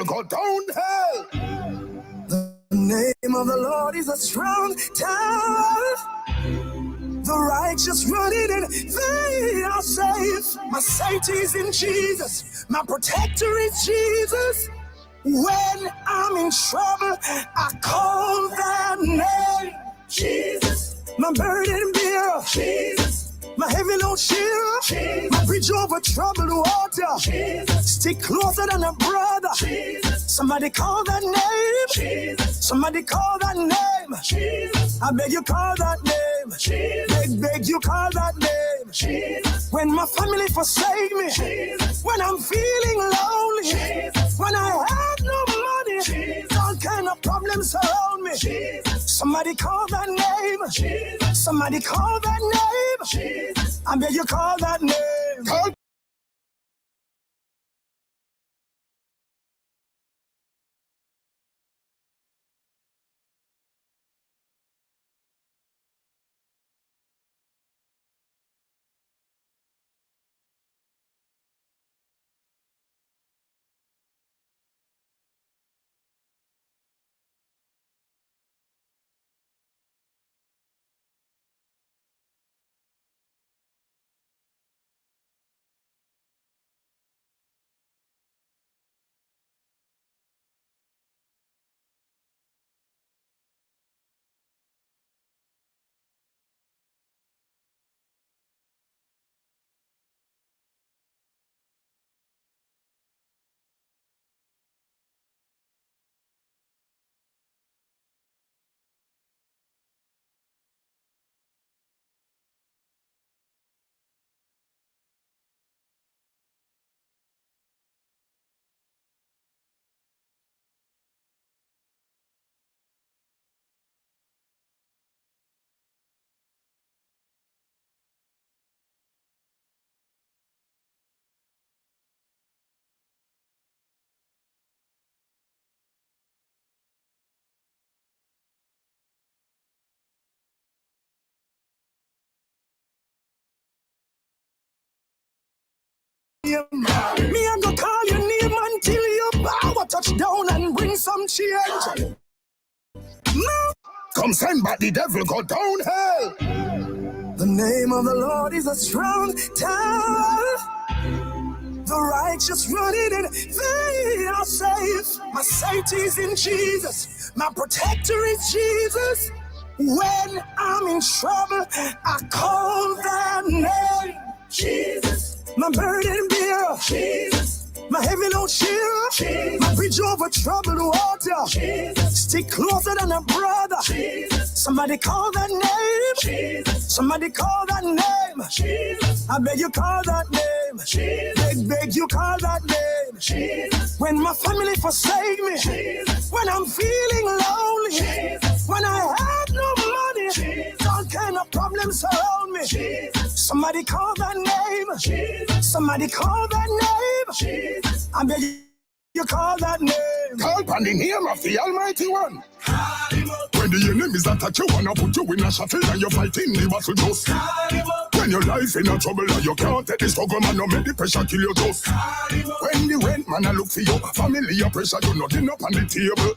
go down hell. The name of the Lord is a strong tower. The righteous run in and they are safe. My safety is in Jesus. My protector is Jesus. When I'm in trouble, I call that name. Jesus. My burden bearer. Jesus. My heavy load sharer. Jesus. My bridge over troubled water. Jesus. Stick closer than a brother. Jesus. Somebody call that name. Jesus. Somebody call that name. Jesus. I beg you call that name. Jesus. Beg you call that name. Jesus. When my family forsake me. Jesus. When I'm feeling lonely. Jesus. When I have no money. Jesus. All kind of problems surround me. Jesus. Somebody call that name. Jesus. Somebody call that name. Jesus. I beg you call that name. Call. Me, I go call your name until your power touch down and bring some change. No. Come send back the devil, go down hell. The name of the Lord is a strong tower. The righteous run in and they are safe. My safety is in Jesus. My protector is Jesus. When I'm in trouble, I call that name. Jesus. My burden bearer. Jesus. My heavy load sharer. Jesus. My bridge over troubled water. Jesus. Stick closer than a brother. Jesus. Somebody call that name. Jesus. Somebody call that name. Jesus. I beg you call that name. Jesus. Beg you call that name. Jesus. When my family forsake me. Jesus. When I'm feeling lonely. Jesus. When I have no money. Jesus. All kind of problems surround me. Jesus. Somebody call that name. Jesus. Somebody call that name. Jesus. I beg you call that name. Call upon the name of the Almighty One. When the enemies attack you, wanna put you in a shuttle and you're fighting the battle just. When your life in a trouble and you can't take the struggle, man, no make the pressure kill you just. When the rent man a look for you, family your pressure, you nothing up on the table.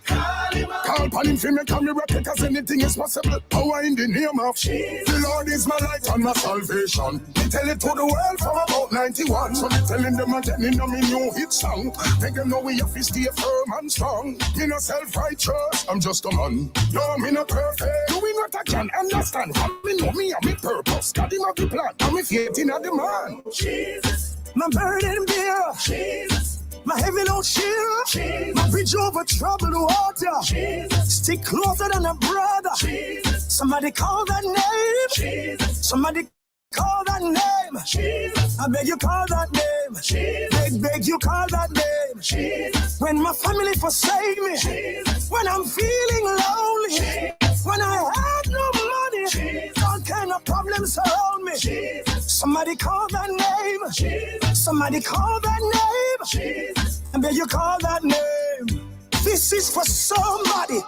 Call upon him for me, come miracle, cause anything is possible. Power in the name of Jesus. The Lord is my light and my salvation. He tell it to the world from about 91. So they telling them again in a new hit song. Make them know we have to stay firm and strong. Me no self-righteous, I'm just a man. No, me not perfect. Doing what I can understand. Me know me and me purpose. God him have the plan. And me faith in a the man. Jesus. My burden bearer. Jesus. My heavy load sharer. Jesus. My bridge over troubled water. Jesus. Stick closer than a brother. Jesus. Somebody call that name. Jesus. Somebody call that name. Jesus. I beg you call that name. Jesus. Beg you call that name. Jesus. When my family forsake me. Jesus. When I'm feeling lonely. Jesus. When I have no money. Jesus. All kind of problems surround me. Jesus. Somebody call that name. Jesus. Somebody call that name. Jesus. I beg you call that name. This is for somebody.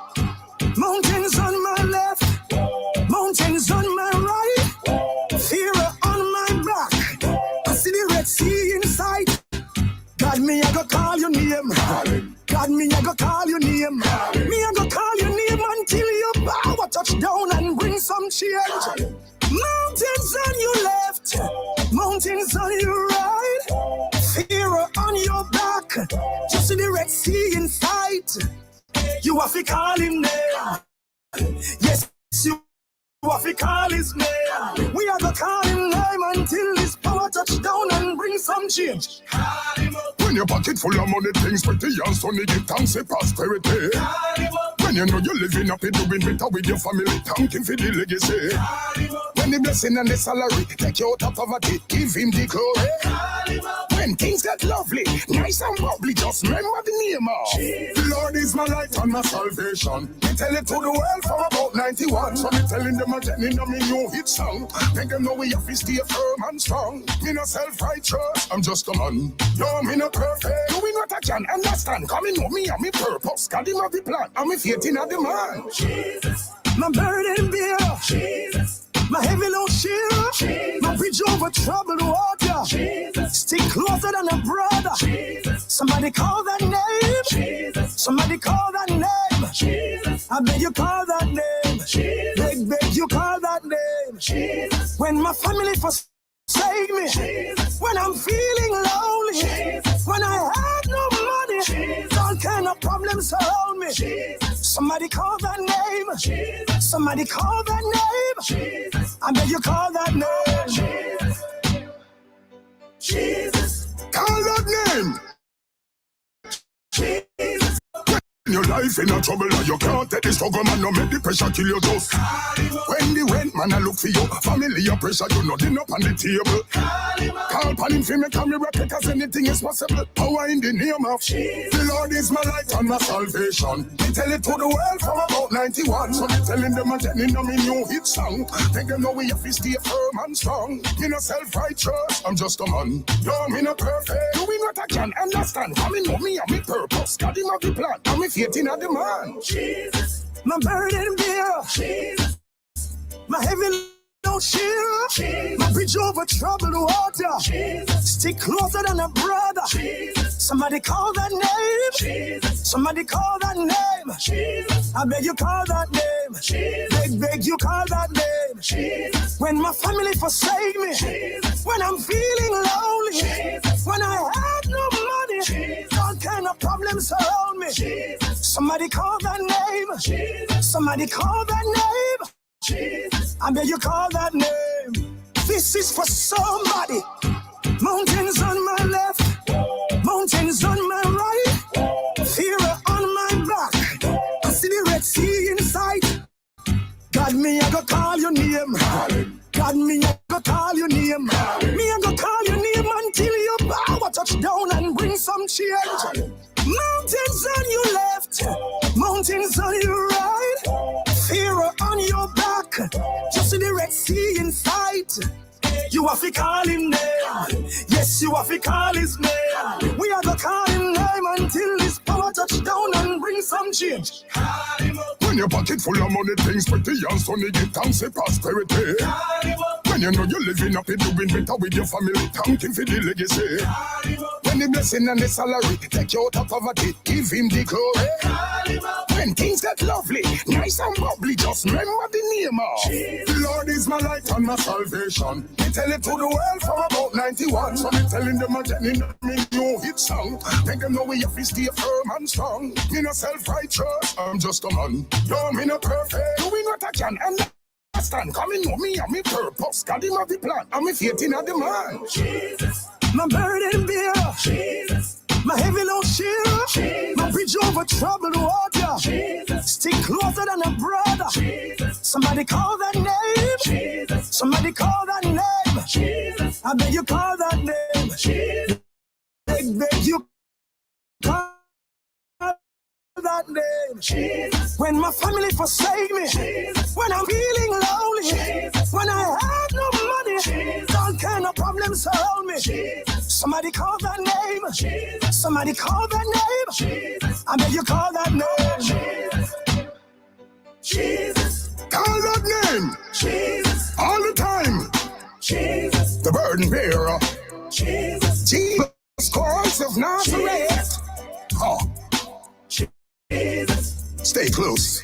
Mountains on my left. Mountains on my right. Fear on my back. I see the Red Sea in sight. God, me, I go call your name. God, me I go call your name. Me I go call your name until your power touch down and bring some change. Mountains on your left, mountains on your right, fear on your back, just see the Red Sea in sight. You have to call him name. Yes, you have to call his name. We are gonna call him name until his power touch down and bring some change. When your pocket full of money, things pretty and sunny, give thanks for prosperity. When you know you're living up, you're doing better with your family, thank him for the legacy. When the blessing and the salary take you out of poverty, give him the glory. When things get lovely, nice and bubbly, just remember the name of the Lord is my light and my salvation. Me tell it to the world for about 91. So me telling them again in me new hit song. Make them know we have to stay firm and strong. Me no self-righteous, I'm just a man. No, me no perfect, doing what I can understand. Come know me and me purpose, God him have the plan, and me faith in the man. Jesus, my burden bearer. Jesus, my heavy load sharer. Jesus, my bridge over troubled water. Jesus, stick closer than a brother. Jesus, somebody call that name. Jesus, somebody call that name. Jesus, I beg you call that name. Jesus, beg you call that name. Jesus, when my family forsake me. Jesus, when I'm feeling lonely. Jesus, when I have no money. Jesus, all kind of problems surround me. Jesus, somebody call that name. Jesus, somebody call that name. Jesus, I beg you call that name. Jesus, Jesus, call that name. Jesus. Your life in a trouble and you can't take the struggle, man, no make the pressure kill you just. When the rent man I look for you, family your pressure, you know dinner up on the table. Call upon him for me, come here, because anything is possible. Power in the name of Jesus. The Lord is my light and my salvation. Me tell it to the world from about 91. So me telling them again in me new hit song. Make them know we have to stay firm and strong. Me no self-righteous, I'm just a man. No, me no perfect, doing what I can understand. Come know me and me purpose, God him have the plan, and me faith in the man. Jesus, my burden bearer. Jesus, my heavy load sharer. Jesus, my bridge over troubled water. Jesus, stick closer than a brother. Jesus, somebody call that name. Jesus, somebody call that name. Jesus, I beg you call that name. Jesus, beg you call that name. Jesus, when my family forsake me. Jesus, when I'm feeling lonely. Jesus, when I have no money. Jesus, all kind of problems surround me. Jesus, somebody call that name. Jesus, somebody call that name. Jesus, I beg you call that name. This is for somebody. Mountains on my left, mountains on my right, fear on my back. I see the Red Sea in sight. God, me I go call your name. God, me I go call your name. Me I go call your name until your power touch down and bring some change. Mountains on your left, mountains on your right, fear on your back, just see the Red Sea in sight. You have to call him name. Yes, you have to call his name. We are gonna call him name until his power touch down and bring some change. When your pocket full of money, things pretty and sunny, give thanks for prosperity. When you know you're living up, you're doing better with your family, thank him for the legacy. When the blessing and the salary take you out of poverty, give him the glory. When things get lovely, nice and bubbly, just remember the name of the Lord is my light and my salvation. Me tell it to the world from about 91. So me telling them again in me new hit song. Make them know we have to stay firm and strong. Me no self-righteous, I'm just a man. No, me no perfect, doing what I can understand. Come in know me and me purpose, God him have the plan, and me faith in the man. Jesus, my burden bearer. Jesus, my heavy load sharer. Jesus, my bridge over troubled water. Jesus, stick closer than a brother. Jesus, somebody call that name. Jesus, somebody call that name. Jesus, I beg you call that name. Jesus, beg you call that name. Jesus, when my family forsake me. Jesus, when I'm feeling lonely. Jesus, when I have no money. Jesus, all kind of problems surround me. Jesus, somebody call that name. Jesus, somebody call that name. Jesus, I beg you call that name. Jesus, Jesus, call that name. Jesus, all the time. Jesus, the burden bearer. Jesus, Jesus Christ of Nazareth. Oh. Stay close.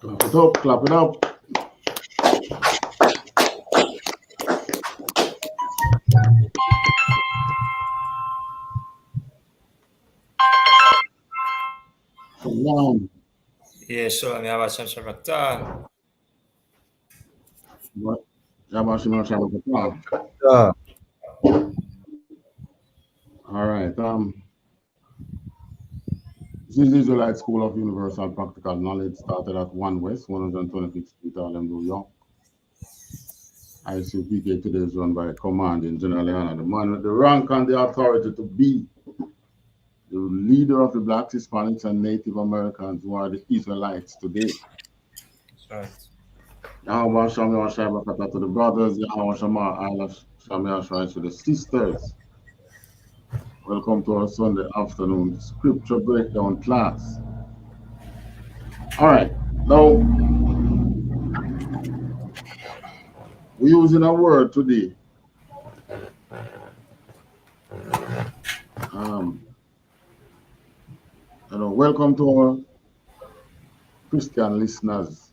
Clap it up, clap it up. Shalom. Yes, shalom, Yahweh Shabbat. What? Yabashim Shabbat. All right. This is the Israelite School of Universal Practical Knowledge, started at 1 West, 125th Street, Harlem, New York. I.S.U.P.K. today is run by Commanding General YAHANNA, the man with the rank and the authority to be the leader of the Blacks, Hispanics, and Native Americans who are the Israelites today. That's Yahweh Shamar Shabbat to the brothers, Yahweh Shamar Allah Shamar Shai to the sisters. Welcome to our Sunday afternoon scripture breakdown class. All right, now we're using a word today. Welcome to our Christian listeners.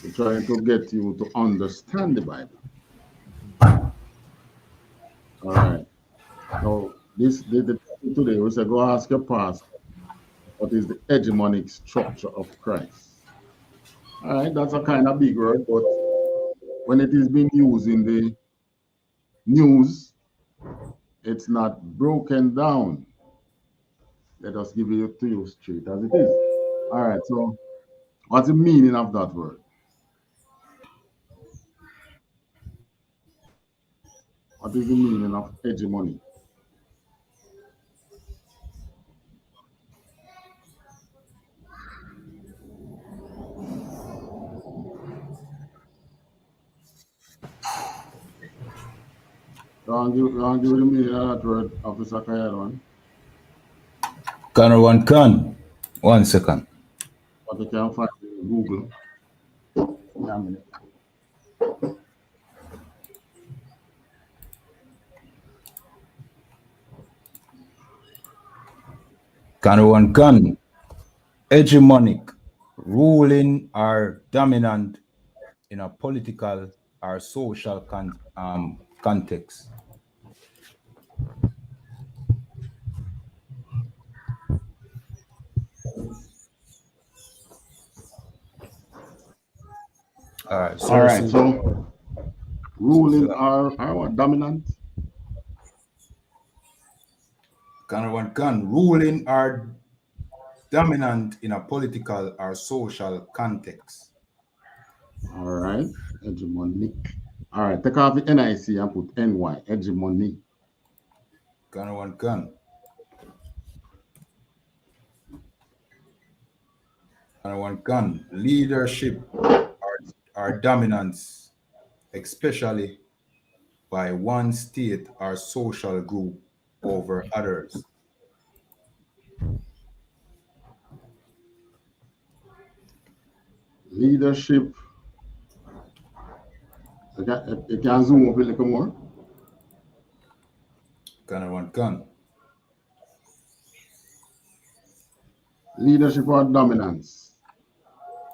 We're trying to get you to understand the Bible. All right. Now, today we say, go ask your pastor, what is the hegemonic structure of Christ? All right, that's a kind of big word, but when it is being used in the news, it's not broken down. Let us give it to you straight as it is. All right, so what's the meaning of that word? What is the meaning of hegemony? Don't give the meaning of that word, Officer Kayaron. Can. 1 second. But you can find it in Google. Yeah, a minute. Can. Hegemonic, ruling or dominant in a political or social context. All right. So ruling or what? Dominant? Can. Ruling or dominant in a political or social context. All right. Hegemonic. All right. Take off the NIC and put NY. Hegemony. Can. Leadership or dominance, especially by one state or social group over others. Leadership. You can zoom up a little more. Can. Leadership or dominance,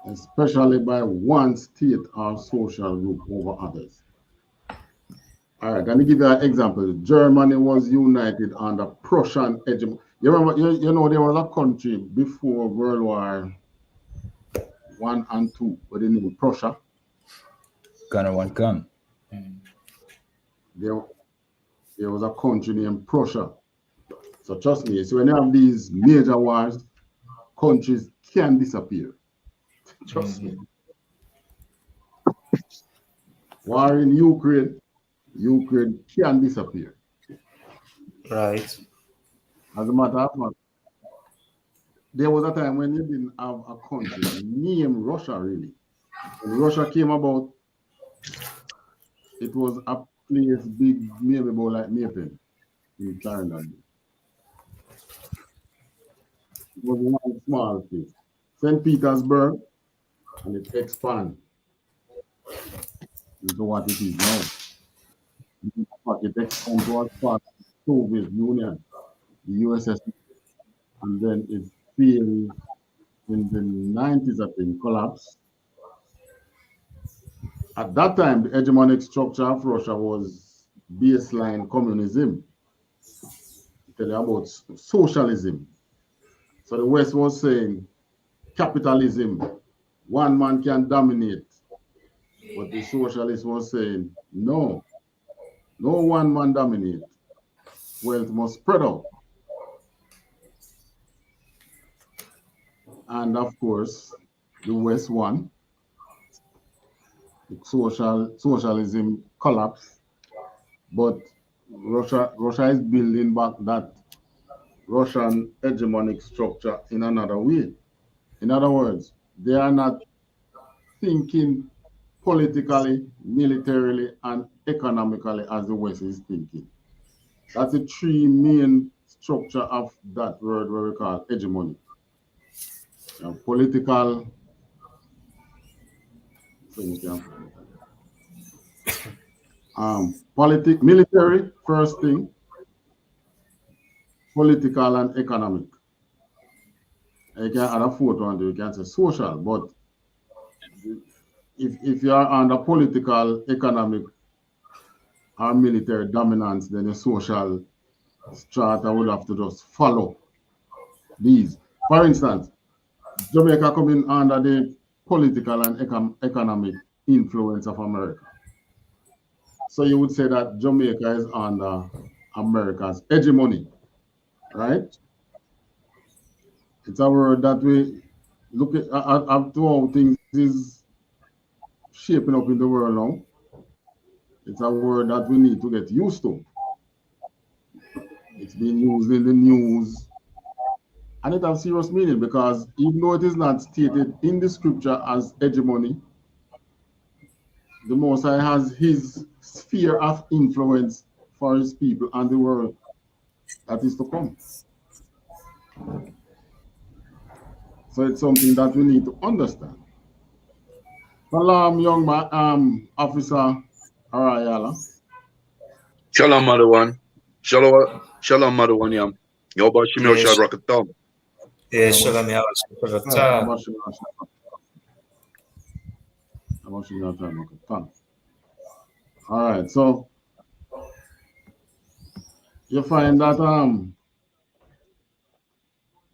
especially by one state or social group over others. All right, let me give you an example. Germany was united under Prussian hegemony. You remember, you know, there was a country before World War I and II with the name Prussia. Can. There was a country named Prussia. So trust me, so when you have these major wars, countries can disappear. Trust me. War in Ukraine can disappear. Right. As a matter of fact, there was a time when you didn't have a country named Russia, really. When Russia came about, it was a place big, maybe about like Maypen in Clarendon. It was one small place. St. Petersburg, and it expanded into what it is now. It expanded towards part of the Soviet Union, the USSR, and then it failed in the 90s, I think, collapsed. At that time, the hegemonic structure of Russia was baseline communism. I tell you about socialism. So the West was saying capitalism, one man can dominate. But the socialists was saying, no one man dominate. Wealth must spread out. And of course, the West won. Socialism collapsed. But Russia is building back that Russian hegemonic structure in another way. In other words, they are not thinking politically, militarily, and economically as the West is thinking. That's the three main structure of that word where we call hegemony. Political, military, first thing, political and economic. You can add a fourth one, you can say social, but if you are under political, economic, or military dominance, then the social strata would have to just follow these. For instance, Jamaica coming under the political and economic influence of America. So you would say that Jamaica is under America's hegemony, right? It's a word that we look at how things is shaping up in the world now. It's a word that we need to get used to. It's being used in the news, and it has serious meaning because even though it is not stated in the scripture as hegemony, the Most High has his sphere of influence for his people and the world that is to come. So it's something that we need to understand. Salam, young man, Officer Arayala. Shalom, mother one. Shalom, mother one, yam. Yo, ba shimyo Yes. shad rakatam. Yes, Shalom Yahweh. All right, so you find that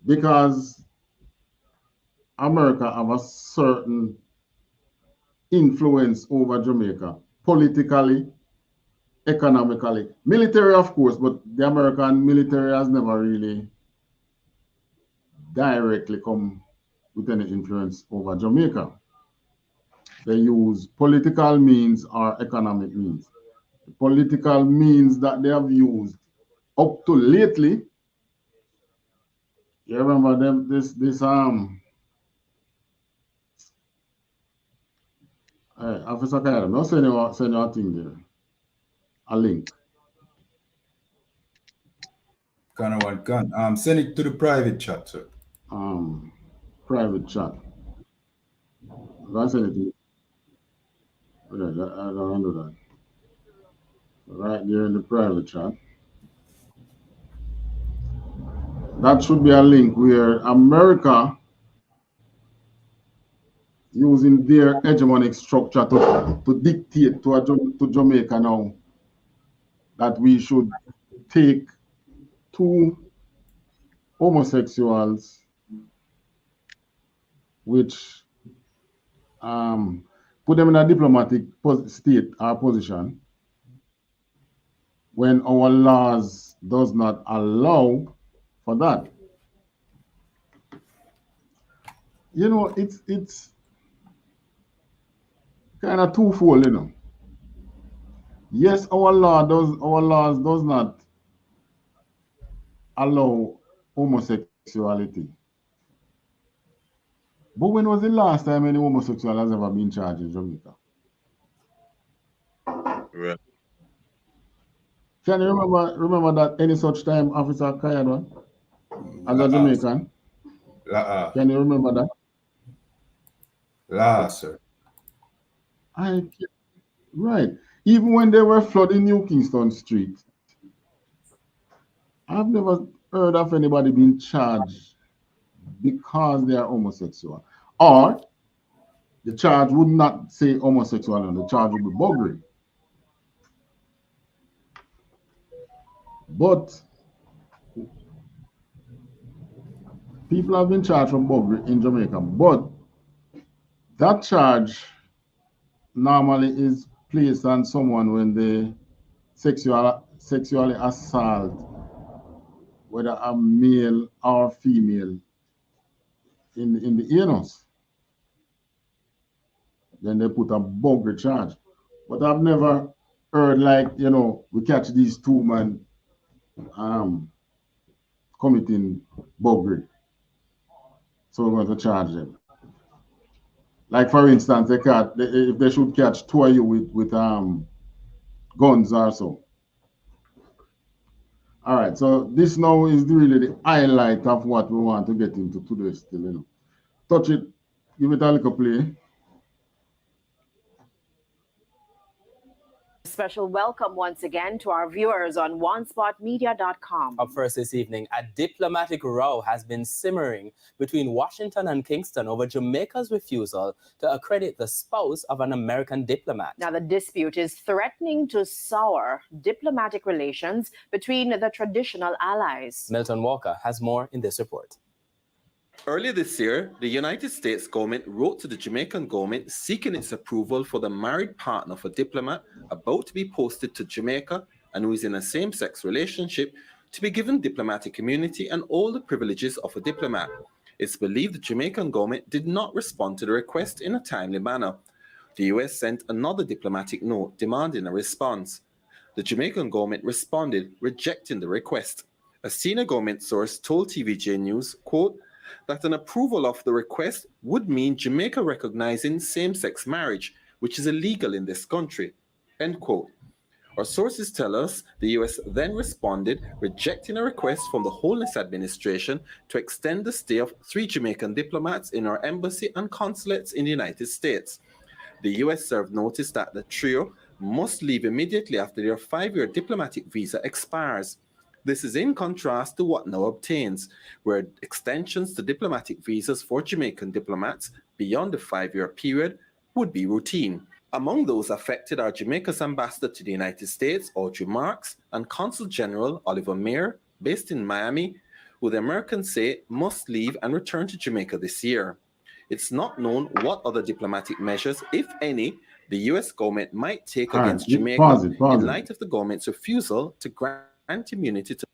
because America have a certain influence over Jamaica, politically, economically, military, of course, but the American military has never really directly come with any influence over Jamaica. They use political means or economic means. The political means that they have used up to lately, you remember them Officer Kayadam, I'll send you a thing there. A link. Send it to the private chat, sir. Private chat. I'll send it to you. I don't do that. Right there in the private chat. That should be a link where America using their hegemonic structure to dictate to Jamaica now that we should take two homosexuals, which put them in a diplomatic state or position when our laws does not allow for that. You know, it's kind of twofold, you know. Yes, our laws does not allow homosexuality. But when was the last time any homosexual has ever been charged in Jamaica? Right. Can you remember that any such time Officer Kayad one as a Jamaican? Can you remember that? Sir. Right. Even when they were flooding New Kingston Street, I've never heard of anybody being charged because they are homosexual. Or the charge would not say homosexual, and the charge would be buggery. But people have been charged for buggery in Jamaica. But that charge normally is placed on someone when they sexually assault, whether a male or female, in the anus. Then they put a buggery charge. But I've never heard, like, you know, we catch these two men committing buggery, so we're going to charge them. Like, for instance, if they should catch two of you with guns or so. All right, so this now is really the highlight of what we want to get into today still, you know. Touch it, give it a little play. Special welcome once again to our viewers on onespotmedia.com. Up first this evening, a diplomatic row has been simmering between Washington and Kingston over Jamaica's refusal to accredit the spouse of an American diplomat. Now, the dispute is threatening to sour diplomatic relations between the traditional allies. Milton Walker has more in this report. Earlier this year, the United States government wrote to the Jamaican government seeking its approval for the married partner of a diplomat about to be posted to Jamaica and who is in a same-sex relationship to be given diplomatic immunity and all the privileges of a diplomat. It's believed the Jamaican government did not respond to the request in a timely manner. The US sent another diplomatic note demanding a response. The Jamaican government responded, rejecting the request. A senior government source told TVJ News, quote, that an approval of the request would mean Jamaica recognizing same-sex marriage, which is illegal in this country, end quote. Our sources tell us the US then responded, rejecting a request from the Holness administration to extend the stay of 3 Jamaican diplomats in our embassy and consulates in the United States. The US served notice that the trio must leave immediately after their 5-year diplomatic visa expires. This is in contrast to what now obtains, where extensions to diplomatic visas for Jamaican diplomats beyond the 5-year period would be routine. Among those affected are Jamaica's ambassador to the United States, Audrey Marks, and Consul General Oliver Mayer, based in Miami, who the Americans say must leave and return to Jamaica this year. It's not known what other diplomatic measures, if any, the US government might take against Jamaica in light of the government's refusal to grant immunity to.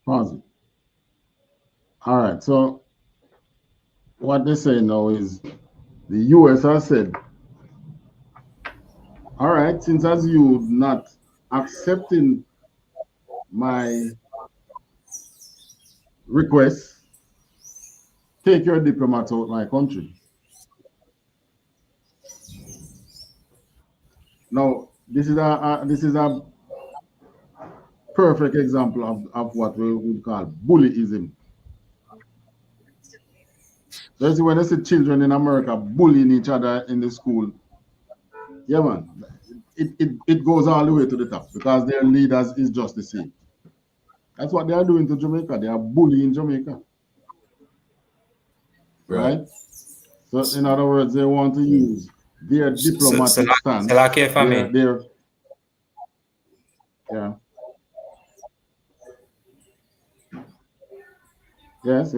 Pause it. All right, so what they say now is the US has said, all right, since as you not accepting my request, take your diplomats out of my country. Now, this is a perfect example of what we would call bullyism. So you see, when I see children in America bullying each other in the school, yeah, man, it goes all the way to the top because their leaders is just the same. That's what they are doing to Jamaica. They are bullying Jamaica. Right? So, in other words, they want to use their diplomatic stance. Yeah. Yes.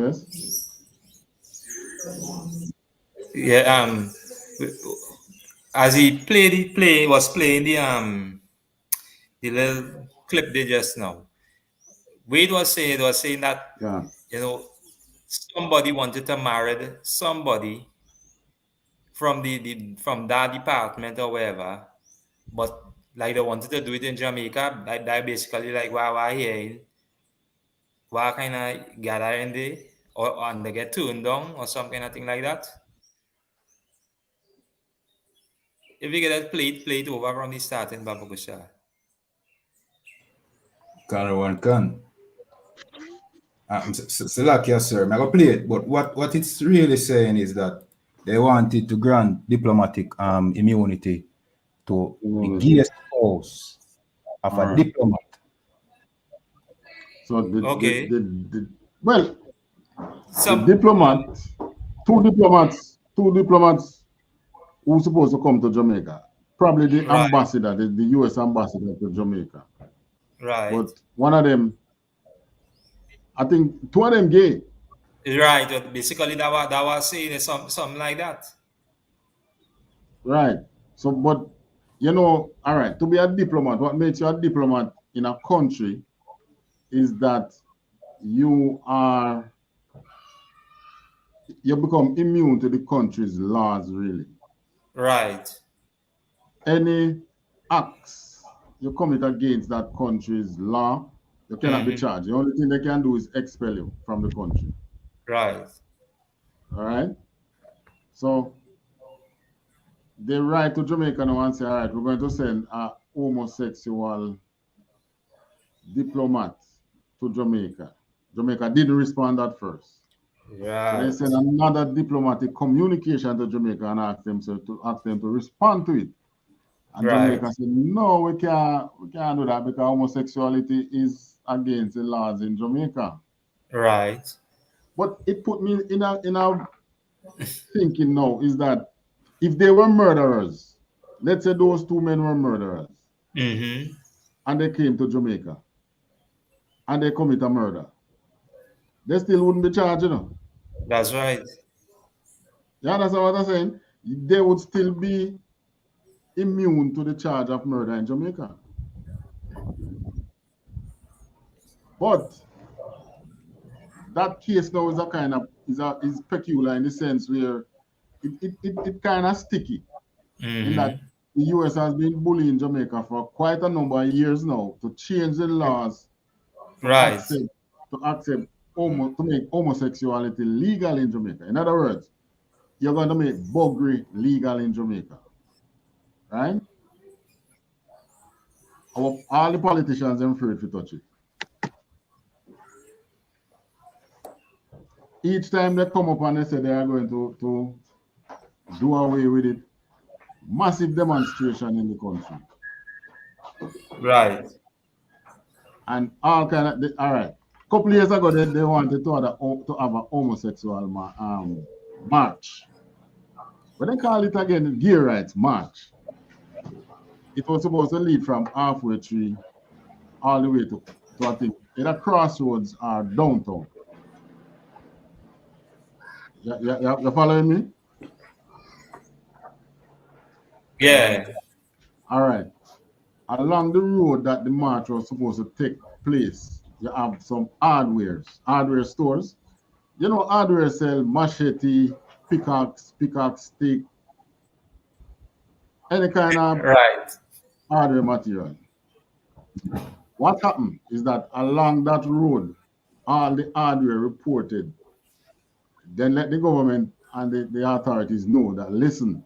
Yeah, as he was playing the little clip they just now. Wade was saying that, you know, somebody wanted to marry somebody from from that department or wherever, but like they wanted to do it in Jamaica, that basically like why here, why kind of gather in there or and they get turned down or some kind of thing like that. If you get that plate over from the starting, Babagusha. One can. Salakia, sir. I'm going to play it. But what it's really saying is that they wanted to grant diplomatic immunity to the guest house of a diplomat. So Okay. well, the diplomat, two diplomats who supposed to come to Jamaica, probably the Right. ambassador, the U.S. ambassador to Jamaica. Right. But one of them, I think two of them gay. Right. But basically, that was saying something like that. Right. So, but you know, all right, to be a diplomat, what makes you a diplomat in a country is that you become immune to the country's laws, really. Right. Any acts you commit against that country's law, you cannot be charged. The only thing they can do is expel you from the country. Right. All right. So they write to Jamaica now and say, all right, we're going to send a homosexual diplomat to Jamaica. Jamaica didn't respond at first. Right. So they sent another diplomatic communication to Jamaica and asked them to respond to it. And Right. Jamaica said, no, we can't do that because homosexuality is against the laws in Jamaica. Right. But it put me in a thinking now is that if they were murderers, let's say those two men were murderers, and they came to Jamaica and they commit a murder, they still wouldn't be charged, you know. That's right. You understand what I'm saying? They would still be immune to the charge of murder in Jamaica. But that case now is a kind of is peculiar in the sense where it kind of sticky in that the US has been bullying Jamaica for quite a number of years now to change the laws Right. to make homosexuality legal in Jamaica. In other words, you're going to make buggery legal in Jamaica, right? All the politicians are afraid to touch it. Each time they come up and they say they are going to do away with it, massive demonstration in the country. Right. And all right. A couple years ago, they wanted to have a homosexual march. But they call it again Gay Rights March. It was supposed to lead from Halfway Tree all the way to I think either Crossroads or downtown. You following me? Yeah. All right. Along the road that the march was supposed to take place, you have some hardware stores. You know, hardware sell machete, pickaxe, stick, any kind of hardware material. What happened is that along that road, all the hardware reported, then let the government and the authorities know that, listen,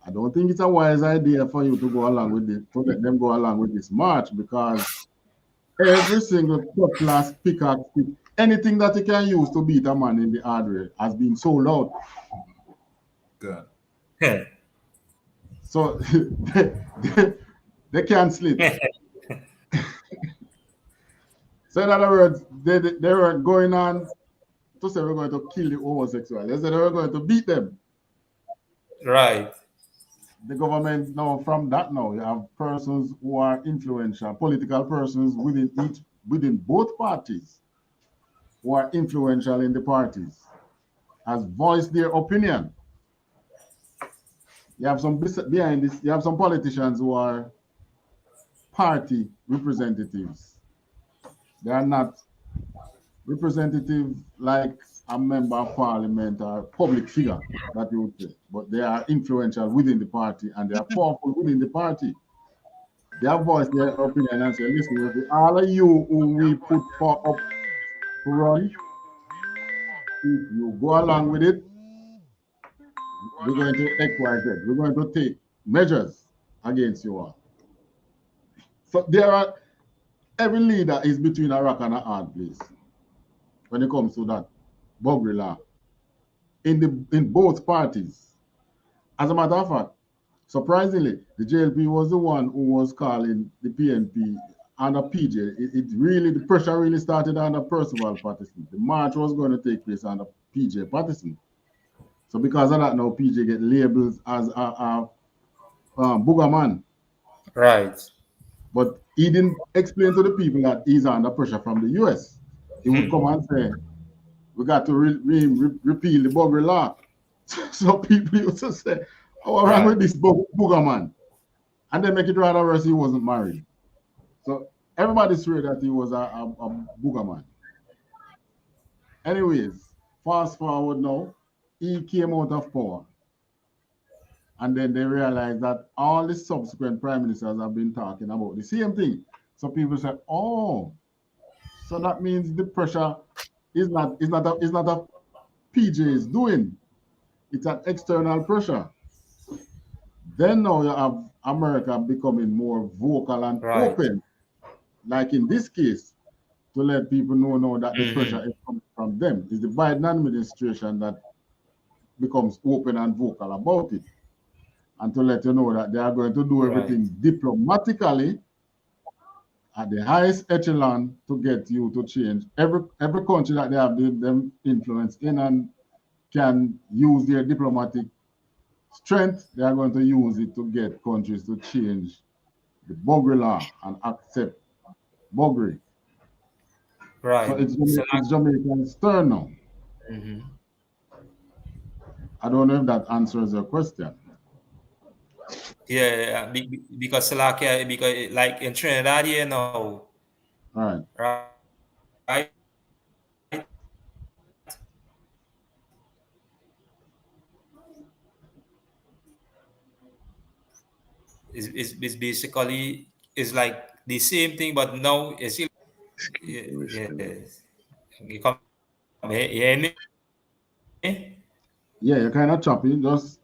I don't think it's a wise idea for you to go along with it, to let them go along with this march, because every single cutlass, pickaxe, anything that you can use to beat a man in the hardware has been sold out. Good. So they can't sleep. So in other words, they were going on to say we're going to kill the homosexuals. They said they were going to beat them. Right. The government now, from that now, you have persons who are influential, political persons within both parties who are influential in the parties, has voiced their opinion. You have some behind this, you have some politicians who are party representatives. They are not representative like a member of parliament or a public figure, that you would say, but they are influential within the party and they are powerful within the party. They have voiced their opinion and say, listen, if all of you who we put for up to run, if you go along with it, we're going to X, Y, Z. We're going to take measures against you all. So every leader is between a rock and a hard place when it comes to that buggery law in both parties. As a matter of fact, surprisingly, the JLP was the one who was calling the PNP under PJ. The pressure really started under Percival Patterson. The march was going to take place under PJ Patterson. So because of that, now PJ get labels as a booger man. Right. But he didn't explain to the people that he's under pressure from the US. He would come and say, we got to repeal the buggery law. So people used to say, oh, what's wrong with this booger man? And they make it rather worse, he wasn't married. So everybody swear that he was a booger man. Anyways, fast forward now, he came out of power. And then they realized that all the subsequent prime ministers have been talking about the same thing. So people said, oh, so that means the pressure is not a PJ is doing. It's an external pressure. Then now you have America becoming more vocal and open, like in this case, to let people know that the pressure is coming from them. It's the Biden administration that becomes open and vocal about it, and to let you know that they are going to do everything diplomatically at the highest echelon to get you to change. Every country that they have them influence in and can use their diplomatic strength, they are going to use it to get countries to change the buggery law and accept buggery. Right. So it's Jamaican's turn now. I don't know if that answers your question. Yeah, because like in Trinidad here now, right? Is basically is like the same thing, but now it's you come hear me? Yeah, you're kind of choppy. Just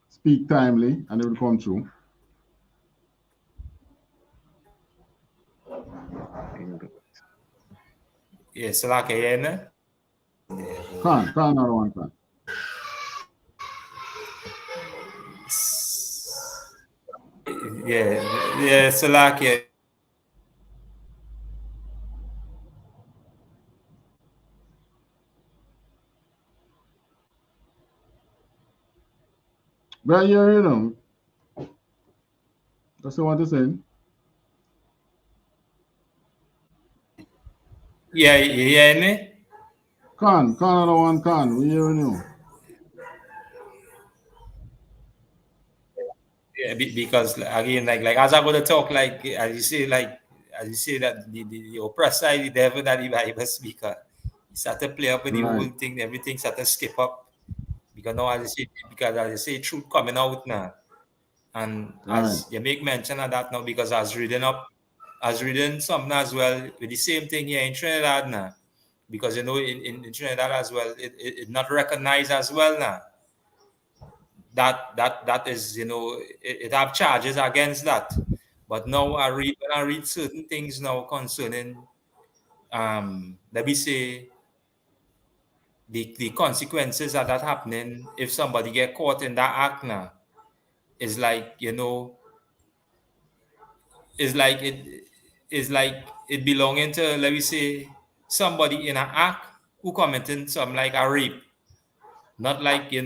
speak timely and it will come through. Yeah, so like hear Can't another one can. Yeah, so like But yeah, you know, that's what you're saying. Yeah, you hear me? Can another one can. We hearing you. Yeah, because again, like as I'm gonna talk, like as you say that the oppressed side, the devil that the Bible speaker, he start to play up with the whole thing, everything start to skip up. Because now as I say, truth coming out now. And as you make mention of that now, because I was reading something as well with the same thing here in Trinidad now. Because in Trinidad as well, it not recognized as well now. That is, it have charges against that. But now when I read certain things now concerning let me say the consequences of that happening if somebody get caught in that act now is like, is like it belonging to, let me say, somebody in an act who committing some like a rape. Not like, a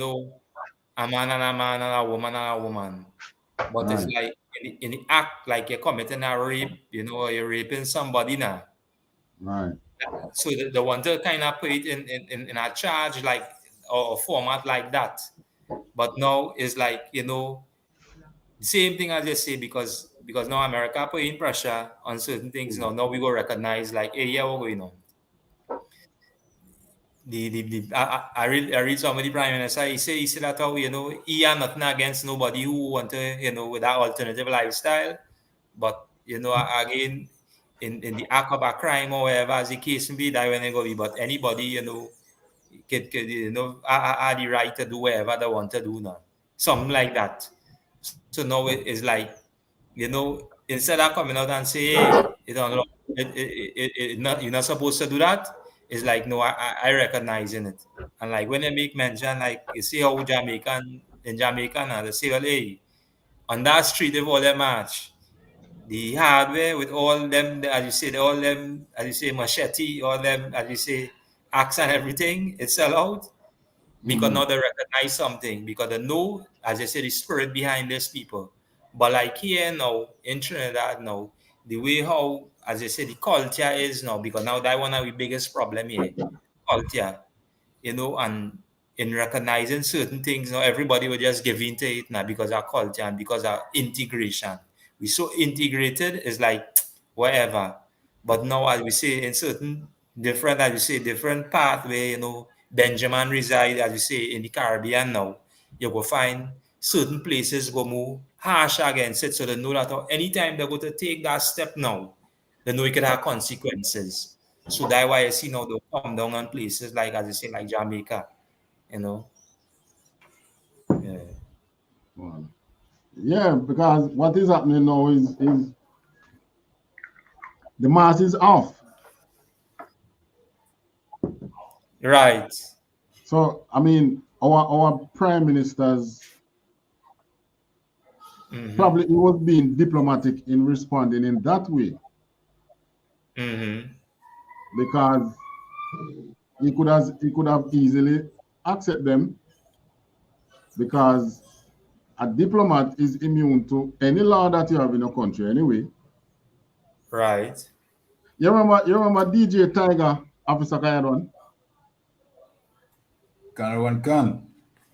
man and a man and a woman and a woman. But it's like in the act, like you're committing a rape, you're raping somebody now. Right. So the one to kind of put it in a charge like or format like that. But now it's like, the same thing as you say, because now America putting pressure on certain things now we go recognize like, hey, yeah, what's going on? I read some of the prime minister. He said that how, you know, he are nothing against nobody who want to, you know, with that alternative lifestyle, but you know, again, in the act of a crime or whatever as the case may be, that when they go be, but anybody, you know, could you know, are the right to do whatever they want to do now, something like that. So now it's like, you know, instead of coming out and say, hey, you're not supposed to do that, it's like, no, I recognizing it. And like when they make mention, like you see how in Jamaica now, they say, well, hey, on that street, they've all them march. The hardware with all them, as you say, all them, as you say, machete, all them, as you say, axe and everything, it's allowed because now they recognize something, because they know, as I said, the spirit behind these people. But like here now in Trinidad now, the way how, as I said, the culture is now, because now that one of the biggest problem here, culture, you know, and in recognizing certain things, now everybody will just give in to it now because of culture and because of integration. We're so integrated, it's like whatever. But now, as we say, in certain different, as you say, different path where, you know, Benjamin reside, as you say, in the Caribbean now, you go find certain places go more harsh against it. So they know that anytime they go to take that step now, they know it could have consequences. So that's why I see now they'll come down on places like, as you say, like Jamaica, you know. Yeah. Well, yeah, because what is happening now is the mask is off. Right. So I mean, our prime ministers probably he was being diplomatic in responding in that way. Because he could have easily accepted them, because a diplomat is immune to any law that you have in a country anyway. Right. You remember DJ Tiger, Officer Kayadwan? Can.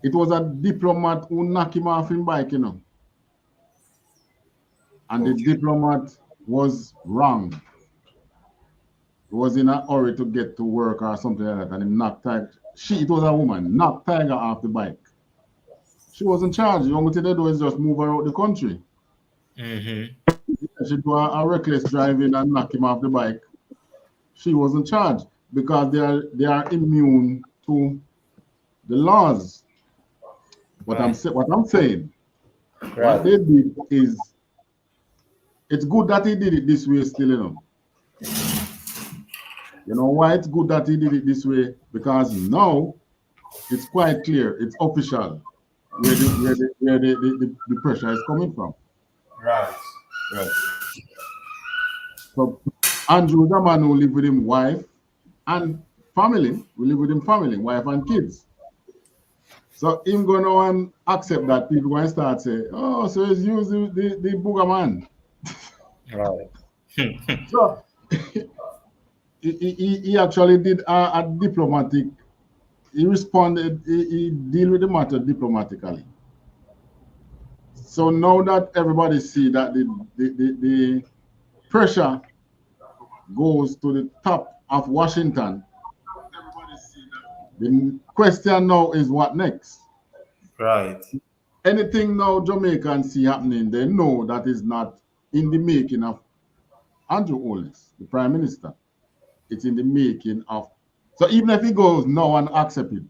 It was a diplomat who knocked him off in bike, you know. And the diplomat was wrong. He was in a hurry to get to work or something like that, and he knocked Tiger. It was a woman, knocked Tiger off the bike. She was in charge. The only thing they do is just move her out the country. She do a reckless driving and knock him off the bike. She was in charge because they are immune to the laws. What I'm saying, what they did is, it's good that he did it this way still, you know. You know why it's good that he did it this way? Because now it's quite clear, it's official where the pressure is coming from. Right. So Andrew is a man who live with him wife and family. We live with him family, wife and kids. So him gonna and accept that people going to start say, oh, so he's using the booger man. Right. So he actually did a diplomatic. He responded. He deal with the matter diplomatically. So now that everybody see that the pressure goes to the top of Washington, the question now is what next? Right. Anything now Jamaicans see happening, they know that is not in the making of Andrew Holness, the Prime Minister. It's in the making of. So even if he goes now and accept it,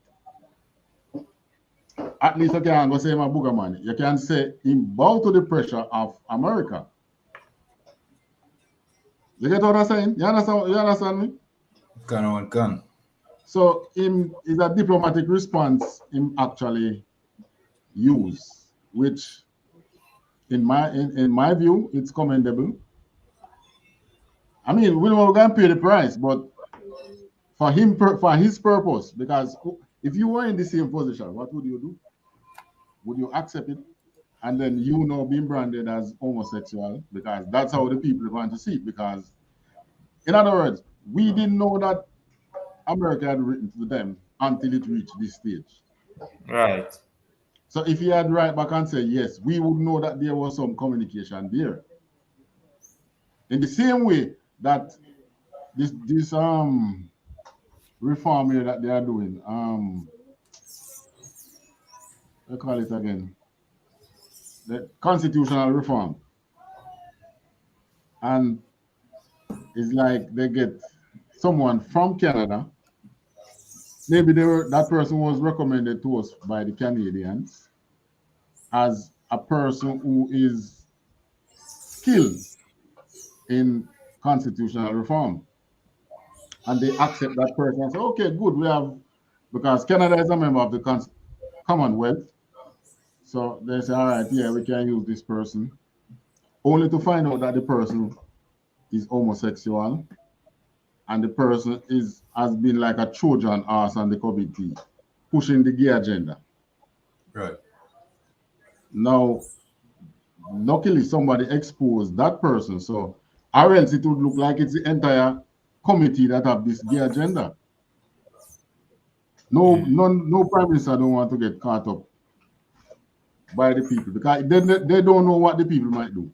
at least you can go say my booger man. You can say him bow to the pressure of America. You get what I'm saying? You understand me? Can. So him is a diplomatic response him actually use, which in my view, it's commendable. I mean, we don't going to pay the price, but for his purpose, because if you were in the same position, what would you do? Would you accept it? And then you know being branded as homosexual, because that's how the people are going to see it. Because, in other words, we didn't know that America had written to them until it reached this stage. Right. So if he had right back and said yes, we would know that there was some communication there. In the same way that this reform here that they are doing. They call it again. The constitutional reform. And it's like they get someone from Canada. Maybe that person was recommended to us by the Canadians as a person who is skilled in constitutional reform. And they accept that person and say, okay, good, we have, because Canada is a member of the Commonwealth. So they say, all right, yeah, we can use this person. Only to find out that the person is homosexual and the person has been like a Trojan horse on the committee, pushing the gay agenda. Right. Now, luckily somebody exposed that person, so or else it would look like it's the entire committee that have this gay agenda. No prime minister don't want to get caught up by the people because they don't know what the people might do.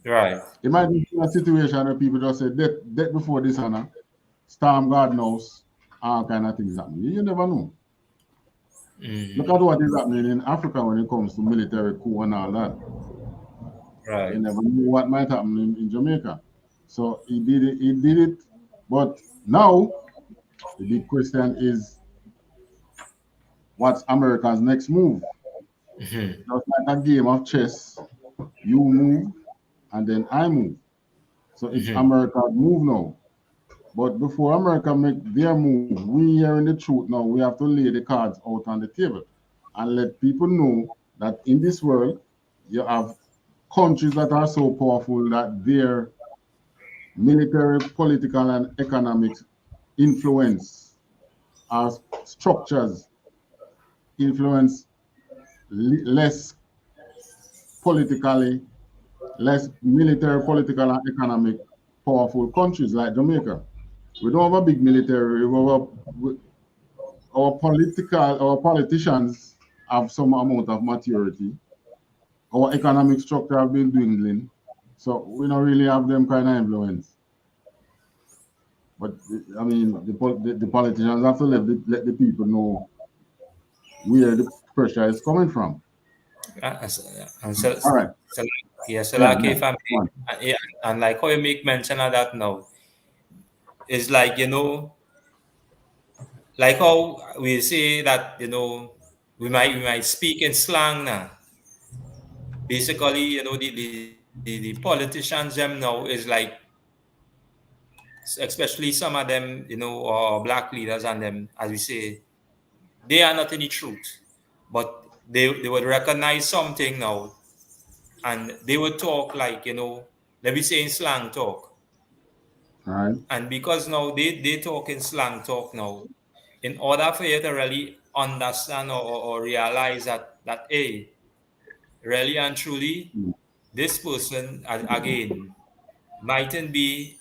Right. It might be a situation where people just say death before dishonor, storm God knows, all kind of things happening. You never know. Look at what is happening in Africa when it comes to military coup and all that. Right. You never know what might happen in Jamaica. So he did it. But now the big question is, what's America's next move? Just like a game of chess, you move and then I move. So it's America's move now. But before America make their move, we here in the truth now, we have to lay the cards out on the table and let people know that in this world, you have countries that are so powerful that their military, political, and economic influence as structures influence less politically, less military, political, and economic powerful countries like Jamaica. We don't have a big military. Our politicians have some amount of maturity. Our economic structure have been dwindling, so we don't really have them kind of influence. But I mean, the politicians have to let the people know where the pressure is coming from. And so, All right. So like if I may, and like how you make mention of that now, it's like, like how we say that, we might speak in slang now. Basically, the politicians them now is like, especially some of them, or black leaders and them, as we say, they are not in the truth, but they would recognize something now, and they would talk like, let me say in slang talk. Right. And because now they talk in slang talk now, in order for you to really understand or realize that hey, really and truly, this person again mightn't be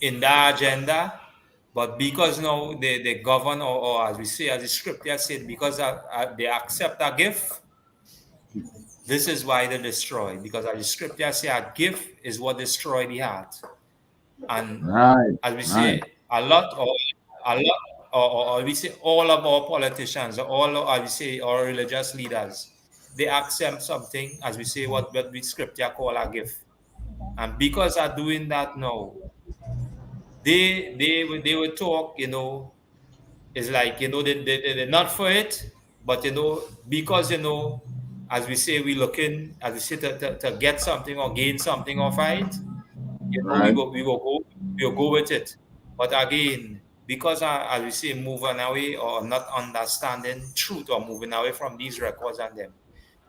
in the agenda, but because now they govern, or as we say, as the scripture said, because they accept a gift, this is why they destroy. Because as the scripture say, a gift is what destroy the heart. And as we say, a lot, or we say all of our politicians, as we say, our religious leaders, they accept something, as we say, what the scripture call a gift. And because of doing that now, they would talk, it's like, they're not for it, but because as we say, we looking, as we say, to get something or gain something off it, we will go with it. But again, because as we say, moving away or not understanding truth or moving away from these records and them,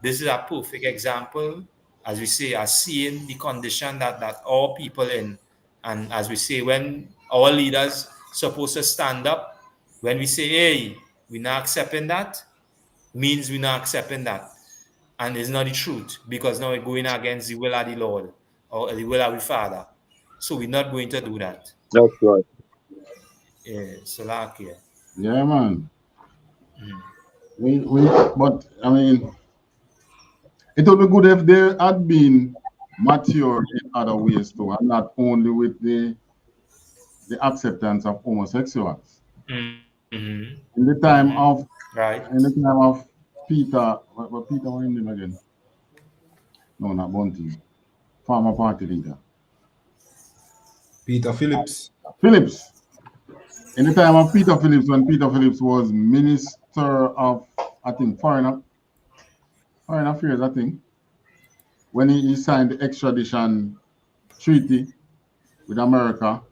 this is a perfect example, as we say, as seeing the condition that all people in. And as we say, when our leaders supposed to stand up, when we say, hey, we're not accepting that, means we're not accepting that. And it's not the truth, because now we're going against the will of the Lord or the will of the Father. So we're not going to do that. That's right. Yeah, so like, yeah. Yeah, man. But I mean, it would be good if they had been mature in other ways too, and not only with the the acceptance of homosexuals. Mm-hmm. In the time of Right. Peter, what Peter was his name again? No, not Bunting. Former party leader. Peter Phillips. Phillips. In the time of Peter Phillips, when Peter Phillips was Minister of, I think, Foreign Affairs, I think, when he signed the extradition treaty with America,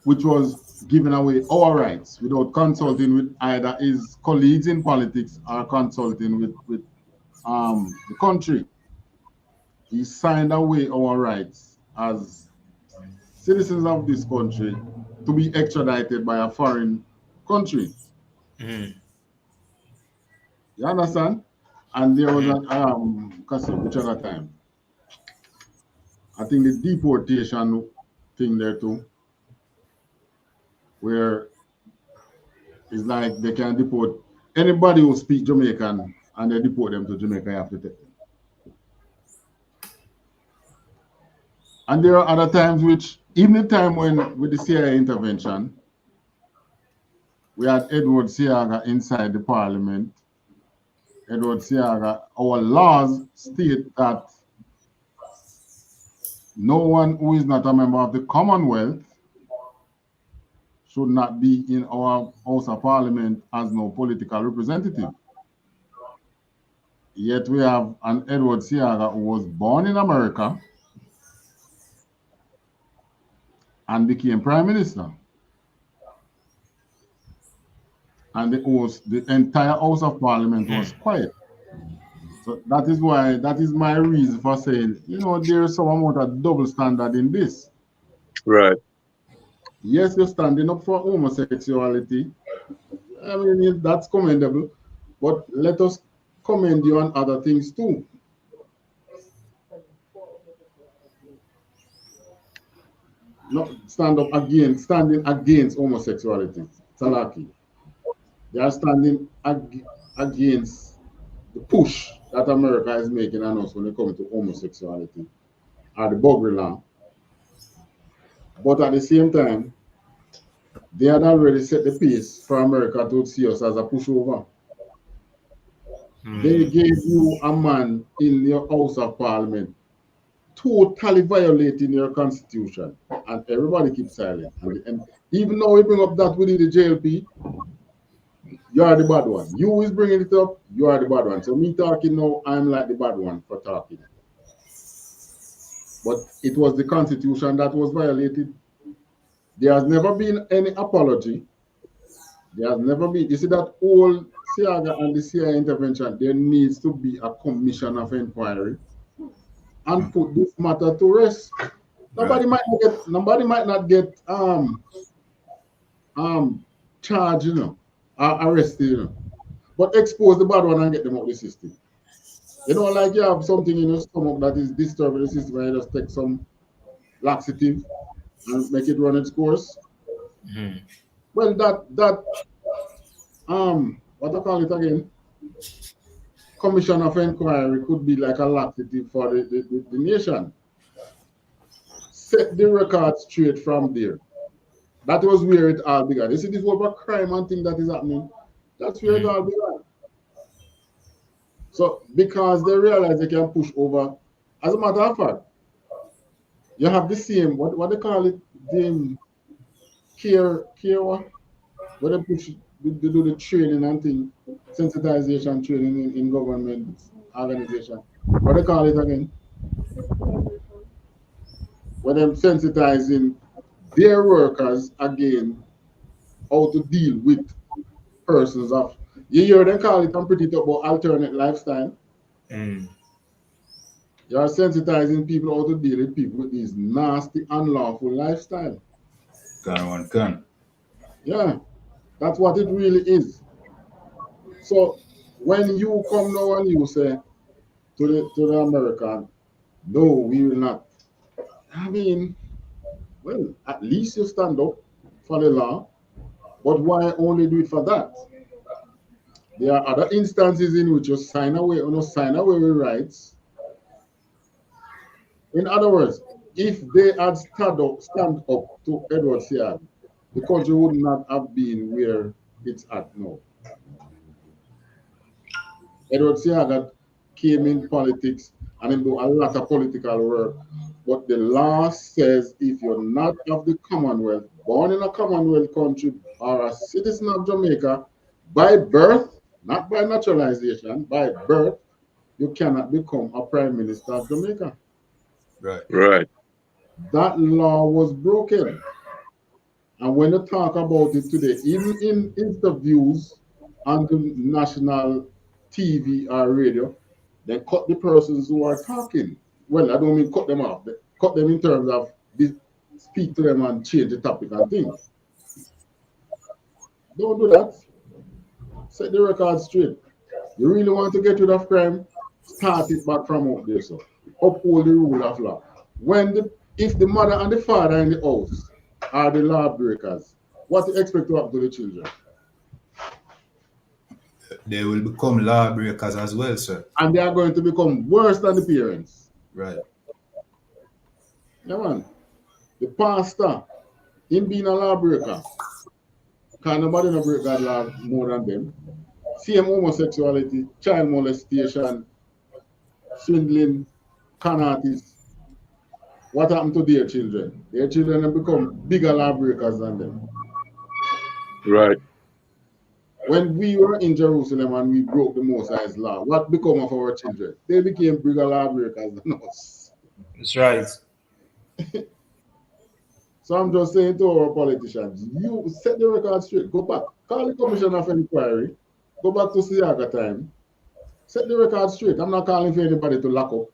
which was giving away our rights without consulting with either his colleagues in politics or consulting with the country. He signed away our rights as citizens of this country to be extradited by a foreign country. Mm-hmm. You understand? And there was which other time? I think the deportation thing there too, where it's like they can deport anybody who speaks Jamaican and they deport them to Jamaica. You have to take them. And there are other times which, even the time when with the CIA intervention, we had Edward Seaga inside the parliament. Edward Seaga, our laws state that no one who is not a member of the Commonwealth should not be in our House of Parliament as no political representative. Yet we have an Edward Seaga who was born in America and became Prime Minister. And the entire House of Parliament was quiet. So that is why, that is my reason for saying, you know, there's some amount of double standard in this. Right. Yes, you're standing up for homosexuality. I mean, that's commendable. But let us commend you on other things too. Not standing against homosexuality. Salaki. They are standing against the push that America is making on us when it comes to homosexuality or the Buggery law. But at the same time, they had already set the pace for America to see us as a pushover. They gave you a man in your House of Parliament totally violating your constitution, and everybody keeps silent. And even though we bring up that within the JLP, you are the bad one. You is bringing it up, you are the bad one. So me talking now, I'm like the bad one for talking. But it was the constitution that was violated. There has never been any apology. There has never been. You see that whole Seaga and the CIA intervention, there needs to be a commission of inquiry and put this matter to rest. Nobody might not get charged, you know, or arrested, you know. But expose the bad one and get them out of the system. You know, like you have something in your stomach that is disturbing the system, and you just take some laxative and make it run its course. Well, that what I call it again? Commission of inquiry could be like a laxative for the nation. Set the record straight from there. That was where it all began. You see this whole crime and thing that is happening, that's where it all began. So because they realize they can push over, as a matter of fact, you have the same, what they call it, the care where they push, they do the training and thing, sensitization training in government organization. What they call it again? Where them sensitizing their workers again how to deal with persons of, you hear them call it, I'm pretty talk about alternate lifestyle. You are sensitizing people how to deal with people with this nasty, unlawful lifestyle. Gun. Yeah, that's what it really is. So when you come now and you say to the American, no, we will not. I mean, well, at least you stand up for the law, but why only do it for that? There are other instances in which you sign away or not sign away with rights. In other words, if they had stand up to Edward Seaga, the country would not have been where it's at now. Edward Seaga came in politics and he do a lot of political work. But the law says if you're not of the Commonwealth, born in a Commonwealth country or a citizen of Jamaica by birth, not by naturalization, by birth, you cannot become a prime minister of Jamaica. Right. That law was broken. And when you talk about it today, even in interviews on the national TV or radio, they cut the persons who are talking. Well, I don't mean cut them off. They cut them in terms of speak to them and change the topic and things. Don't do that. Set the record straight. You really want to get rid of crime? Start it back from out there, so uphold the rule of law. If the mother and the father in the house are the lawbreakers, what do you expect to happen to the children? They will become lawbreakers as well, sir. And they are going to become worse than the parents. Right. Yeah, man. The pastor, him being a lawbreaker, because nobody no break that law more than them. Same homosexuality, child molestation, swindling, con artists. What happened to their children? Their children have become bigger lawbreakers than them. Right. When we were in Jerusalem and we broke the Most High's law, what became of our children? They became bigger lawbreakers than us. That's right. So I'm just saying to our politicians, you set the record straight. Go back. Call the Commission of Inquiry. Go back to Seaga time. Set the record straight. I'm not calling for anybody to lock up.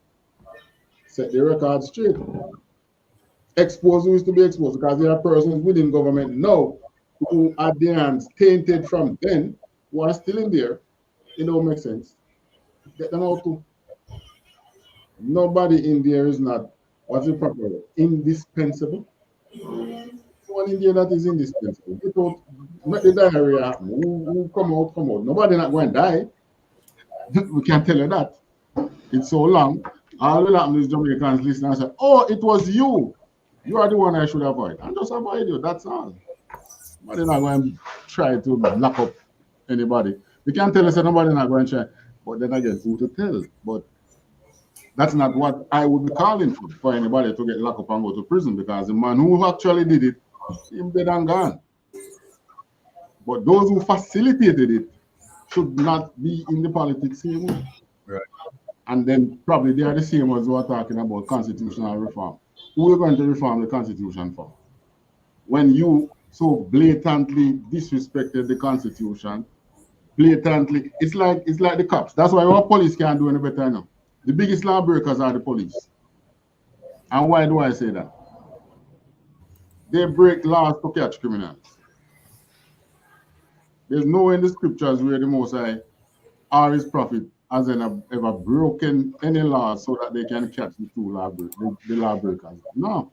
Set the record straight. Expose who is to be exposed, because there are persons within government now who are their hands tainted from then, who are still in there. It don't make sense. Get them out too. Nobody in there is not, what's the proper word? Indispensable. One in there that is indispensable. Without make the diarrhea happen. Who come out, come out. Nobody not going to die. We can't tell you that. It's so long. All will happen is Jamaicans listen and say, oh, it was you. You are the one I should avoid. And just avoid you. That's all. But they're not going to try to lock up anybody. We can't tell us that nobody not going to try. But then again, who to tell? But that's not what I would be calling for anybody to get locked up and go to prison, because the man who actually did it, him dead and gone. But those who facilitated it should not be in the politics anymore. Right. And then probably they are the same ones who are talking about constitutional reform. Who are going to reform the Constitution for? When you so blatantly disrespected the Constitution, blatantly, it's like the cops. That's why our police can't do any better now. The biggest lawbreakers are the police. And why do I say that? They break laws to catch criminals. There's nowhere in the scriptures where the Most High or his prophet has ever broken any law so that they can catch the lawbreakers. No.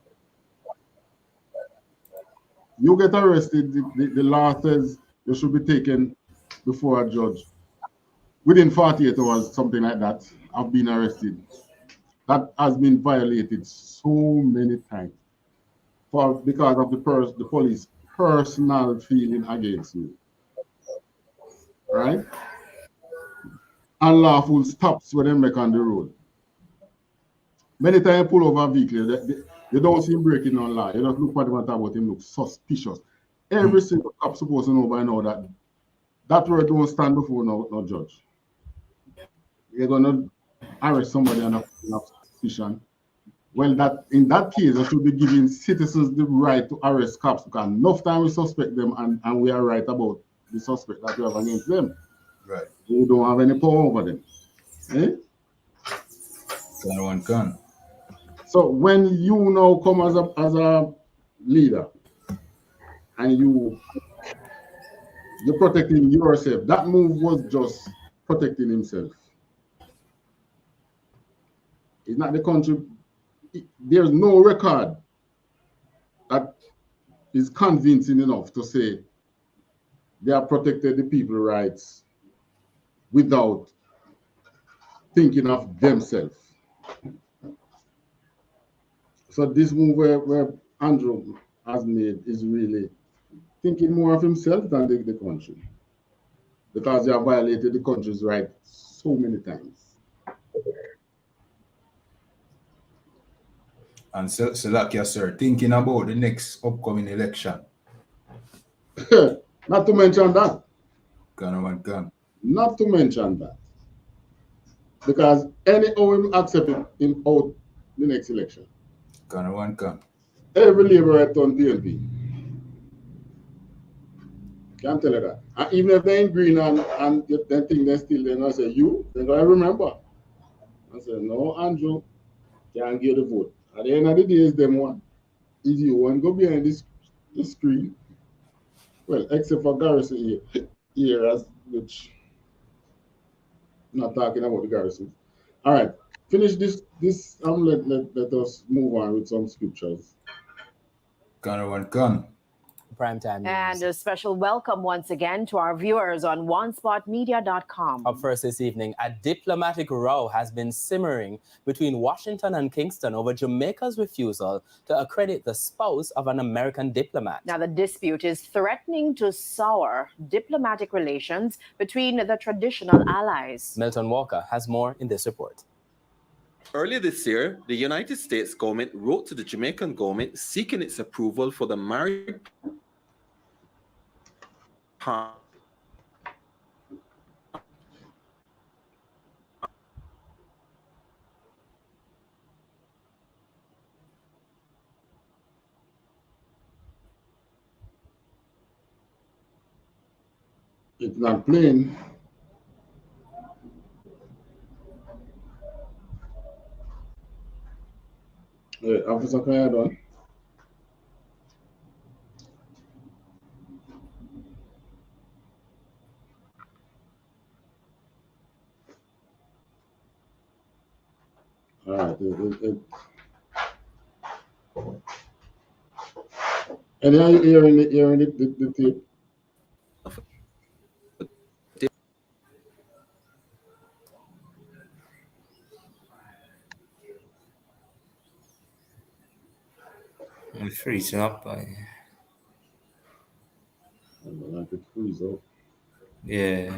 You get arrested, the law says you should be taken before a judge. Within 48 hours, something like that, I've been arrested. That has been violated so many times because of the police personal feeling against you. Right? Unlawful stops when they make on the road. Many times you pull over a vehicle, they don't see him breaking on law. You just look at him and talk about him look suspicious. Every single cop supposed to know by now that word don't stand before no judge. You're gonna arrest somebody on a suspicion. Well, in that case, I should be giving citizens the right to arrest cops, because enough time we suspect them and we are right about the suspect that we have against them. Right. We don't have any power over them. Eh? One can. So when you now come as a leader and you're protecting yourself, that move was just protecting himself. It's not the country. There's no record that is convincing enough to say they have protected the people's rights without thinking of themselves. So this move where Andrew has made is really thinking more of himself than the country, because he have violated the country's right so many times. And Salakia, sir, thinking about the next upcoming election. Not to mention that. Not to mention that. Because any OM accept him out the next election. Every Labour turn PNP. Can't tell you that. And even if they're in green and they think they're still there, I say, they're going to remember. I say, no, Andrew can't give the vote. At the end of the day, it's them one. Is you one go behind this screen. Well, except for Garrison here, which not talking about the Garrison. All right, finish this. Let us move on with some scriptures. Primetime news. And a special welcome once again to our viewers on onespotmedia.com. Up first this evening, a diplomatic row has been simmering between Washington and Kingston over Jamaica's refusal to accredit the spouse of an American diplomat. Now, the dispute is threatening to sour diplomatic relations between the traditional allies. Milton Walker has more in this report. Earlier this year, the United States government wrote to the Jamaican government seeking its approval for the married It's not playing. Hey, Officer Kayadon. All right. And are you hearing the tape? I'm freezing up. Like it freeze up. Yeah.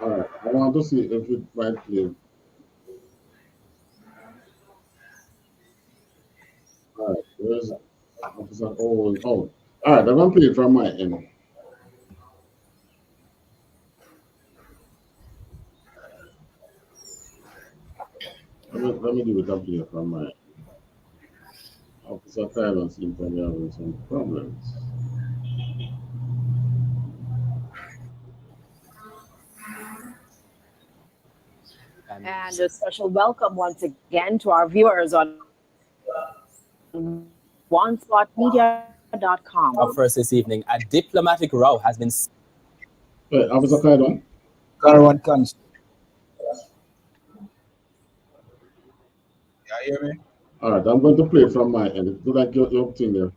All right. I want to see if it might play. All right. Where's Officer? Oh. All right. I'm going to play it from my end. Let me do it up here from my Officer Tyler seems to be having some problems. And a special welcome once again to our viewers on onespotmedia.com. Up first this evening, a diplomatic row has been... Hey, Officer Kydon. Caravan comes. You hear me? All right, I'm going to play from my end. It looks like your thing there.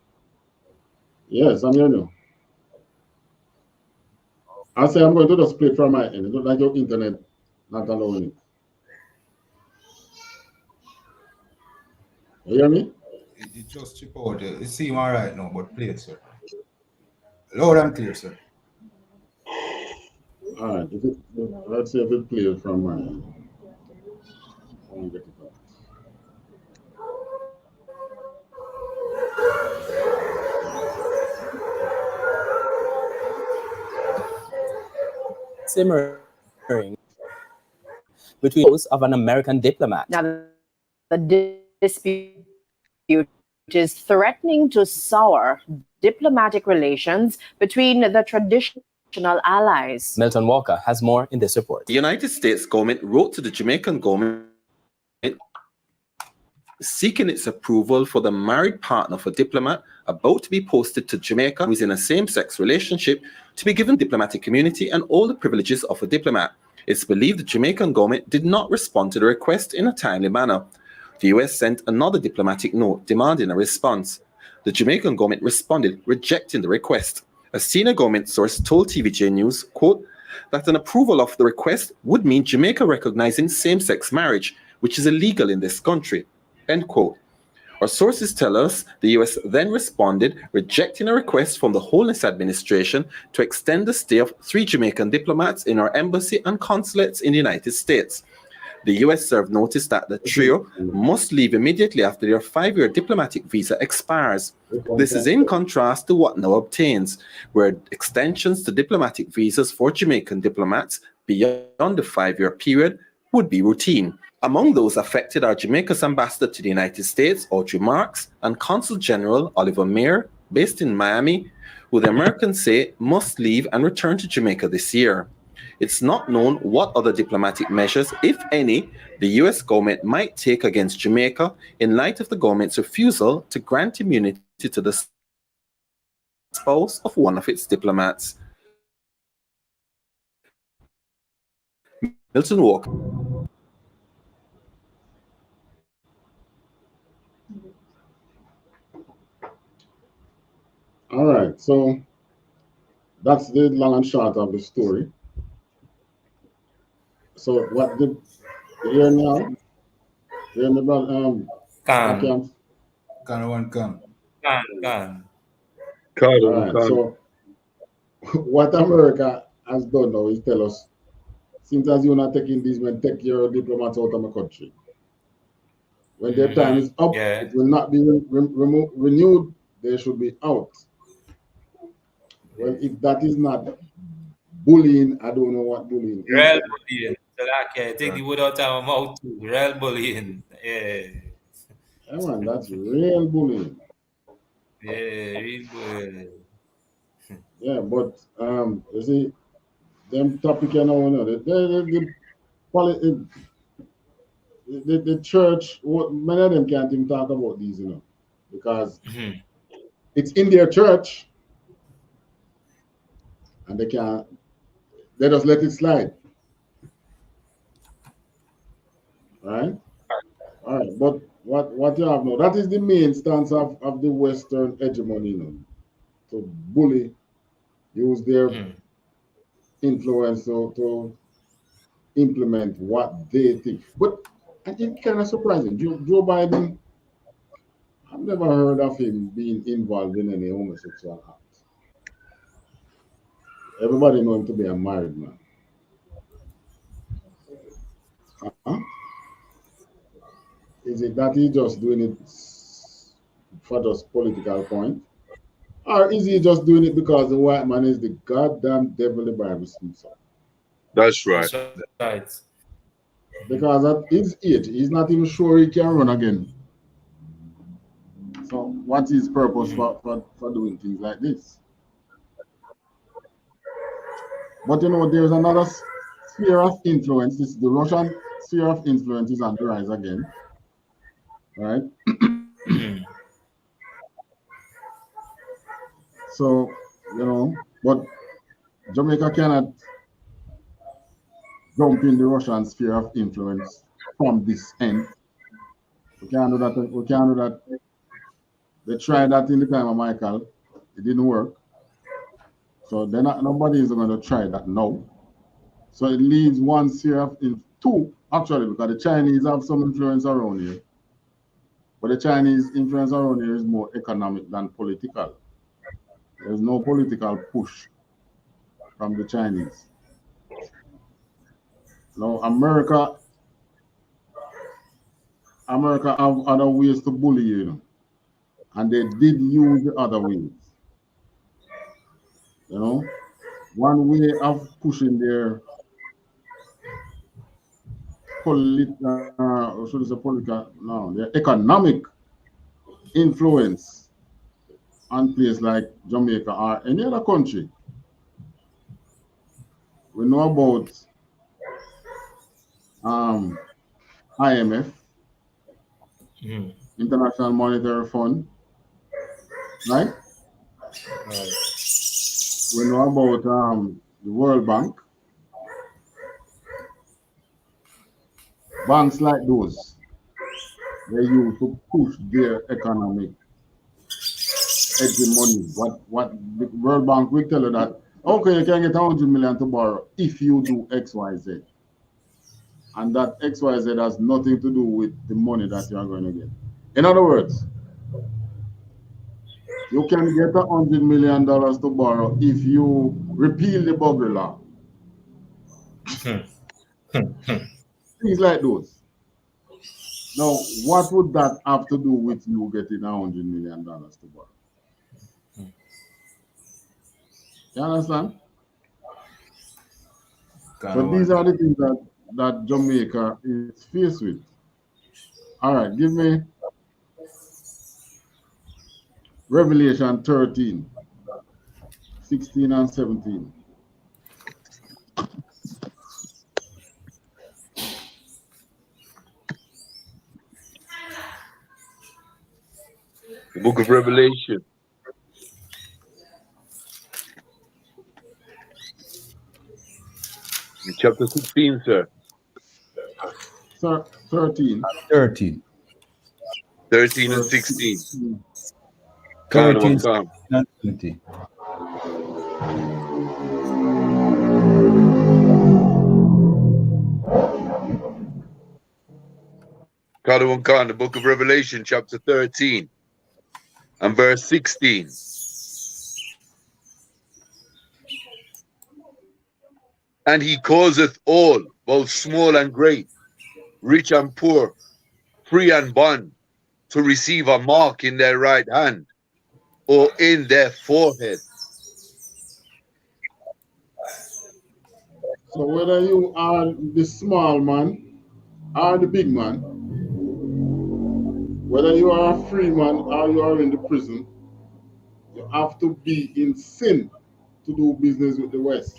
Yes, I'm hearing you. I say I'm going to just play from my end. It looks like your internet not allowing it. You hear me? It just chip out. It seems all right now, but play it, sir. Loud and clear, sir. All right, let's see if it plays from my end. Get it out. Simmering between those of an American diplomat. Now, the dispute is threatening to sour diplomatic relations between the traditional allies. Milton Walker has more in this report. The United States government wrote to the Jamaican government seeking its approval for the married partner of a diplomat about to be posted to Jamaica who is in a same-sex relationship to be given diplomatic immunity and all the privileges of a diplomat. It's believed the Jamaican government did not respond to the request in a timely manner. The US sent another diplomatic note demanding a response. The Jamaican government responded, rejecting the request. A senior government source told TVJ News, quote, that an approval of the request would mean Jamaica recognizing same-sex marriage, which is illegal in this country, end quote. Our sources tell us the US then responded, rejecting a request from the Holiness Administration to extend the stay of 3 Jamaican diplomats in our embassy and consulates in the United States. The US served notice that the trio must leave immediately after their 5-year diplomatic visa expires. This is in contrast to what now obtains, where extensions to diplomatic visas for Jamaican diplomats beyond the 5-year period would be routine. Among those affected are Jamaica's ambassador to the United States, Audrey Marks, and Consul General Oliver Mayer, based in Miami, who the Americans say must leave and return to Jamaica this year. It's not known what other diplomatic measures, if any, the US government might take against Jamaica in light of the government's refusal to grant immunity to the spouse of one of its diplomats. Milton Walker. All right, so that's the long and short of the story. So what did you hear now? You hear me about Can. Can. All right, so what America has done now is tell us, since as you're not taking these men, take your diplomats out of my country. When their time is up, it will not be renewed. They should be out. Well, if that is not bullying, I don't know what bullying is. Real bullying. So like, take the word out of my mouth too. Real bullying. Yeah. Yeah, man, that's real bullying. Yeah, real bullying. Yeah, but you see, them topic, you know, the church, many of them can't even talk about these, you know, because it's in their church, and they just let it slide. Right? All right, but what you have now, that is the main stance of the Western hegemony, you know, to bully, use their influence to implement what they think. But I think kind of surprising. Joe Biden, I've never heard of him being involved in any homosexual act. Everybody know him to be a married man. Huh? Is it that he's just doing it for just political point? Or is he just doing it because the white man is the goddamn devil the Bible speaks of? That's right. That's right. Because at his age, he's not even sure he can run again. So what's his purpose for doing things like this? But you know, there's another sphere of influence. This the Russian sphere of influence is on the rise again. Right? So, you know, but Jamaica cannot jump in the Russian sphere of influence from this end. We can't do that. We can't do that. They tried that in the time of Michael. It didn't work. So then nobody is going to try that now. So it leaves one sphere of two, actually, because the Chinese have some influence around here. But the Chinese influence around here is more economic than political. There's no political push from the Chinese. Now, America have other ways to bully you, know, and they did use the other ways. You know, one way of pushing their their economic influence on places like Jamaica or any other country. We know about IMF, International Monetary Fund, right? We know about the World Bank. Banks like those, they use to push their economic hegemony. What the World Bank will tell you that, okay, you can get 100 million to borrow if you do X, Y, Z. And that X, Y, Z has nothing to do with the money that you are going to get. In other words, you can get $100 million to borrow if you repeal the bugger law. Things like those. Now, what would that have to do with you getting $100 million to borrow? You understand? So these are the things that Jamaica is faced with. All right, give me Revelation 13, 16 and 17. The book of Revelation. In chapter 16, sir. Sir, 13. 13. 13 and 16. 13 Come. and 20. Khan, the book of Revelation, chapter 13 and verse 16. And he causeth all, both small and great, rich and poor, free and bond, to receive a mark in their right hand or in their forehead. So whether you are the small man or the big man, whether you are a free man or you are in the prison, you have to be in sin to do business with the West.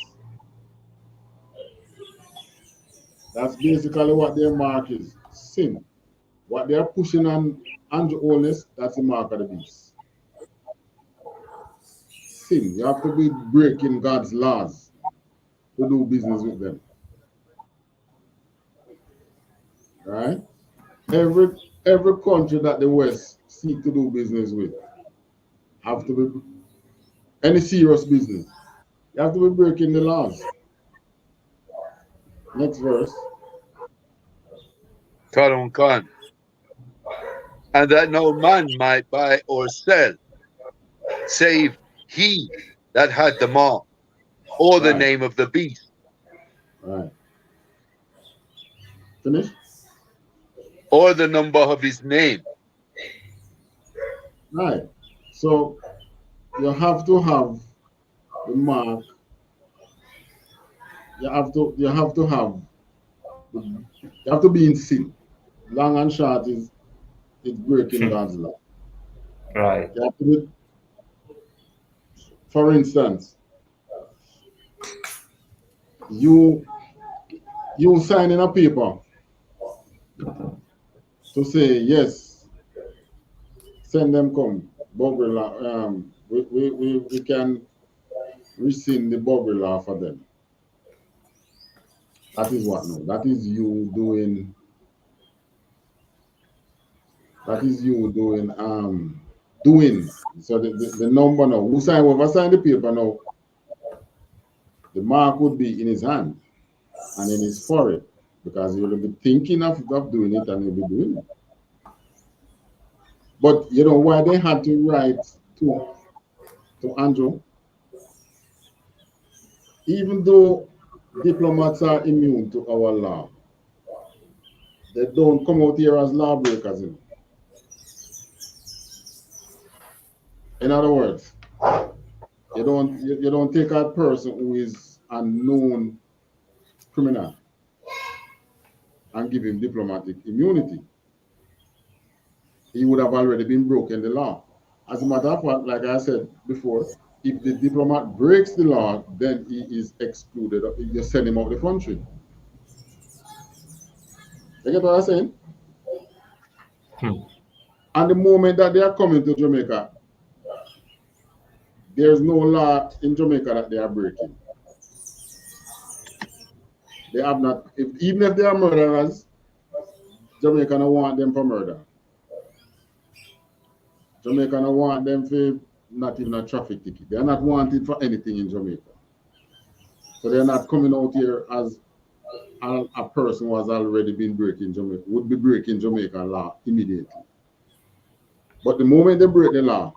That's basically what their mark is, sin. What they are pushing on Andrew Holness, that's the mark of the beast. Sin. You have to be breaking God's laws to do business with them. Right? Every country that the West seek to do business with have to be any serious business. You have to be breaking the laws. Next verse. Khan. And that no man might buy or sell, save he that had the mark, or the name of the beast. Right. Finish? Or the number of his name. Right. So you have to have the mark. You have to be in sin. Long and short is breaking God's law. Right. You have to be, for instance, you signing a paper to say yes, send them come. We can rescind the bugger law for them. That is what now? That is you doing. Doing. So the number now. Whoever signed the paper now, the mark would be in his hand and in his forehead because he will be thinking of doing it and he'll be doing it. But you know why they had to write to Andrew? Even though diplomats are immune to our law, they don't come out here as lawbreakers. In other words, you don't take a person who is a known criminal and give him diplomatic immunity. He would have already been broken the law. As a matter of fact, like I said before, if the diplomat breaks the law, then he is excluded. You send him out of the country. You get what I'm saying? And the moment that they are coming to Jamaica, there's no law in Jamaica that they are breaking. They have not, even if they are murderers, Jamaica don't want them for murder. Jamaica don't want them for not even a traffic ticket. They are not wanted for anything in Jamaica. So they're not coming out here as a person who has already been breaking Jamaica, would be breaking Jamaican law immediately. But the moment they break the law,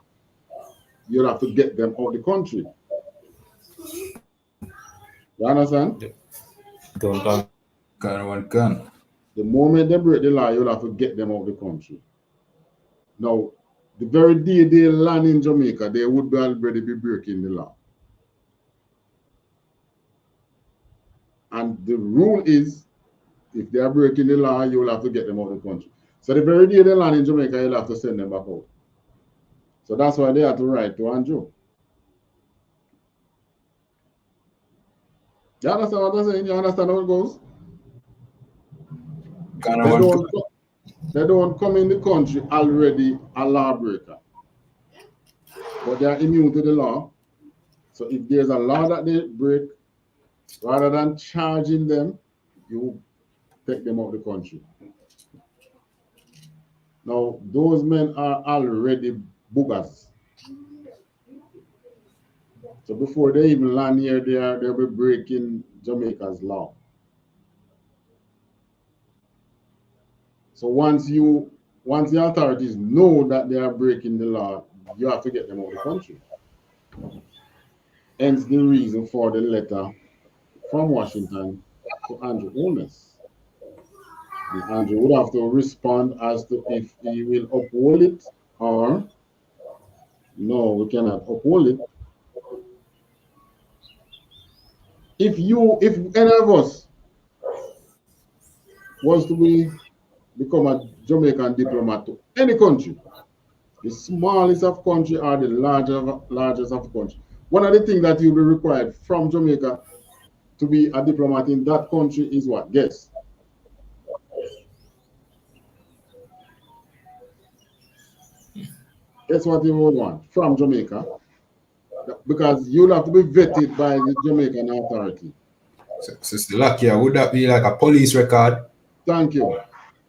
you'll have to get them out of the country. You understand? Don't come. Can. The moment they break the law, you'll have to get them out of the country. Now, the very day they land in Jamaica, they would already be breaking the law. And the rule is, if they are breaking the law, you'll have to get them out of the country. So the very day they land in Jamaica, you'll have to send them back out. So that's why they have to write to Andrew. You understand what I'm saying? You understand how it goes? They don't come in the country already a lawbreaker. But they are immune to the law. So if there's a law that they break, rather than charging them, you take them out of the country. Now, those men are already boogers. So before they even land here, they'll be breaking Jamaica's law. So once the authorities know that they are breaking the law, you have to get them out of the country. Hence the reason for the letter from Washington to Andrew Holness. And Andrew would have to respond as to if he will uphold it or no, we cannot uphold it. If any of us was to become a Jamaican diplomat to any country, the smallest of country or the largest of country, one of the things that you'll be required from Jamaica to be a diplomat in that country is what? Guess. Guess what you would want from Jamaica? Because you'll have to be vetted by the Jamaican authority. Sister Lucky, would that be like a police record? Thank you.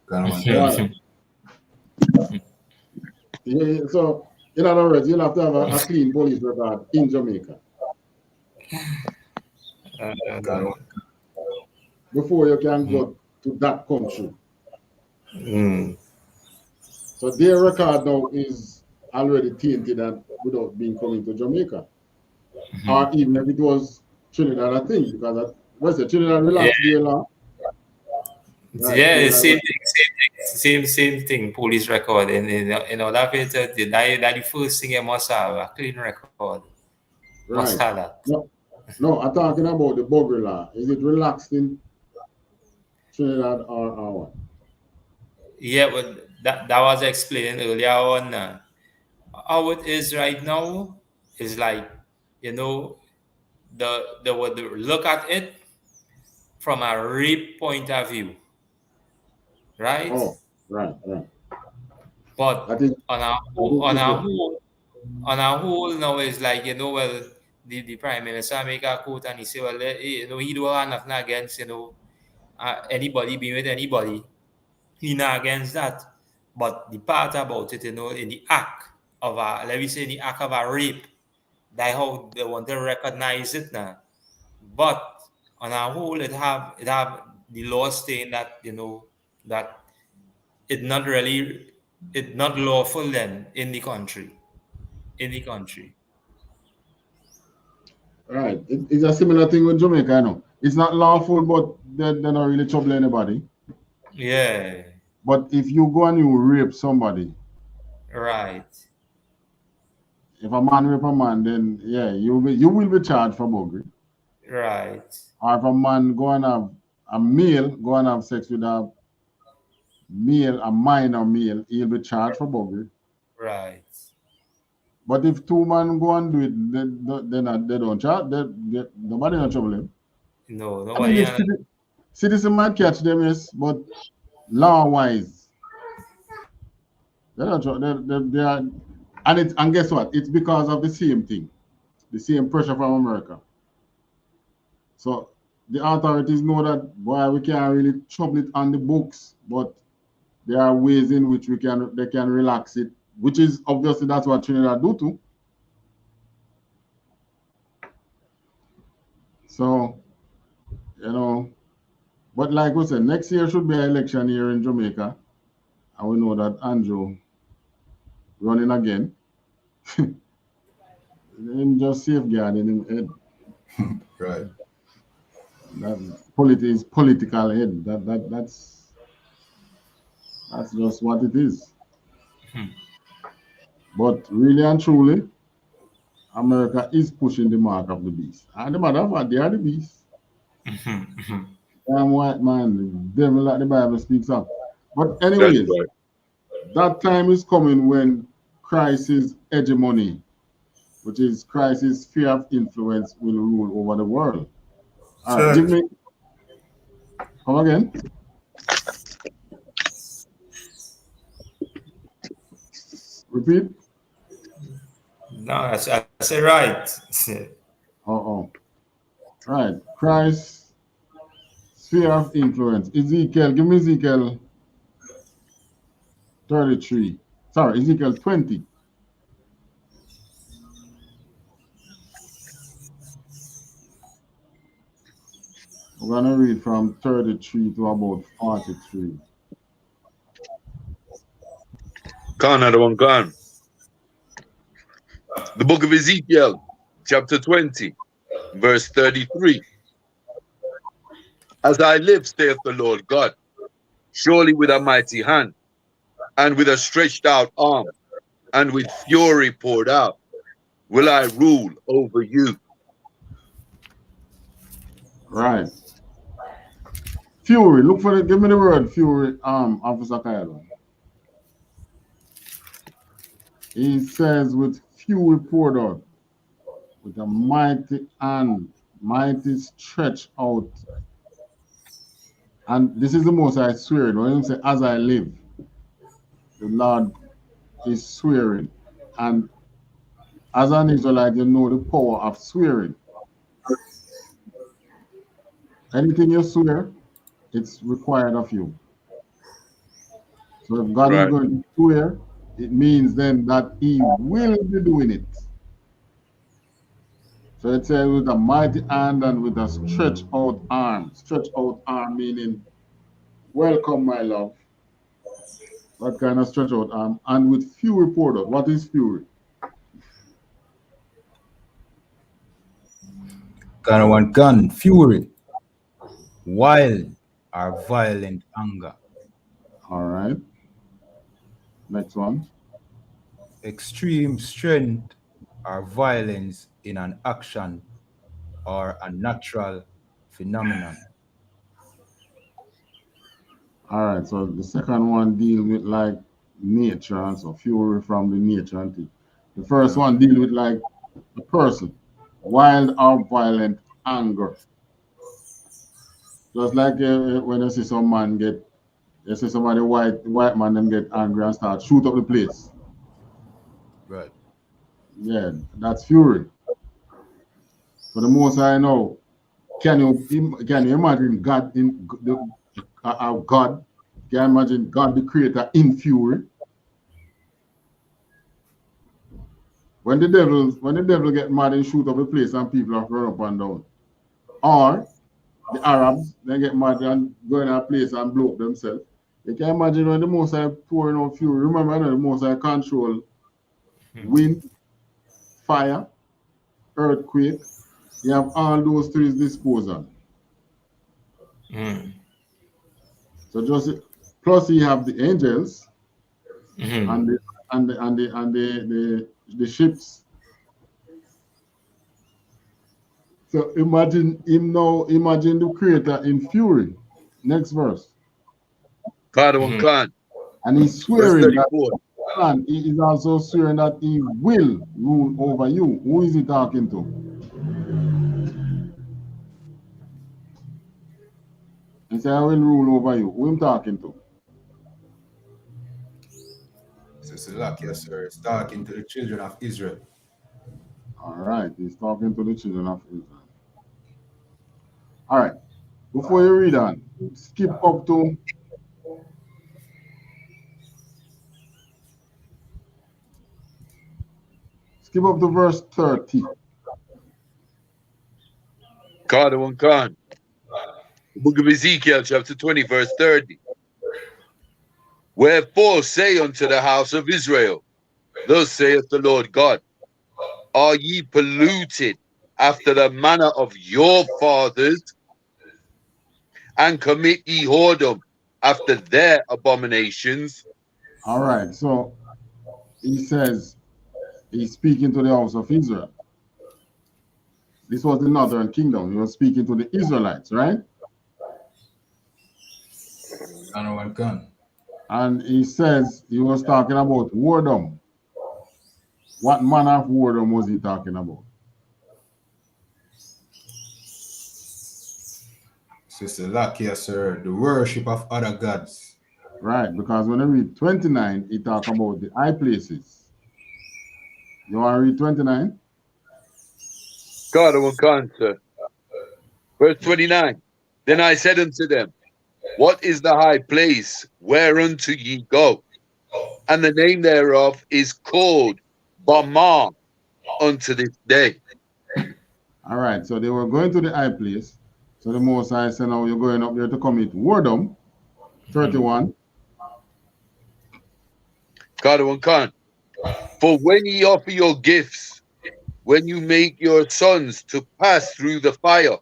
Right. So, in other words, you'll have to have a clean police record in Jamaica before you can go to that country. So their record now is already tainted and without being coming to Jamaica. Or even if it was Trinidad, I think, because what's the Trinidad relaxed their law? Right, yeah, same thing. Police record, and in all of it, that the first thing you must have a clean record. Right. Must have that. No, I'm talking about the buggery law. Is it relaxed in Trinidad or what? Yeah, but that was explained earlier on. How it is right now is like, they would look at it from a rape point of view, right? Oh, right. But on a whole now is like, well, the Prime Minister make a quote and he say, well, he don't have nothing against, anybody being with anybody. He not against that. But the part about it, in the act of a rape, that's how they want to recognize it now. But on a whole, it have the law saying that, that it's not lawful then in the country. Right. It's a similar thing with Jamaica, no. It's not lawful, but they're not really troubling anybody. Yeah. But if you go and you rape somebody, right. If a man rape a man, then yeah, you will be charged for buggery. Right. Or if a man go and have sex with a minor male, he'll be charged for buggery. Right. But if two men go and do it, they don't charge. Nobody not trouble him. No, nobody. I mean, citizen might catch them, yes, but law-wise, they are. And guess what? It's because of the same thing, the same pressure from America. So the authorities know that, boy, we can't really trouble it on the books, but there are ways in which they can relax it, which is obviously that's what Trinidad do too. So, you know, but like we said, next year should be an election year in Jamaica. And we know that Andrew running again. Him just safeguarding him head. Right. That is political head. That's just what it is. But really and truly, America is pushing the mark of the beast. And the matter of fact, they are the beast. Damn white man, the devil like the Bible speaks of. But That's anyways, right. that time is coming when Christ's hegemony, which is Christ's sphere of influence, will rule over the world. All right, give me. Come again. Repeat. No, I said right. Oh. Right. Christ's sphere of influence. Ezekiel, give me Ezekiel 33. Sorry, Ezekiel 20. We're going to read from 33 to about 43. Another one gone. The book of Ezekiel, chapter 20, verse 33. As I live, saith the Lord God, surely with a mighty hand, and with a stretched out arm, and with fury poured out, will I rule over you. Right. Fury. Look for it. Give me the word fury, Officer Kylo. He says with fury poured out, with a mighty hand, mighty stretch out. And this is the most I swear. When he say, as I live, the Lord is swearing. And as an Israelite, you know the power of swearing. Anything you swear, it's required of you. So if God is going to swear, it means then that he will be doing it. So it says with a mighty hand and with a stretched out arm. Stretched out arm meaning, welcome my love. That kind of stretched out arm. And with fury poured out. What is fury? Kind of one gun, fury, wild or violent anger. All right. Next one. Extreme strength or violence in an action or a natural phenomenon. All right. So the second one deal with like nature and so fury from the nature and thing. The first one deal with like a person, wild or violent anger. Just like when you see some man you see somebody white man them get angry and start shoot up the place. Right. Yeah, that's fury. For the most I know, can you imagine God in the God? Can you imagine God the Creator in fury? When the devil get mad and shoot up the place and people are run up and down, or the Arabs they get mad and go in a place and blow up themselves. You can imagine when the Most High pouring out fury. Remember, I know the Most High control wind, fire, earthquake. You have all those to his disposal. So just plus you have the angels and the ships. So imagine him now. Imagine the Creator in fury. Next verse. And he's swearing that and he is also swearing that he will rule over you. Who is he talking to? He said, I will rule over you. Who am talking to? So luck, yes, sir. It's talking to the children of Israel. All right, he's talking to the children of Israel. All right, before you read on, skip up to verse 30. Carter and Khan. The book of Ezekiel, chapter 20, verse 30. Wherefore say unto the house of Israel, thus saith the Lord God, are ye polluted after the manner of your fathers, and commit ye whoredom after their abominations? All right, so he says he's speaking to the house of Israel. This was the northern kingdom. He was speaking to the Israelites, right? And he says he was talking about whoredom. What manner of whoredom was he talking about? Sister Lakia, sir, the worship of other gods. Right, because when I read 29, he talk about the high places. You want to read 29? Carter and Khan, sir. Verse 29. Then I said unto them, what is the high place whereunto ye go? And the name thereof is called Bamah unto this day. All right, so they were going to the high place. So the Most High said, now you're going up there to commit whoredom. 31. Carter and Khan. For when ye offer your gifts, when you make your sons to pass through the fire,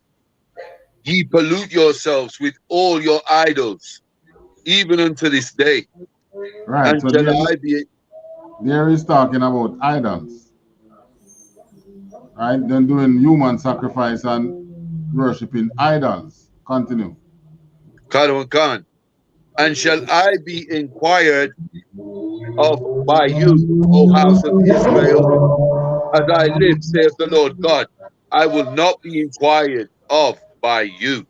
ye pollute yourselves with all your idols, even unto this day. Right, And so there is talking about idols. Right, then doing human sacrifice and worshiping idols. Continue. Carter and Khan. And shall I be inquired of by you, O house of Israel? As I live, saith the Lord God, I will not be inquired of by you.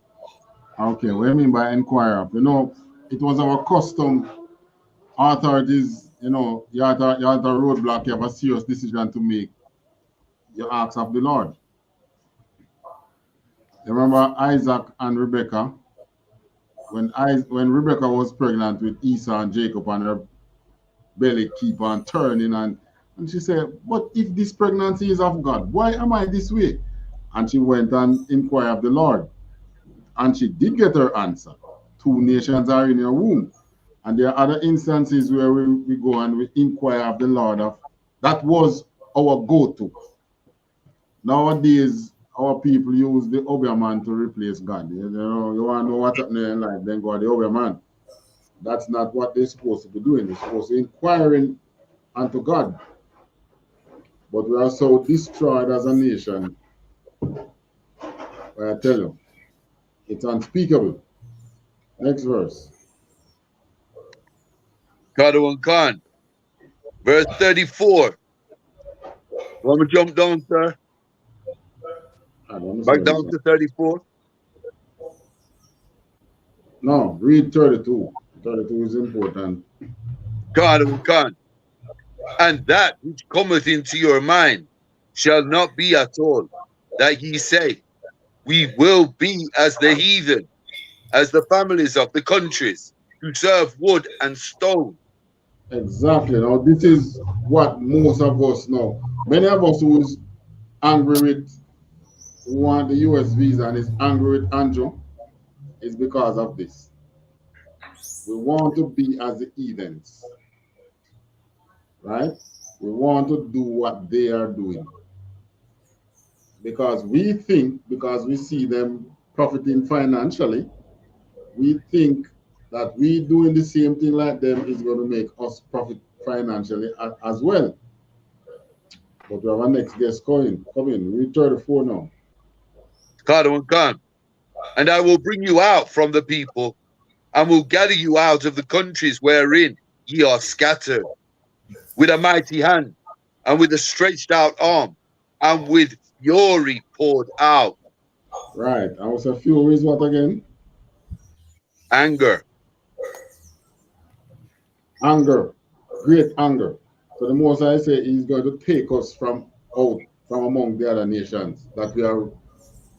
Okay, what do you mean by inquire? You know, it was our custom, authorities, you know, you had a roadblock, you have a serious decision to make. You ask of the Lord. You remember Isaac and Rebekah? When Rebekah was pregnant with Esau and Jacob, and her belly keep on turning, and she said, but if this pregnancy is of God, why am I this way? And she went and inquired of the Lord. And she did get her answer. 2 nations are in your womb. And there are other instances where we go and we inquire of the Lord. That was our go-to. Nowadays, our people use the Obeah to replace God. You know, you want to know what's happening in life, then go to the Obeah. That's not what they're supposed to be doing. They're supposed to be inquiring unto God. But we are so destroyed as a nation. I tell you, it's unspeakable. Next verse. Carter and Khan. Verse 34. Want me to jump down, sir? Back down to 34. No, read 32. 32 is important. Carter and Khan. And that which cometh into your mind shall not be at all, that ye say, we will be as the heathen, as the families of the countries, who serve wood and stone. Exactly. Now, this is what most of us know. Many of us who's angry with who want the US visa and is angry with Andrew is because of this. We want to be as the heathens, right? We want to do what they are doing. Because we think, because we see them profiting financially, we think that we doing the same thing like them is going to make us profit financially as well. But we have our next guest coming. Read 34 now. Carter and Khan. And I will bring you out from the people, and will gather you out of the countries wherein ye are scattered, with a mighty hand, and with a stretched out arm, and with fury poured out. Right. And what's a fury is what again? Anger. Anger. Great anger. So the Most I say he's going to take us from among the other nations that we are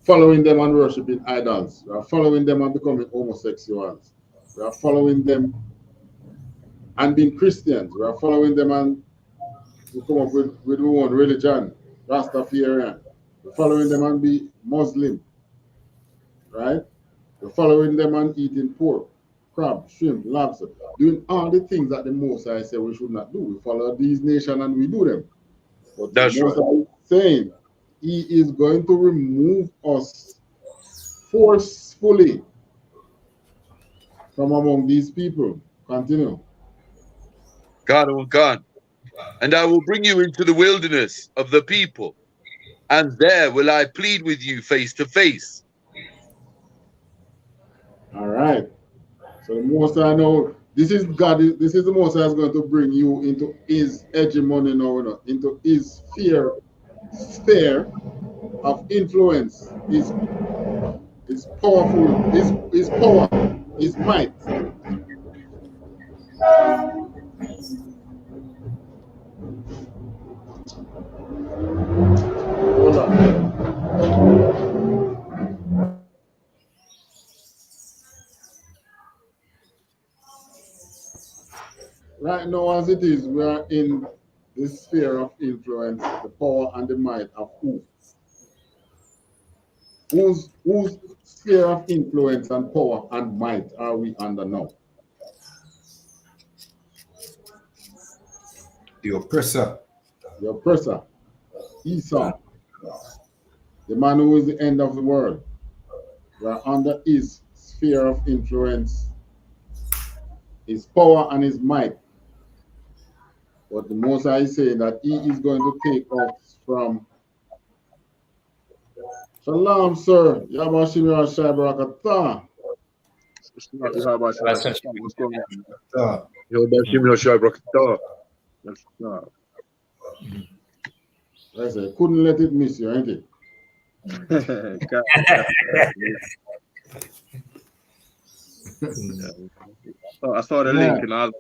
following them and worshiping idols. We are following them and becoming homosexuals. We are following them and being Christians. We are following them and we come up with one religion, Rastafarian. We're following them and be Muslim. right? We're following them and eating pork, crab, shrimp, lobster, doing all the things that the Most High said we should not do. We follow these nations and we do them. But the Most High is saying he is going to remove us forcefully from among these people. Continue. God, oh God. And I will bring you into the wilderness of the people, and there will I plead with you face to face. All right. So the Most High now, this is God, this is the Most High is going to bring you into his hegemony now, into his sphere of influence, his powerful, his power, his might. Hold on. Right now, as it is, we are in the sphere of influence, the power and the might of who? Whose sphere of influence and power and might are we under now? The oppressor. The oppressor, Esau, the man who is the end of the world. We are under his sphere of influence, his power and his might. But the Most High is saying that he is going to take us from Shalom, sir. Yabashim Yashai Barakatah. I said, couldn't let it miss you, ain't it? I saw the link and I was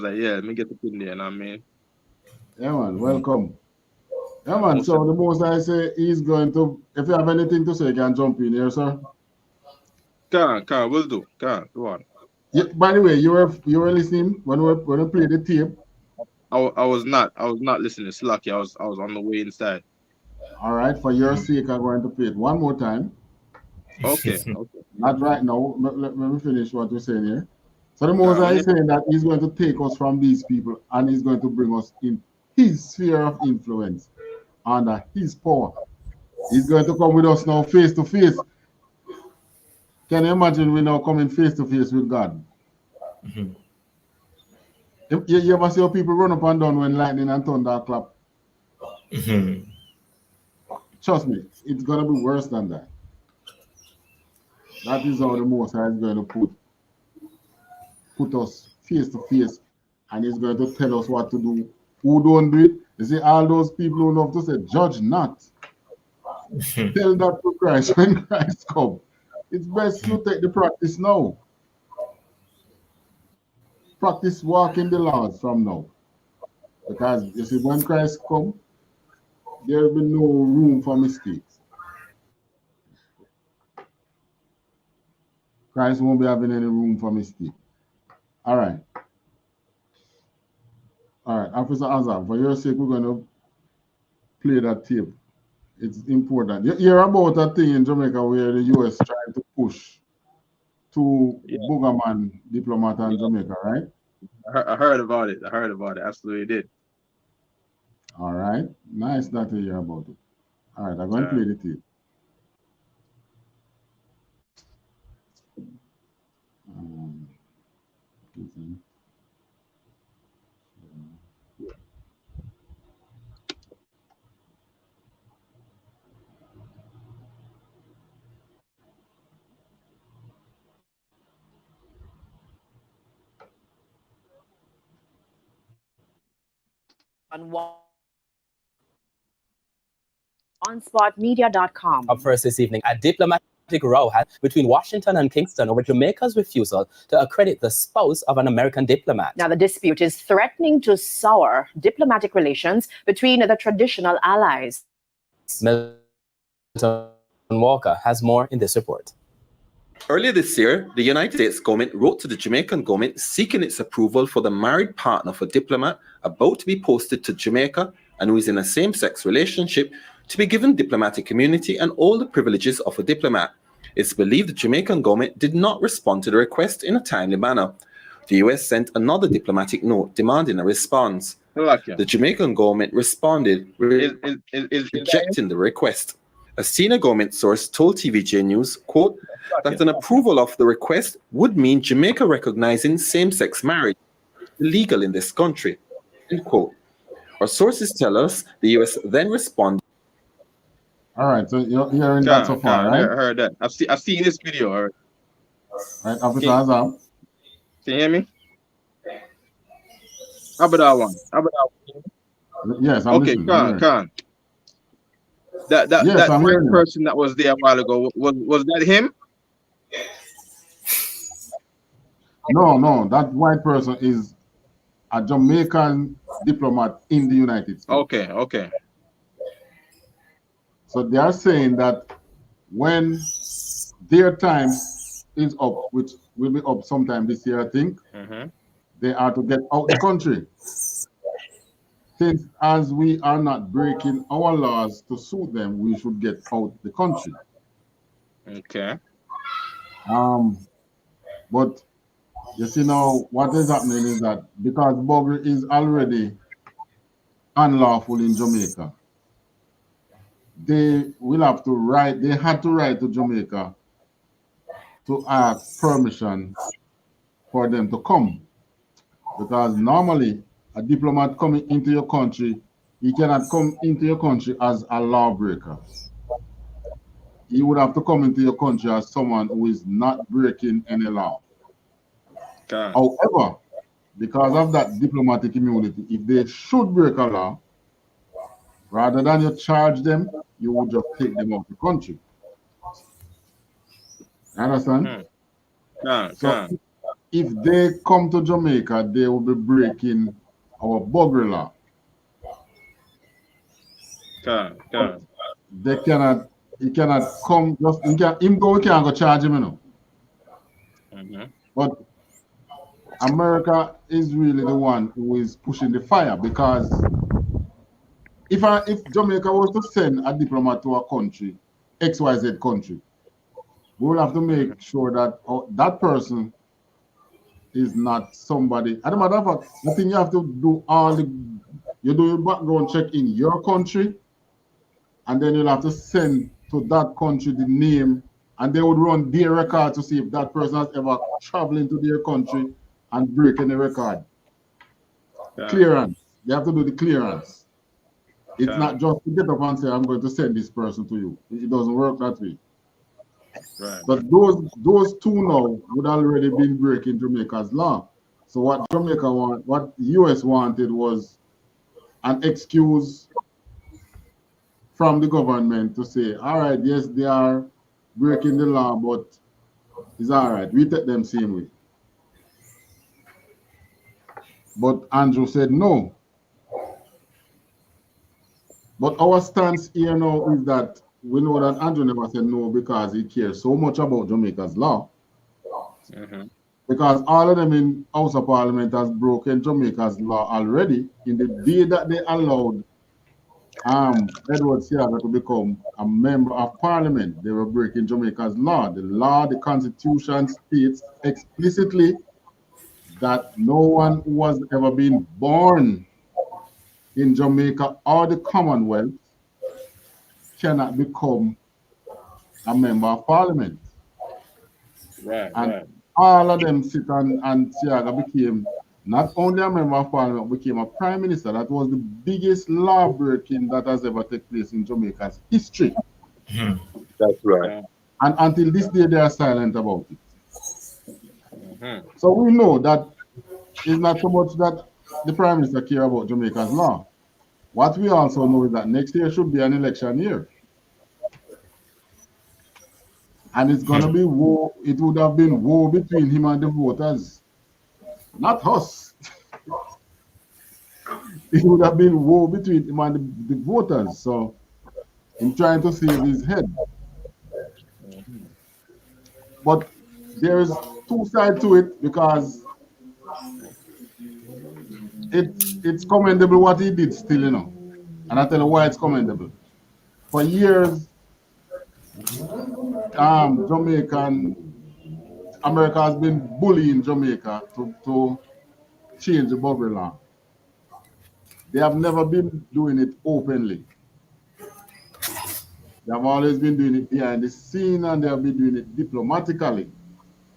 like, yeah, let me get the pin there, I mean. Yeah, man, welcome. Yeah, man, so the Most I say he's going to, if you have anything to say, you can jump in here, sir. Can, will do. Can, go on. Yeah, by the way, you were listening when we played the tape? I was not listening. It's lucky. I was on the way inside. All right, for your sake, I'm going to play it one more time. Okay. Not right now. Let me finish what we're saying here. So the Most High is saying that he's going to take us from these people and he's going to bring us in his sphere of influence under his power. He's going to come with us now face to face. Can you imagine we now coming face to face with God? Mm-hmm. You ever see how people run up and down when lightning and thunder clap? Mm-hmm. Trust me, it's going to be worse than that. That is how the Most High is going to put us face to face, and he's going to tell us what to do. Who don't do it? You see, all those people who love to say, judge not. Tell that to Christ when Christ comes. It's best to take the practice now. Practice walking the laws from now. Because you see, when Christ comes, there will be no room for mistakes. Christ won't be having any room for mistake. All right. All right, Officer Azam, for your sake, we're going to play that tape. It's important. You hear about that thing in Jamaica where the U.S. trying to push to Boogerman diplomat in Jamaica, right? I heard about it. Absolutely did. All right. Nice that you hear about it. All right, I'm going to play the tape. On onespotmedia.com. Up first this evening, a diplomatic row between Washington and Kingston over Jamaica's refusal to accredit the spouse of an American diplomat. Now, the dispute is threatening to sour diplomatic relations between the traditional allies. Milton Walker has more in this report. Earlier this year, the United States government wrote to the Jamaican government seeking its approval for the married partner of a diplomat about to be posted to Jamaica and who is in a same-sex relationship to be given diplomatic immunity and all the privileges of a diplomat. It's believed the Jamaican government did not respond to the request in a timely manner. The US sent another diplomatic note demanding a response. The Jamaican government responded, rejecting the request. A senior government source told TVJ News, quote, that an approval of the request would mean Jamaica recognizing same-sex marriage illegal in this country, end quote. Our sources tell us the US then responded. All right, so you're hearing that so far, right? I heard that. I've seen this video. All right. Right, Officer Azam. Can you hear me? How about that one? Yes, I'm okay, listening. Khan. That yes, I'm white person that was there a while ago, was that him? No, that white person is a Jamaican diplomat in the United States. Okay. So they are saying that when their time is up, which will be up sometime this year, I think, they are to get out the country. Since as we are not breaking our laws to suit them, we should get out the country. Okay. But you see now, what is happening is that because burglary is already unlawful in Jamaica, they will have to write, they had to write to Jamaica to ask permission for them to come. Because normally, a diplomat coming into your country, he cannot come into your country as a lawbreaker. He would have to come into your country as someone who is not breaking any law. Okay. However, because of that diplomatic immunity, if they should break a law, rather than you charge them, you would just take them out of the country. Understand? So if they come to Jamaica, they will be breaking our burglary law. They cannot, he cannot come, just, he can't go charge him, you know. But America is really the one who is pushing the fire, because if Jamaica was to send a diplomat to a country, XYZ country, we will have to make sure that that person is not somebody. As a matter of fact, I think you have to do you do your background check in your country, and then you'll have to send to that country the name, and they would run their record to see if that person has ever traveled into their country and break any record. Clearance. They have to do the clearance. It's not just to get up and say, I'm going to send this person to you. It doesn't work that way. Right. But those two now would already been breaking Jamaica's law. So what Jamaica want, what the US wanted was an excuse from the government to say, all right, yes, they are breaking the law, but it's all right. We take them same way. But Andrew said no. But our stance here now is that we know that Andrew never said no because he cares so much about Jamaica's law. Because all of them in House of Parliament has broken Jamaica's law already in the day that they allowed Edward Seaga to become a member of Parliament. They were breaking Jamaica's law. The Constitution states explicitly that no one who has ever been born in Jamaica or the Commonwealth cannot become a member of Parliament. And all of them sit and Seaga became not only a member of Parliament, became a prime minister. That was the biggest law breaking that has ever taken place in Jamaica's history. That's right. And until this day, they are silent about it. So we know that it's not so much that the prime minister cares about Jamaica's law. What we also know is that next year should be an election year. And it's going to be war. It would have been war between him and the voters, not us. It would have been war between him and the voters. So he's trying to save his head. But there's two sides to it, because it's commendable what he did still, you know. And I tell you why it's commendable. For years, America has been bullying Jamaica to change the bubble law. They have never been doing it openly. They have always been doing it behind the scene, and they have been doing it diplomatically.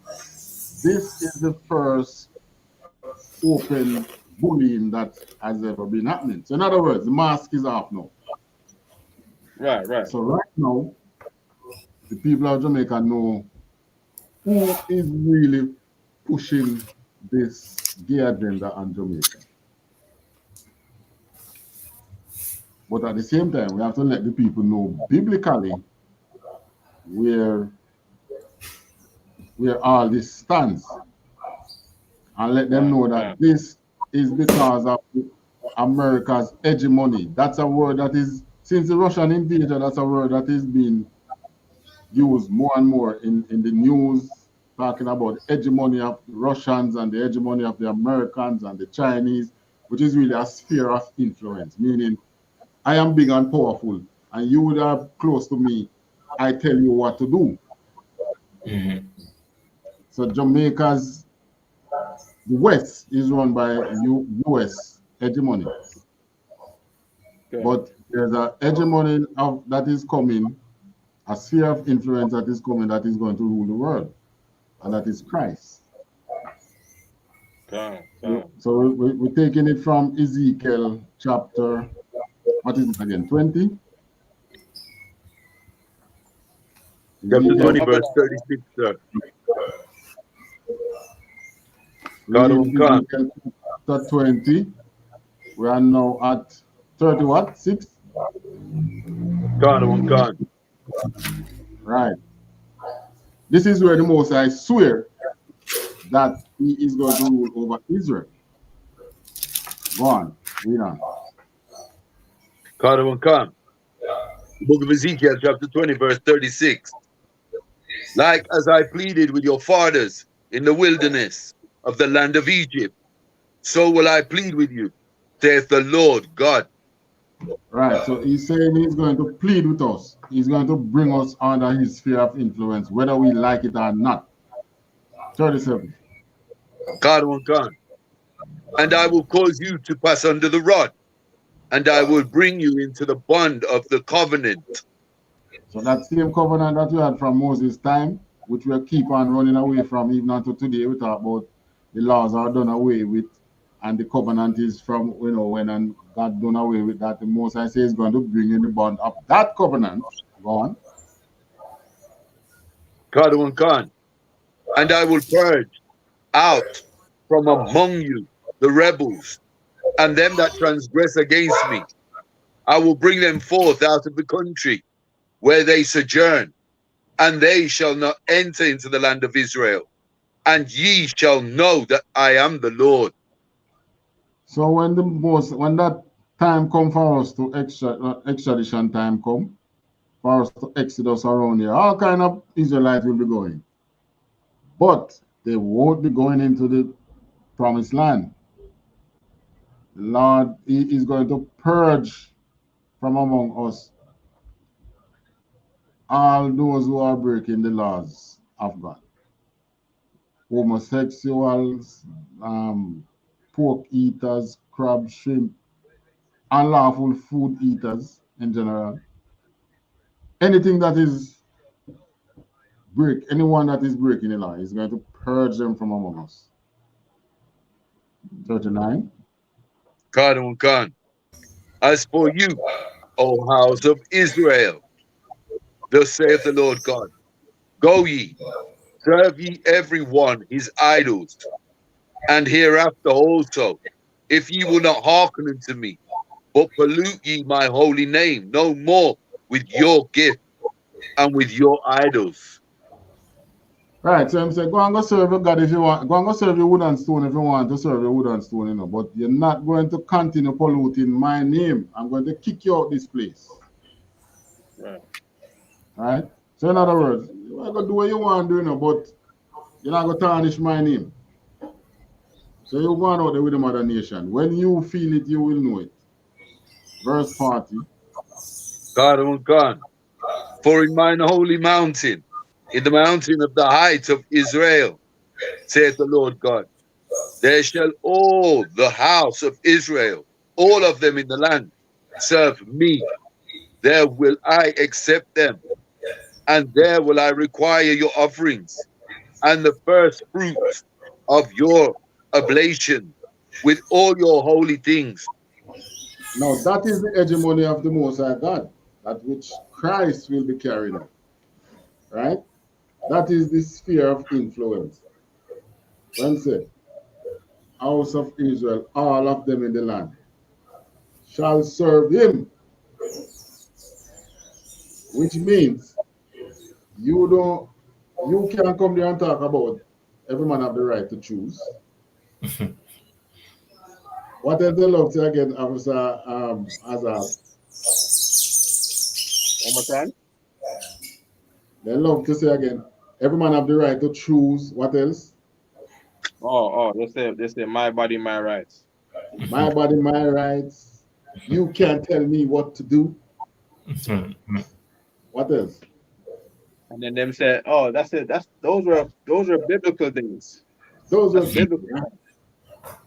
This is the first open bullying that has ever been happening. So in other words, the mask is off now. Right. So right now, the people of Jamaica know who is really pushing this gay agenda on Jamaica. But at the same time, we have to let the people know biblically where all this stands, and let them know that this is because of America's hegemony. That's a word that is, since the Russian invasion, that's a word that is being used more and more in the news, talking about the hegemony of the Russians and the hegemony of the Americans and the Chinese, which is really a sphere of influence, meaning I am big and powerful, and you would are close to me, I tell you what to do. Mm-hmm. So Jamaica's the West is run by U.S. hegemony. Okay. But there's a hegemony that is coming, a sphere of influence that is coming, that is going to rule the world, and that is Christ. So we're taking it from Ezekiel chapter, what is it again, 20? Chapter 20, verse 36, sir. Ezekiel chapter 20. We are now at 30 what? 6? Right. This is where the Most High swear that he is going to rule over Israel. Go on, read on. Book of Ezekiel, chapter 20, verse 36. Like as I pleaded with your fathers in the wilderness of the land of Egypt, so will I plead with you, saith the Lord God. Right, so he's saying he's going to plead with us. He's going to bring us under his sphere of influence, whether we like it or not. 37. And I will cause you to pass under the rod, and I will bring you into the bond of the covenant. So that same covenant that we had from Moses' time, which we'll keep on running away from even until today, we talk about the laws are done away with, and the covenant is from, when God done away with that, the Most High says is going to bring in the bond of that covenant. Go on. And I will purge out from among you the rebels, and them that transgress against me. I will bring them forth out of the country where they sojourn, and they shall not enter into the land of Israel. And ye shall know that I am the Lord. So when that time come for us to extradition time come, for us to exodus around here, all kind of Israelites will be going. But they won't be going into the promised land. The Lord is going to purge from among us all those who are breaking the laws of God. Homosexuals, pork eaters, crab, shrimp, unlawful food eaters in general. Anything that is anyone that is breaking the law is going to purge them from among us. 39. As for you, O house of Israel, thus saith the Lord God, go ye, serve ye every one his idols, and hereafter also, if ye will not hearken unto me, but pollute ye my holy name no more with your gift and with your idols. Right, so I'm saying, go and go serve your God if you want. Go and go serve your wood and stone if you want to serve your wood and stone, but you're not going to continue polluting my name. I'm going to kick you out this place. Right? So in other words, you're going to do what you want to do, but you're not going to tarnish my name. So you're going out there with the mother nation. When you feel it, you will know it. Verse 40. For in mine holy mountain, in the mountain of the height of Israel, saith the Lord God, there shall all the house of Israel, all of them in the land, serve me. There will I accept them, and there will I require your offerings, and the first fruits of your oblation, with all your holy things. Now that is the hegemony of the Most High God, that which Christ will be carrying out, right? That is the sphere of influence. When said, house of Israel, all of them in the land, shall serve him, which means you can't come there and talk about every man have the right to choose. What else they love to again, Officer Azaz? One more time. They love to say again, every man have the right to choose. What else? Oh, they say my body, my rights. My body, my rights. You can't tell me what to do. What else? And then them say, oh, that's it. Those were biblical days. Those That's were biblical.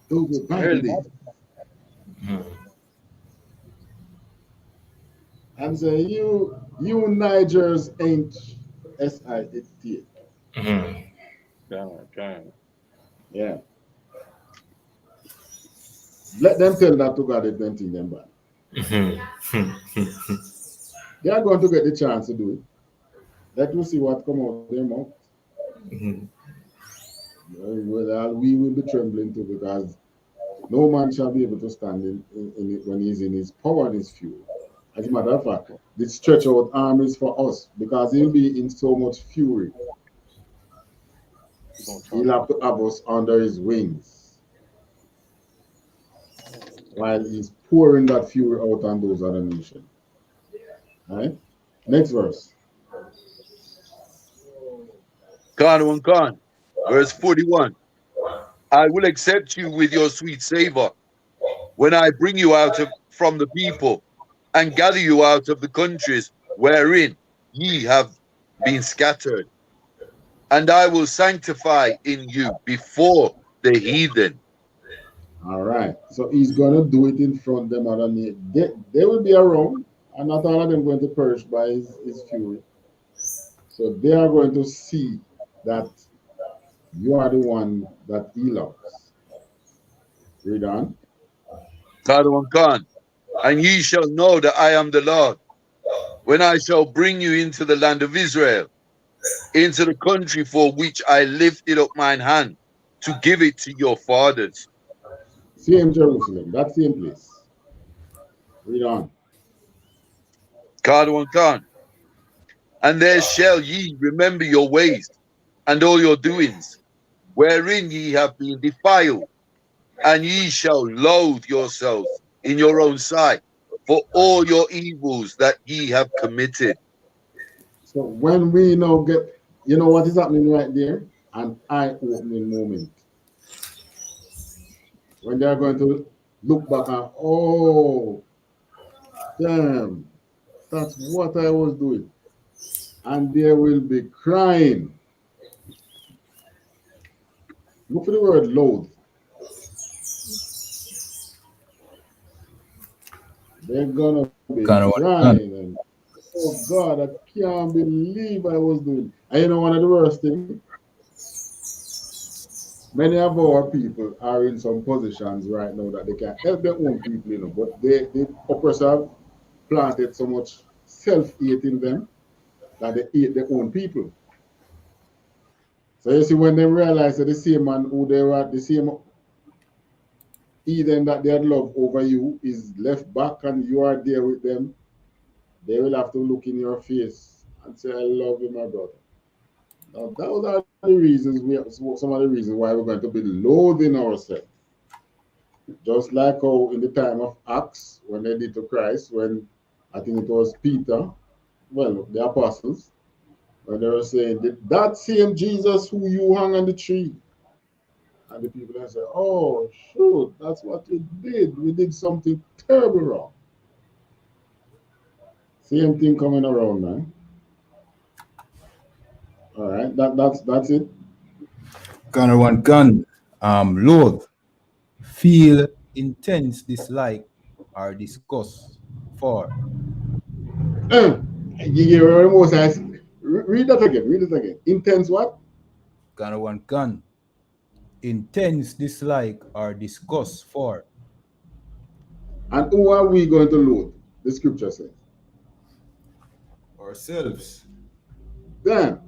those were Bible days. And say you Nigers ain't SIUPK. Yeah. Let them tell that to God if they think them bad. They are going to get the chance to do it. Let us see what come out of their mouth. Well, we will be trembling too, because no man shall be able to stand in it when he's in his power and his fury. As a matter of fact, the stretch out arm is for us, because he'll be in so much fury. He'll have to have us under his wings while he's pouring that fury out on those other nations. Right? Next verse. Khan, verse 41. I will accept you with your sweet savor when I bring you out from the people and gather you out of the countries wherein ye have been scattered. And I will sanctify in you before the heathen. All right. So he's going to do it in front of them. They will be around, and not all of them going to perish by his fury. So they are going to see that you are the one that he loves. Read on. Khan, and ye shall know that I am the Lord, when I shall bring you into the land of Israel, into the country for which I lifted up mine hand to give it to your fathers. Same Jerusalem, that same place. Read on. Khan, and there shall ye remember your ways and all your doings, wherein ye have been defiled, and ye shall loathe yourselves in your own sight for all your evils that ye have committed. So when we now get, you know what is happening right there? An eye-opening moment. When they are going to look back and, oh, damn, that's what I was doing. And they will be crying. Look for the word loathe. They're gonna be crying and, oh God, I can't believe I was doing. And you know one of the worst things? Many of our people are in some positions right now that they can help their own people, you know, but the oppressors have planted so much self-hate in them that they hate their own people. So you see, when they realize that the same man who they were, the same heathen that they had loved over you is left back and you are there with them, they will have to look in your face and say, I love you, my brother. Now, those are the reasons, some of the reasons why we're going to be loathing ourselves. Just like how in the time of Acts, when they did to Christ, when I think it was Peter, well, the apostles, when they were saying, that same Jesus who you hung on the tree. And the people then say, oh, shoot, that's what we did. We did something terrible wrong. Same thing coming around, man. That's it. Gunner one gun. Loathe, feel intense dislike or disgust for. You almost ask. Read that again. Read it again. Intense what? Gunner one gun. Intense dislike or disgust for. And who are we going to load? The scripture says. Ourselves. Then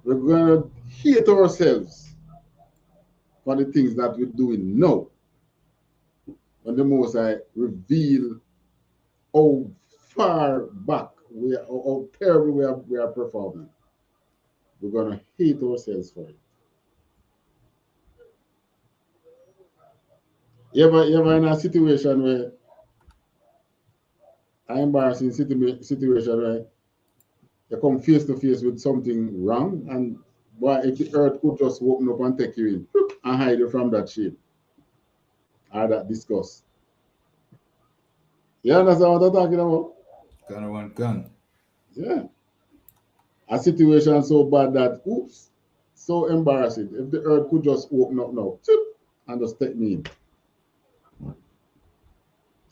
we're going to hate ourselves for the things that we're doing now. When the Most High reveal how far back we are, how terrible we are performing. We're going to hate ourselves for it. You ever in a situation where an embarrassing situation where you come face to face with something wrong, and boy, if the earth could just open up and take you in and hide you from that shame or that disgust. You understand what I'm talking about? Gunner one gun. Yeah. A situation so bad that, oops, so embarrassing. If the earth could just open up now and just take me in.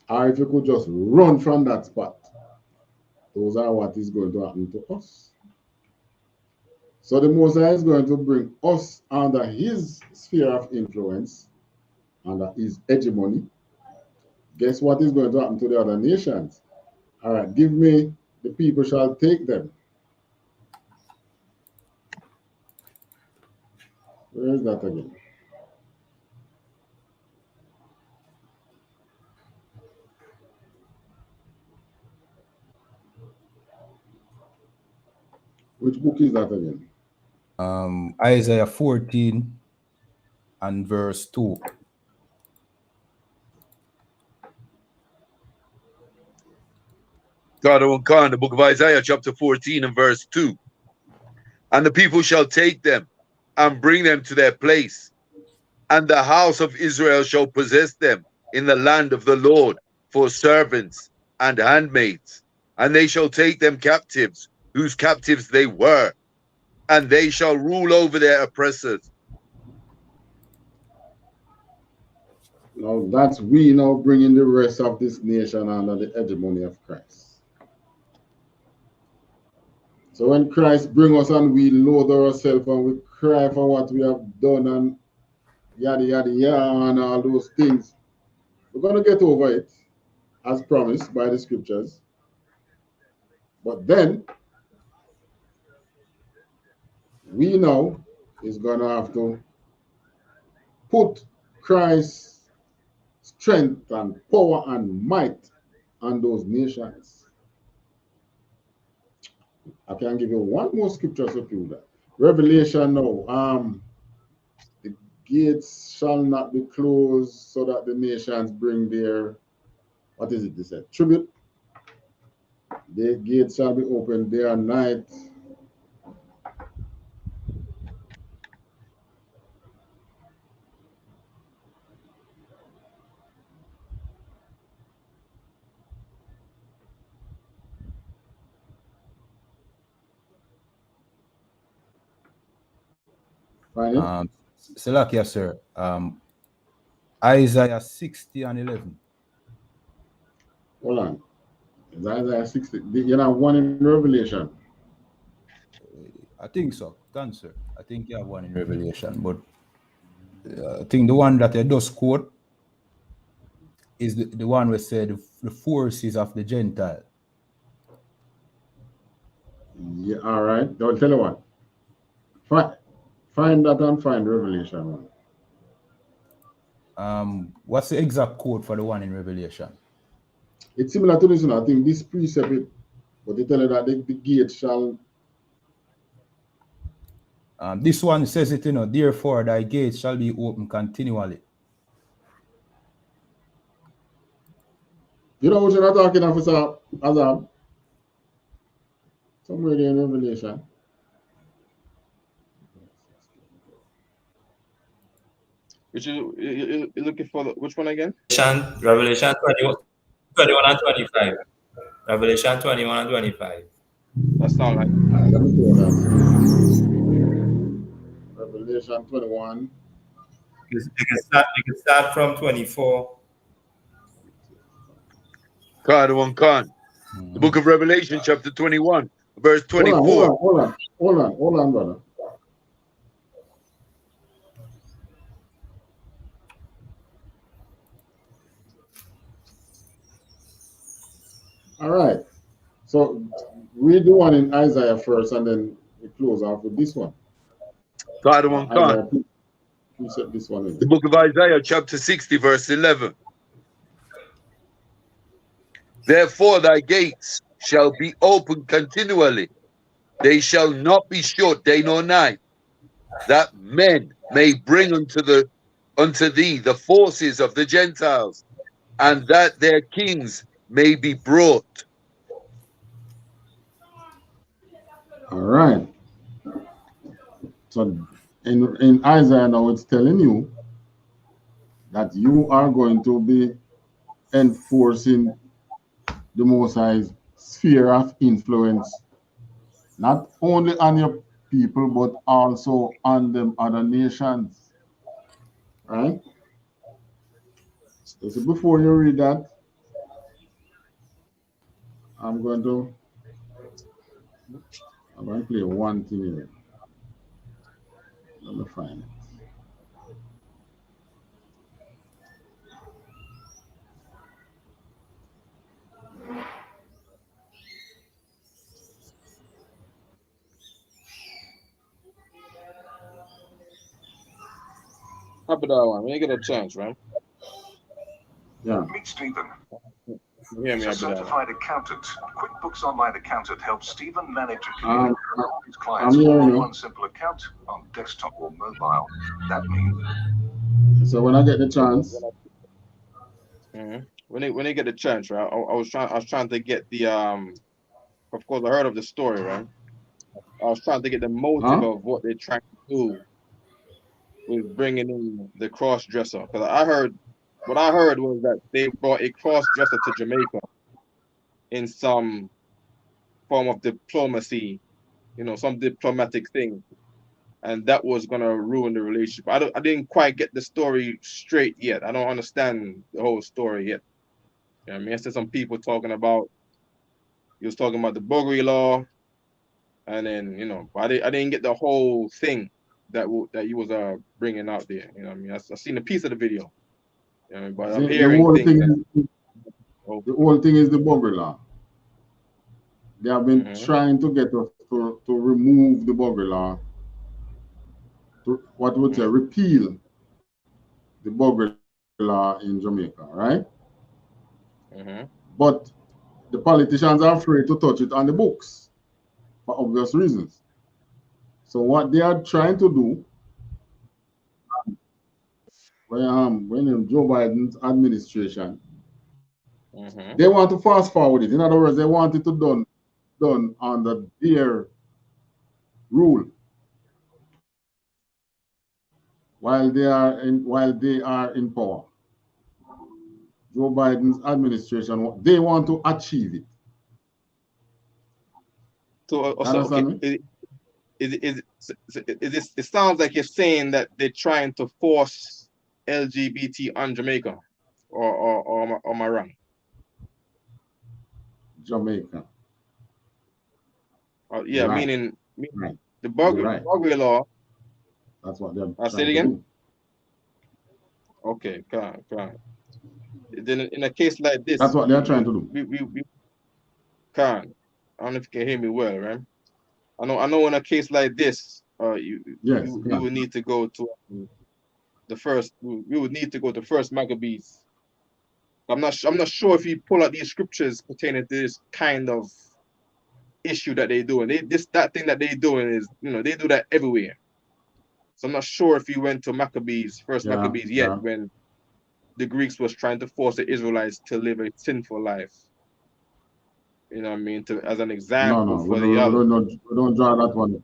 Or if you could just run from that spot. Those are what is going to happen to us. So the Most High is going to bring us under his sphere of influence, under his hegemony. Guess what is going to happen to the other nations? All right, give me the people shall take them. Where is that again? Which book is that again? Isaiah 14 and verse 2. God of Khan, the book of Isaiah, chapter 14 and verse 2. And the people shall take them and bring them to their place, and the house of Israel shall possess them in the land of the Lord for servants and handmaids. And they shall take them captives, whose captives they were, and they shall rule over their oppressors. Now that's we now bringing the rest of this nation under the hegemony of Christ. So when Christ bring us and we load ourselves and we cry for what we have done and yada yada yada and all those things, we're going to get over it as promised by the scriptures. But then we now is going to have to put Christ's strength and power and might on those nations. I can give you one more scripture to prove that. Revelation now. The gates shall not be closed so that the nations bring their, what is it they said? Tribute. The gates shall be open day and night. Find it? Salakia, sir. Isaiah 60 and 11. Hold on. It's Isaiah 60. You have one in Revelation. I think so. Can, sir. I think you have one in Revelation, but I think the one that I just quote is the one where said the forces of the Gentile. Yeah, all right. Don't tell you what. Find that and find Revelation one. What's the exact quote for the one in Revelation? It's similar to this one. I think this precept it, but they tell you that the gate shall. This one says it, therefore thy gates shall be open continually. You know what you're not talking of, Azam? Somewhere there in Revelation. Which is you're looking for which one again? Revelation 21 and 25. Revelation 21 and 25. That sound like. Let me do that. Revelation 21. You can start from 24. Khan. The book of Revelation, chapter 21, verse 24. Hold on, brother. All right. So read the one in Isaiah first, and then we close off with this one. Khan. Isaiah, please set this one in. The book of Isaiah, chapter 60, verse 11. Therefore thy gates shall be open continually. They shall not be shut day nor night, that men may bring unto thee the forces of the Gentiles, and that their kings may be brought. All right. So in Isaiah now it's telling you that you are going to be enforcing the Most High's sphere of influence, not only on your people, but also on them other nations. Right? So before you read that, I'm going to play one thing here. Let me find it. How about that one? When you get a chance, right? Yeah. Meet Stephen. You hear me? He's a certified accountant. QuickBooks Online Accountant helps Stephen manage and communicate with all his clients all on one simple account on desktop or mobile. That means. So when I get the chance. When they get the chance, right? I was trying to get the Of course, I heard of the story, right? I was trying to get the motive of what they're trying to do with bringing in the cross-dresser. Because what I heard was that they brought a cross-dresser to Jamaica in some form of diplomacy, some diplomatic thing. And that was going to ruin the relationship. I didn't quite get the story straight yet. I don't understand the whole story yet. You know what I mean? I said some people talking about, he was talking about the Bogri law. And then, I didn't get the whole thing that you was bringing out there. You know what I mean? I seen a piece of the video. You know, but I'm hearing the whole thing is the Bogri law. They have been trying to get us to remove the Bogri law. What would say repeal the Bogri law in Jamaica, right? But the politicians are afraid to touch it on the books for obvious reasons. So what they are trying to do, when Joe Biden's administration, they want to fast forward it. In other words, they want it to done under their rule while they are in power. Joe Biden's administration, they want to achieve it. So okay. It sounds like you're saying that they're trying to force LGBT on Jamaica, or am I wrong? Jamaica. Yeah, right. meaning right. The Bogri law. That's what they're. I'll say it again. Okay, come. Then in a case like this, that's what they're trying to do. We can't. I don't know if you can hear me well, right? I know in a case like this, you would need to go to the first. We would need to go to First Maccabees. I'm not sure if you pull out these scriptures pertaining to this kind of issue that they're doing. That thing that they're doing is, they do that everywhere. So I'm not sure if you went to Maccabees, First Maccabees yet, when the Greeks was trying to force the Israelites to live a sinful life. You know what I mean? As an example for the other. We don't draw that one.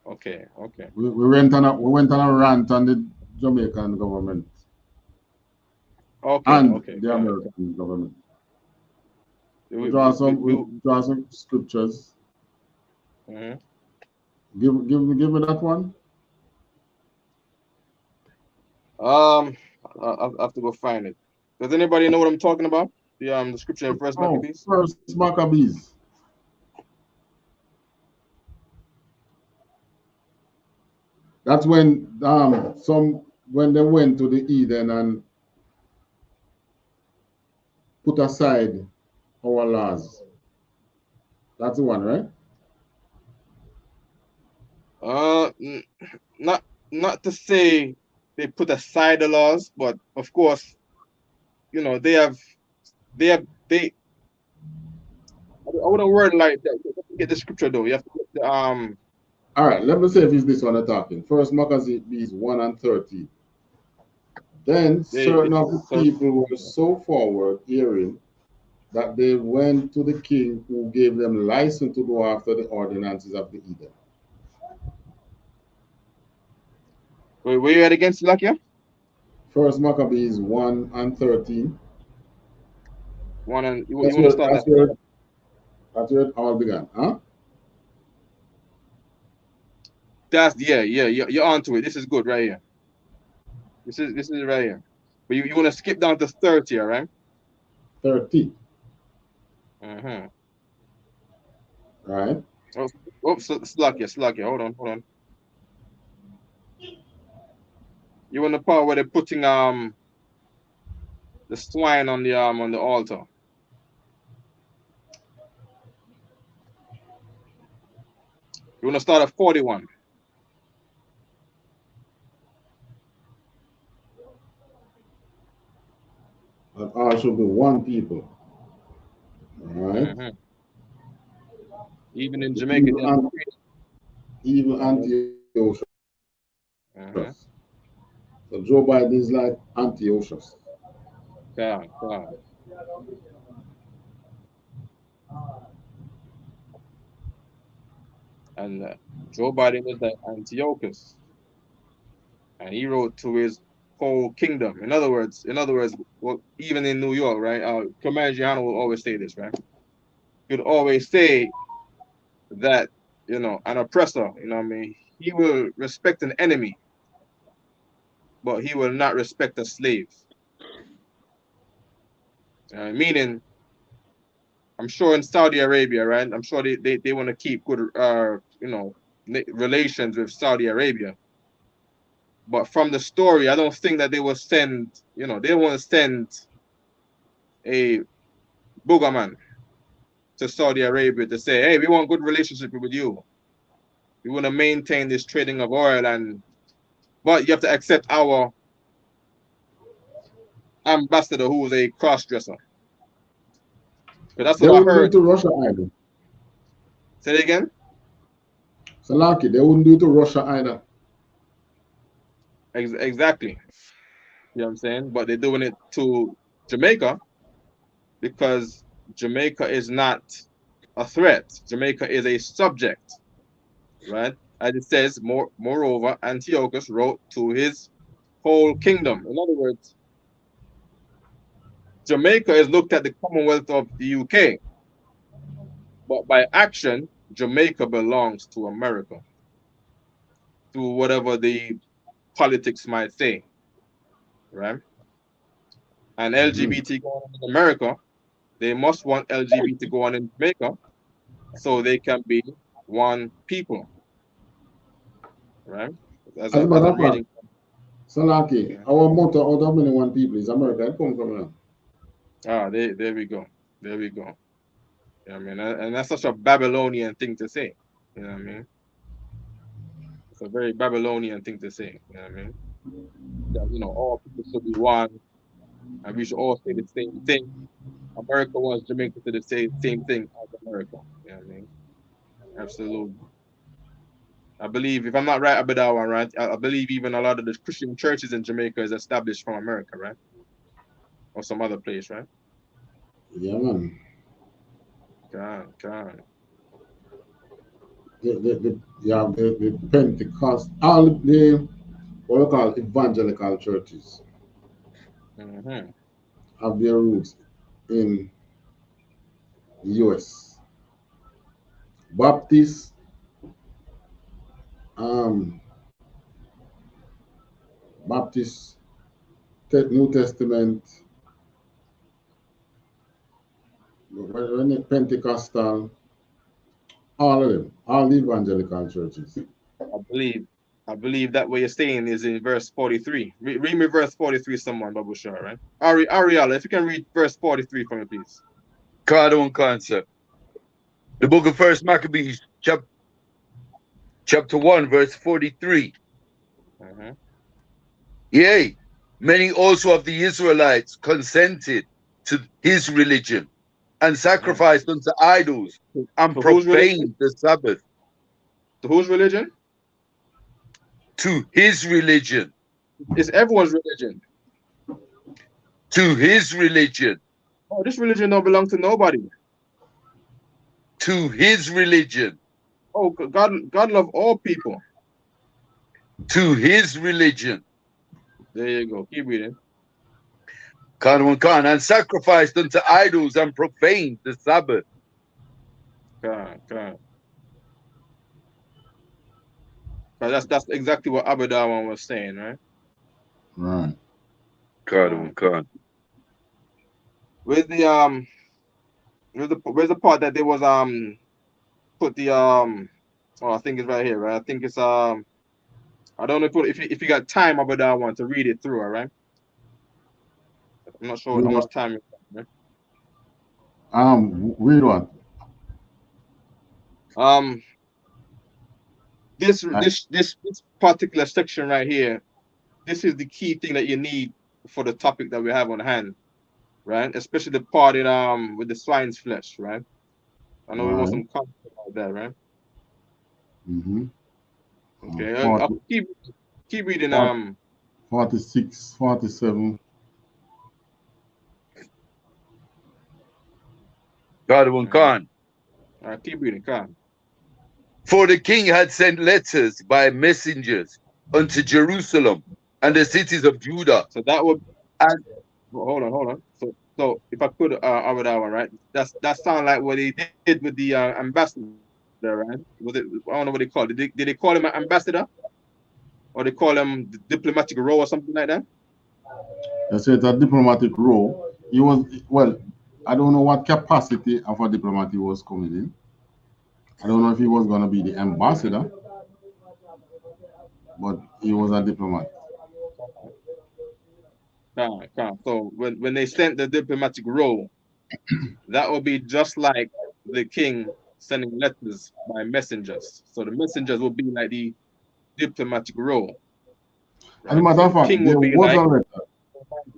Okay. We went on a rant on the Jamaican government. Okay. And the American government. Draw some scriptures. Mm-hmm. Give me that one. I have to go find it. Does anybody know what I'm talking about? The scripture in First Maccabees. First Maccabees. That's when when they went to the Eden and put aside our laws. That's the one, right? Not to say they put aside the laws, but of course, you know, they I wouldn't word like that. You have to get the scripture though. You have to get the All right, let me see if it's this one I'm talking. First Maccabees 1 and 13. Then certain of the people were so forward hearing that they went to the king, who gave them license to go after the ordinances of the Eden. Were you at against Lakia? First Maccabees 1 and 13. You want to start that? That's where it all began, huh? You're onto it. This is good right here. This is right here. But you want to skip down to 30, all right? 30. Mm-hmm. Right. Slakia. Hold on. You want the part where they're putting the swine on the altar. You want to start at 41. That all should be one people. All right. Mm-hmm. Even in Jamaica, even Antiochus. Mm-hmm. So Joe Biden is like Antiochus. God. And Joe Biden is like Antiochus, and he wrote to his whole kingdom. In other words, well, even in New York, right? Commander Gianna will always say this, right? He'd always say that, you know, an oppressor, you know what I mean, he will respect an enemy, but he will not respect a slave. Meaning, I'm sure in Saudi Arabia, right? I'm sure they want to keep good, relations with Saudi Arabia. But from the story, I don't think that they will send, they don't want to send a boogerman to Saudi Arabia to say, hey, we want good relationship with you. We want to maintain this trading of oil, but you have to accept our ambassador who is a cross-dresser. But that's what I heard. They wouldn't do it to Russia either. Say it again? Salaki, they wouldn't do it to Russia either. Exactly. You know what I'm saying? But they're doing it to Jamaica because Jamaica is not a threat. Jamaica is a subject, right? As it says, moreover, Antiochus wrote to his whole kingdom. In other words, Jamaica is looked at the Commonwealth of the UK, but by action, Jamaica belongs to America, to whatever the politics might say, right? And LGBT going on in America, they must want LGBT to go on in Jamaica so they can be one people, right? As a reading. Salaki, our motto out of many one people is America. Come from now. There we go. You know what I mean? And that's such a Babylonian thing to say. You know what I mean? It's a very Babylonian thing to say. You know what I mean? That, all people should be one, and we should all say the same thing. America wants Jamaica to the same thing as America. You know what I mean? Absolutely. I believe, if I'm not right about that one, right? I believe even a lot of the Christian churches in Jamaica is established from America, right? Or some other place, right? Yeah, man. God. The Pentecost, all the what we call evangelical churches have their roots in the US. Baptist, Baptist, New Testament, Pentecostal, all of them, all the evangelical churches. I believe that what you're saying is in verse 43. Read me verse 43, someone, Babu Shah, right? Ariella, if you can read verse 43 for me, please. Cardon concept. The book of First Maccabees, chapter 1, verse 43. Yea, many also of the Israelites consented to his religion and sacrificed unto idols and profaned the Sabbath. To whose religion? To his religion. It's everyone's religion. To his religion. Oh, this religion don't belong to nobody. To his religion. Oh, God love all people. To his religion. There you go. Keep reading. Khan, and sacrificed unto idols and profaned the Sabbath. Khan. That's exactly what Abadawan was saying, right? Right. Khan. Where's the part that there was put the I think it's right here, right? I think it's I don't know if you got time Abadawan to read it through, all right? I'm not sure how much time you got, right? Read what? This particular section right here, this is the key thing that you need for the topic that we have on hand, right? Especially the part in with the swine's flesh, right? I know we want some comments about that, right? Okay, keep reading 46, 47. Khan. Keep reading, Khan. For the king had sent letters by messengers unto Jerusalem and the cities of Judah. So that would hold on. So if I could over that one, right? That sound like what they did with the ambassador, right? Was it? I don't know what they call it. Did they call him an ambassador, or they call him the diplomatic row or something like that? They said it's a diplomatic row. He was, well, I don't know what capacity of a diplomat he was coming in. I don't know if he was going to be the ambassador, but he was a diplomat. So when they sent the diplomatic row, that would be just like the king sending letters by messengers. So the messengers will be like the diplomatic row. Right? As a matter of fact, there was a letter.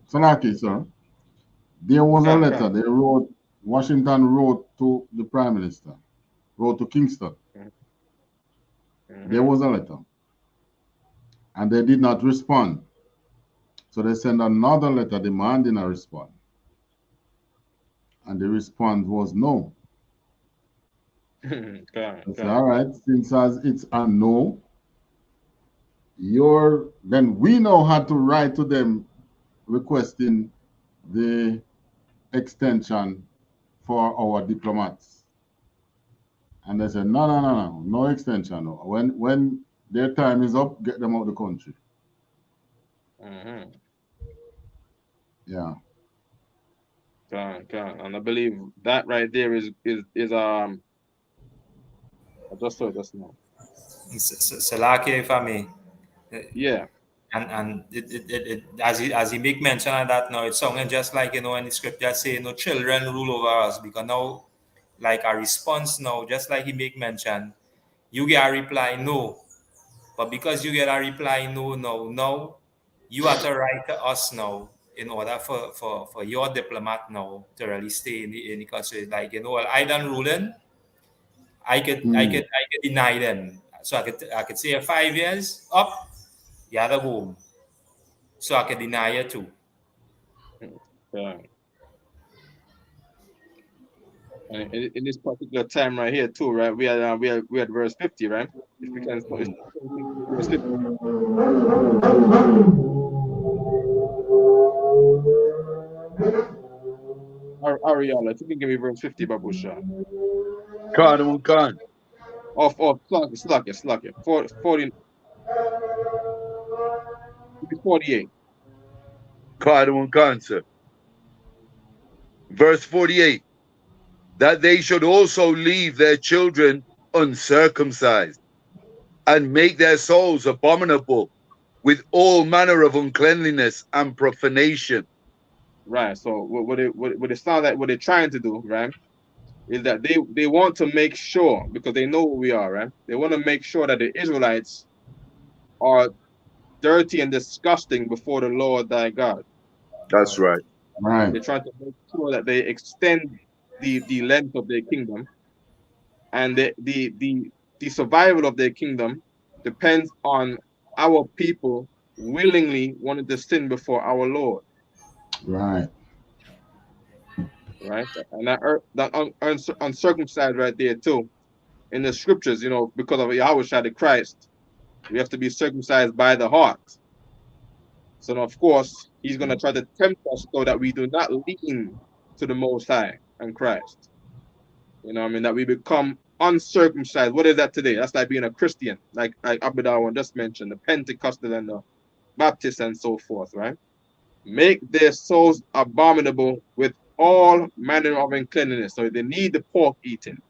Salaki, sir. There was a letter they wrote, Washington wrote to the Prime Minister, wrote to Kingston. There was a letter. And they did not respond. So they sent another letter demanding a response. And the response was no. All right, since it's a no, then we now had to write to them requesting the extension for our diplomats. And they said, no extension. No. When their time is up, get them out of the country. Yeah. And I believe that right there is I just saw it just now. Salaki, if I may. Yeah. And it as he make mention of that now, it's sounding just like, in the scripture say, no children rule over us, because now, like a response now, just like he make mention, you get a reply no. But because you get a reply no, you have to write to us now in order for your diplomat now to really stay in the country. Like, I done ruling, I could deny them. So I could say 5 years up, you have to go. So I could deny it too. And in this particular time right here too, right? We had verse 50, right? If we can verse 50. Ariella, if you can give me verse 50, Babusha. Khan. Off, slack it. 48. Khan, sir. Verse 48. That they should also leave their children uncircumcised and make their souls abominable with all manner of uncleanliness and profanation. Right. So what it sounds like what they're trying to do, right, is that they want to make sure, because they know who we are, right? They want to make sure that the Israelites are dirty and disgusting before the Lord thy God. That's right. Right. They're trying to make sure that they extend the length of their kingdom, and the survival of their kingdom depends on our people willingly wanting to sin before our Lord. Right. Right. And that uncircumcised right there too. In the scriptures, because of Yahweh the Christ, we have to be circumcised by the heart. So of course, he's going to try to tempt us so that we do not lean to the Most High and Christ. That we become uncircumcised. What is that today? That's like being a Christian, like Abidawan just mentioned, the Pentecostal and the Baptist and so forth, right? Make their souls abominable with all manner of uncleanness. So they need the pork eating.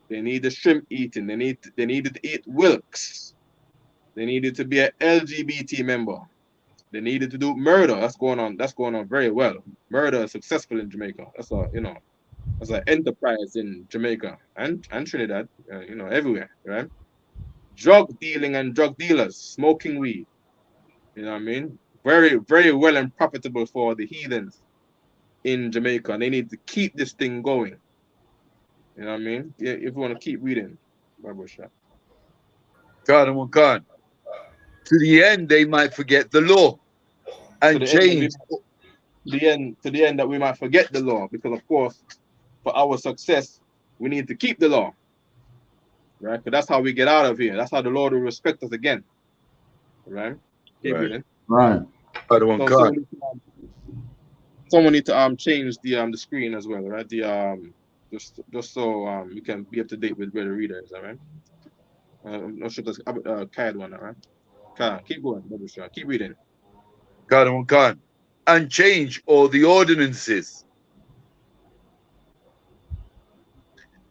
They need the shrimp eating. They needed to eat wilks. They needed to be an LGBT member. They needed to do murder. That's going on very well. Murder is successful in Jamaica. That's an enterprise in Jamaica and Trinidad. Everywhere, right? Drug dealing and drug dealers, smoking weed. You know what I mean? Very, very well and profitable for the heathens in Jamaica. And they need to keep this thing going. You know what I mean? Yeah, if you want to keep reading, Barbershop. Khan. To the end they might forget the law and change. To the end that we might forget the law, because of course, for our success, we need to keep the law. Right? Because that's how we get out of here. That's how the Lord will respect us again. Right? Keep reading. Right. Someone need to change the screen as well, right? Just so you can be up to date with where the reader is, all right? I'm not sure that's CAD one, all right? Keep going, keep reading. Khan. And change all the ordinances.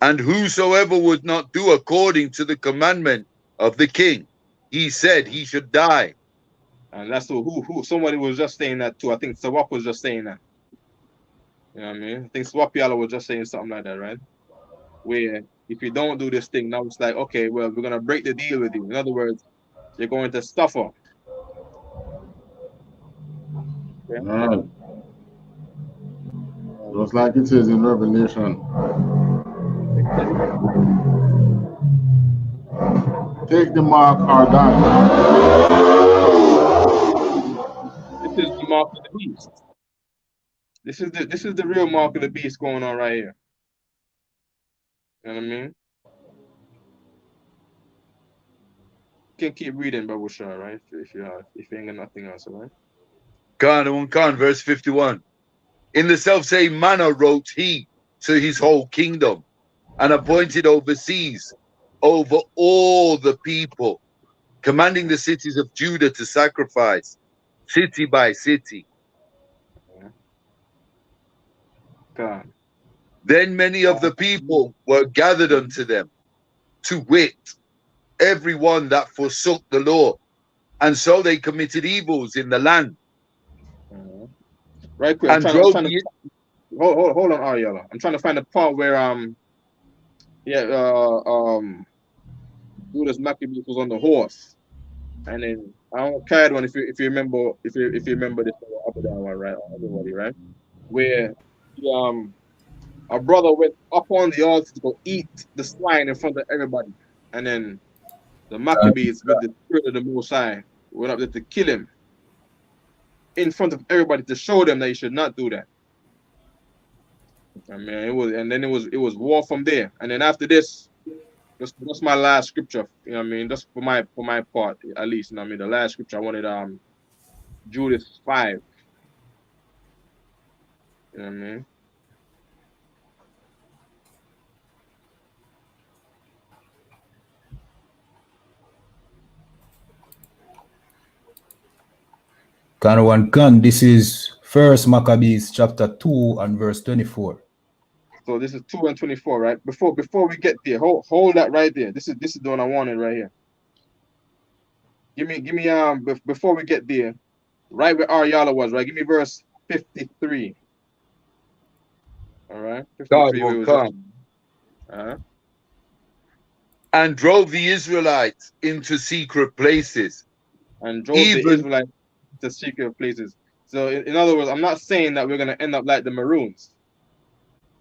And whosoever would not do according to the commandment of the king, he said he should die. And that's who somebody was just saying that too. I think Sawap was just saying that. You know what I mean? I think Swapiala was just saying something like that, right? Where if you don't do this thing, now it's like, okay, well, we're gonna break the deal with you. In other words, you're going to suffer. Okay? Right. Just like it says in Revelation. Take the mark or die. This is the mark of the beast. This is the real mark of the beast going on right here. You know what I mean? You can keep reading Babusha, right? If you ain't got nothing else, right? Khan, verse 51. In the selfsame manner wrote he to his whole kingdom and appointed overseas over all the people, commanding the cities of Judah to sacrifice, city by city. God. Then many of the people were gathered unto them, to wit, every one that forsook the law, and so they committed evils in the land. Right quick, hold on, Ariella. I'm trying to find the part where Judas Maccabeus was on the horse, and then I don't care one if you remember this other one, right? Everybody, right? Where our brother went up on the altar to go eat the swine in front of everybody, and then the Maccabees with the spirit of the Most High went up there to kill him in front of everybody to show them that you should not do that. I mean, it was war from there, and then after this, that's my last scripture. You know what I mean? Just for my part, at least. You know what I mean? The last scripture I wanted Judas 5. You know what I mean? Khan, this is First Maccabees chapter 2 and verse 24. So this is 2 and 24, right? Before we get there, hold that right there. This is the one I wanted right here. Give me before we get there, right where Ariala was, right? Give me verse 53. All right, 53 where it was right. And drove the Israelites into secret places. And drove the Israelites to secret places. So in other words, I'm not saying that we're going to end up like the Maroons.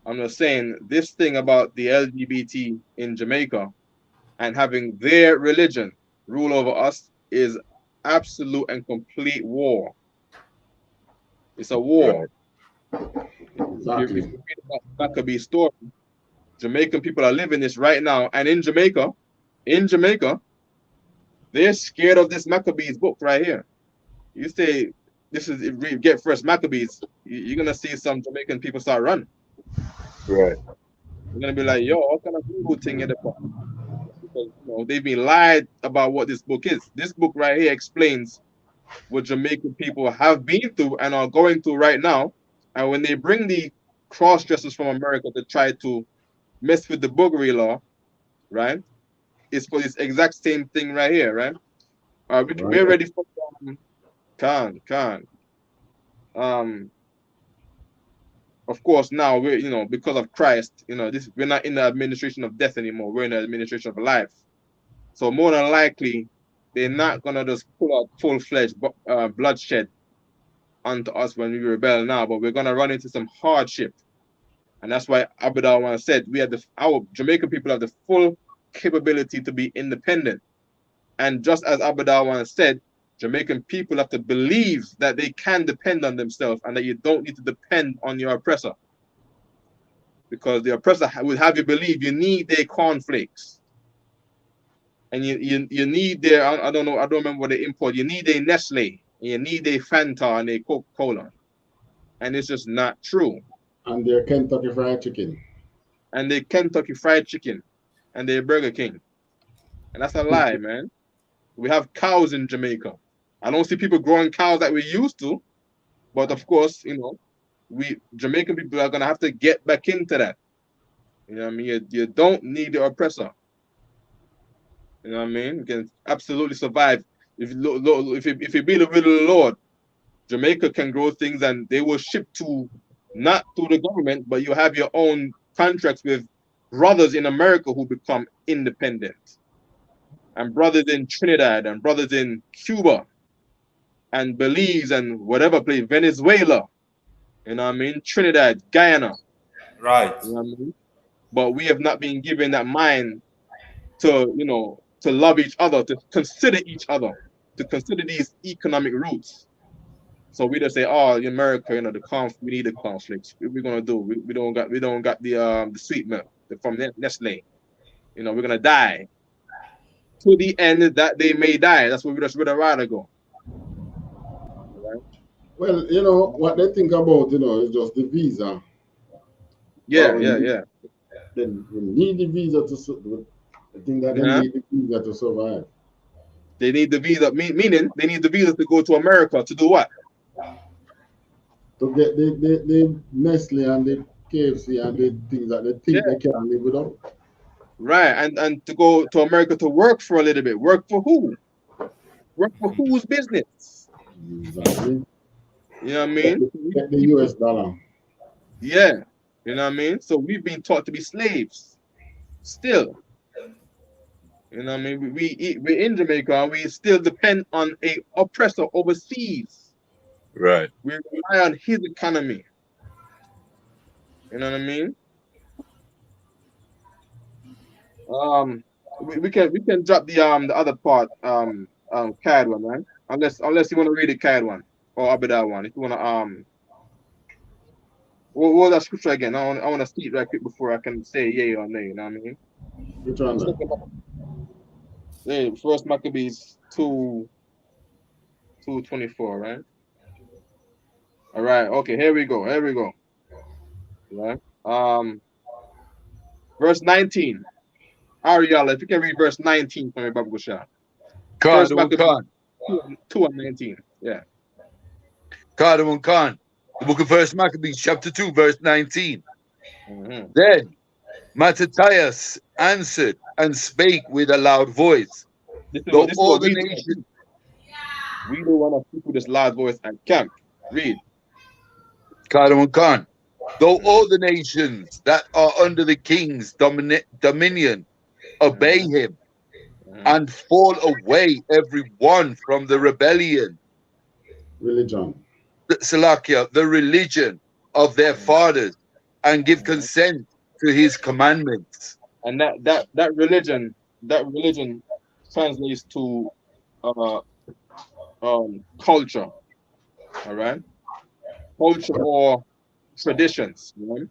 I'm just saying this thing about the LGBT in Jamaica and having their religion rule over us is absolute and complete war. It's a war. Exactly. If you read about Maccabee's story, Jamaican people are living this right now. And in Jamaica, they're scared of this Maccabees book right here. You say this is get First Maccabees, you're gonna see some Jamaican people start running. Right. You're gonna be like, yo, what kind of voodoo thing in the book? Because they've been lied about what this book is. This book right here explains what Jamaican people have been through and are going through right now. And when they bring the cross-dressers from America to try to mess with the boogery law, right? It's for this exact same thing right here, right? We're ready for Khan. Of course, now we're because of Christ, we're not in the administration of death anymore. We're in the administration of life. So more than likely, they're not gonna just pull out full-fledged bloodshed onto us when we rebel now, but we're gonna run into some hardship, and that's why Abadawan said our Jamaican people have the full capability to be independent. And just as Abadawan said, Jamaican people have to believe that they can depend on themselves and that you don't need to depend on your oppressor. Because the oppressor will have you believe you need their cornflakes. And you need their, I don't know, I don't remember what they import. You need a Nestle, and you need a Fanta and a Coca-Cola. And it's just not true. And their Kentucky Fried Chicken. And their Kentucky Fried Chicken. And their Burger King. And that's a lie, man. We have cows in Jamaica. I don't see people growing cows like we used to. But of course, we Jamaican people are gonna have to get back into that. You know what I mean? You don't need the oppressor. You know what I mean? You can absolutely survive. If you be the will of the Lord, Jamaica can grow things and they will ship to, not through the government, but you have your own contracts with brothers in America who become independent. And brothers in Trinidad and brothers in Cuba and Belize and whatever place, Venezuela, you know what I mean? Trinidad, Guyana. Right. You know what I mean? But we have not been given that mind to love each other, to consider each other, to consider these economic roots. So we just say, oh, in America, we need the conflicts. What we're gonna do? We don't got the sweet milk from Nestle. We're gonna die. To the end that they may die. That's what we just would rather go. Right? Well, what they think about, is just the visa. Yeah. They need the visa to. I think that they need the visa to survive. They need the visa, meaning they need the visa to go to America to do what? To get the Nestle and the KFC and the things that they think they can live without. Right, and to go to America to work for a little bit. Work for who? Work for whose business? Exactly. You know what I mean? Get the US dollar. Yeah. You know what I mean? So we've been taught to be slaves. Still. You know what I mean? We're in Jamaica and we still depend on a oppressor overseas. Right. We rely on his economy. You know what I mean? We can drop the other part CAD one, right? Unless you want to read the CAD one or Abida one. If you want to what was that scripture again? I want to see it right quick before I can say yay or nay. You know what I mean? Which one? Yeah, First Maccabees 2:24, right? All right. Okay. Here we go. Right. Verse 19. Ariella, if you can read verse 19 for me, Babu Shah. First Maccabees 2:19. Yeah. Cardamom Khan, the book of First Maccabees, chapter 2, verse 19. Then Mattathias answered and spake with a loud voice. This is Though what all the we do. nations, We don't want to speak with this loud voice at camp. Read. Cardamom Khan, though all the nations that are under the king's dominion obey him and fall away every one from the rebellion, religion, Salakia, the religion of their fathers, and give consent to his commandments. And that religion translates to culture. All right, culture or traditions. You know?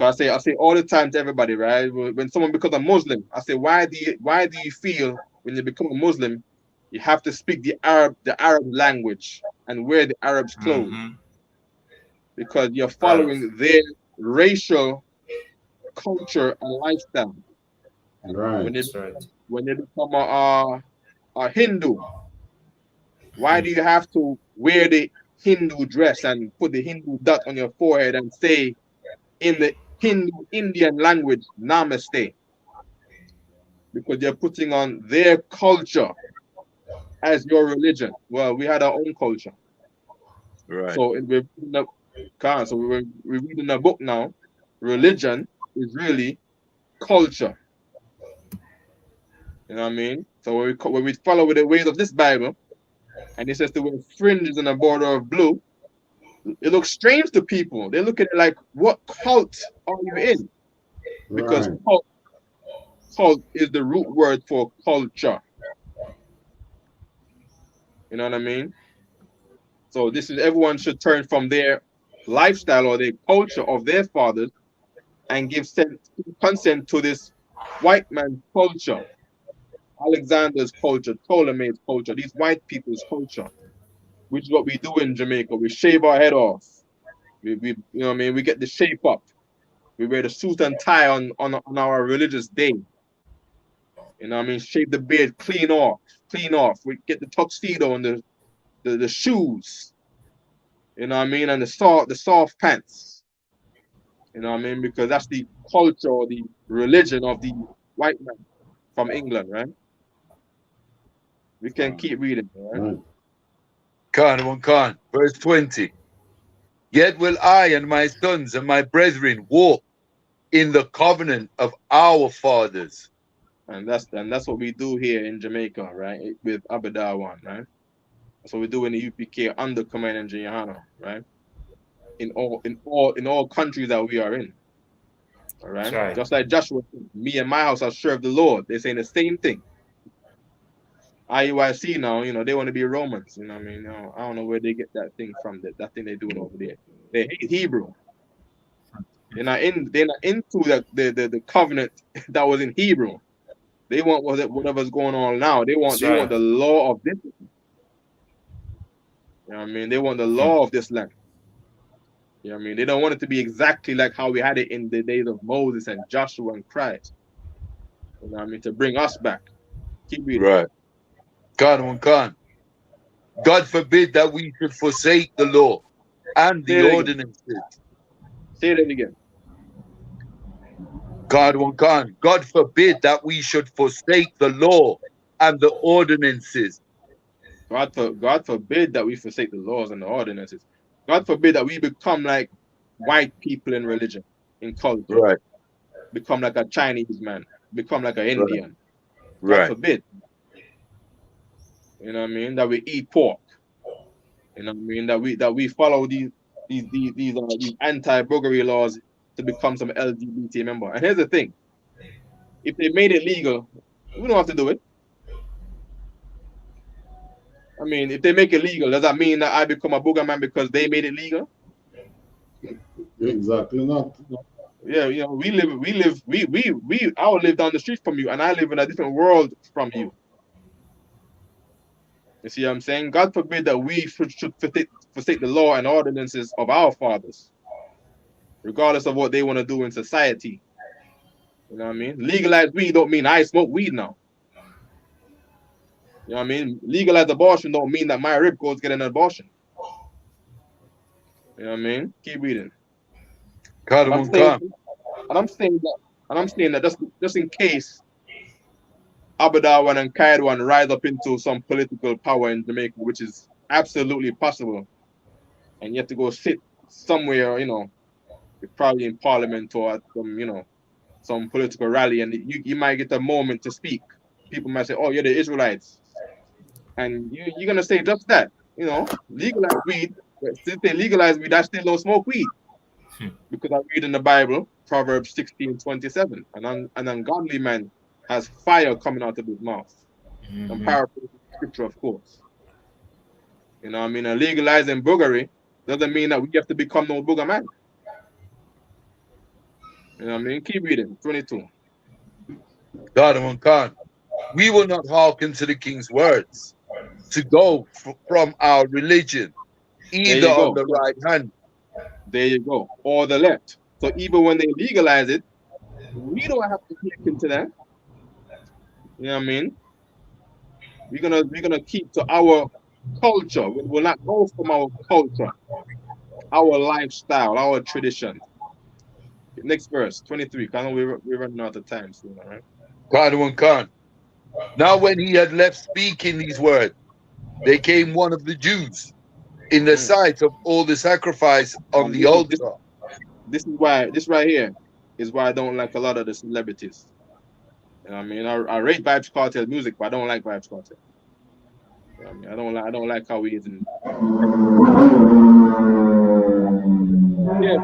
I say all the time to everybody, right? When someone becomes a Muslim, I say, why do you feel when you become a Muslim, you have to speak the Arab language and wear the Arabs' clothes? Because you're following their racial culture and lifestyle. Right. When you become a Hindu, why do you have to wear the Hindu dress and put the Hindu dot on your forehead and say in the Hindu Indian language, Namaste? Because they're putting on their culture as your religion. Well, we had our own culture. Right. So we're reading a book now. Religion is really culture. You know what I mean? So when we follow the ways of this Bible, and it says to wear fringes and a border of blue, it looks strange to people. They look at it like, what cult are you in? Because cult is the root word for culture. You know what I mean? So everyone should turn from their lifestyle or their culture of their fathers and give consent to this white man's culture, Alexander's culture, Ptolemy's culture, these white people's culture, which is what we do in Jamaica. We shave our head off. We you know what I mean? We get the shape up. We wear the suit and tie on our religious day. You know what I mean? Shave the beard clean off. We get the tuxedo and the shoes. You know what I mean? And the soft pants. You know what I mean? Because that's the culture or the religion of the white man from England, right? We can keep reading, right? Khan, verse 20. Yet will I and my sons and my brethren walk in the covenant of our fathers. And that's what we do here in Jamaica, right? With Abadawan, right? That's what we do in the UPK under Commander YAHANNA, right? In all countries that we are in. All right? Right. Just like Joshua, me and my house, I serve the Lord. They're saying the same thing. IUIC now, you know, they want to be Romans. You know what I mean? I don't know where they get that thing from, that thing they're doing over there. They hate Hebrew. They're not into the covenant that was in Hebrew. They want whatever's going on now. They want the law of this. You know what I mean? They want the law of this land. You know what I mean? They don't want it to be exactly like how we had it in the days of Moses and Joshua and Christ. You know what I mean? To bring us back. Keep reading. Right. Khan. God forbid that we should forsake the law and the ordinances. Say that again. Khan. God forbid that we should forsake the law and the ordinances. God forbid that we forsake the laws and the ordinances. God forbid that we become like white people in religion, in culture. Right. Become like a Chinese man. Become like an Indian. Right. God forbid. You know what I mean? That we eat pork. You know what I mean? That we follow these anti-buggery laws to become some LGBT member. And here's the thing: if they made it legal, we don't have to do it. I mean, if they make it legal, does that mean that I become a booger man because they made it legal? Exactly not. Yeah, you know, I will live down the street from you, and I live in a different world from you. You see what I'm saying? God forbid that we should forsake the law and ordinances of our fathers, regardless of what they want to do in society. You know what I mean? Legalize weed don't mean I smoke weed now. You know what I mean? Legalize abortion don't mean that my rib goes get an abortion. You know what I mean? Keep reading. Khan, I'm saying that just in case Abadawan and Kaidwan rise up into some political power in Jamaica, which is absolutely possible, and you have to go sit somewhere, you know, probably in parliament or at some, you know, some political rally, and you might get a moment to speak. People might say, "Oh, you're the Israelites," and you're gonna say just that, you know, legalize weed. But since they legalize weed, I still don't smoke weed because I read in the Bible, Proverbs 16:27, an ungodly man has fire coming out of his mouth. I'm paraphrasing scripture, of course. You know what I mean? And legalizing boogery doesn't mean that we have to become no booger man. You know what I mean? Keep reading. 22. Khan, we will not hearken to the king's words to go from our religion, either on the right hand. There you go. Or the left. So even when they legalize it, we don't have to hearken to that. You know what I mean? We're gonna keep to our culture. We will not go from our culture, our lifestyle, our tradition. Next verse, 23. Because we're running out of time soon, all right? Khan. Now when he had left speaking these words, there came one of the Jews in the sight of all the sacrifice on the altar. This right here is why I don't like a lot of the celebrities. You know what I mean? I rate Vibes Cartel music, but I don't like Vibes Cartel. You know what I mean? I don't like how he is in. Yeah.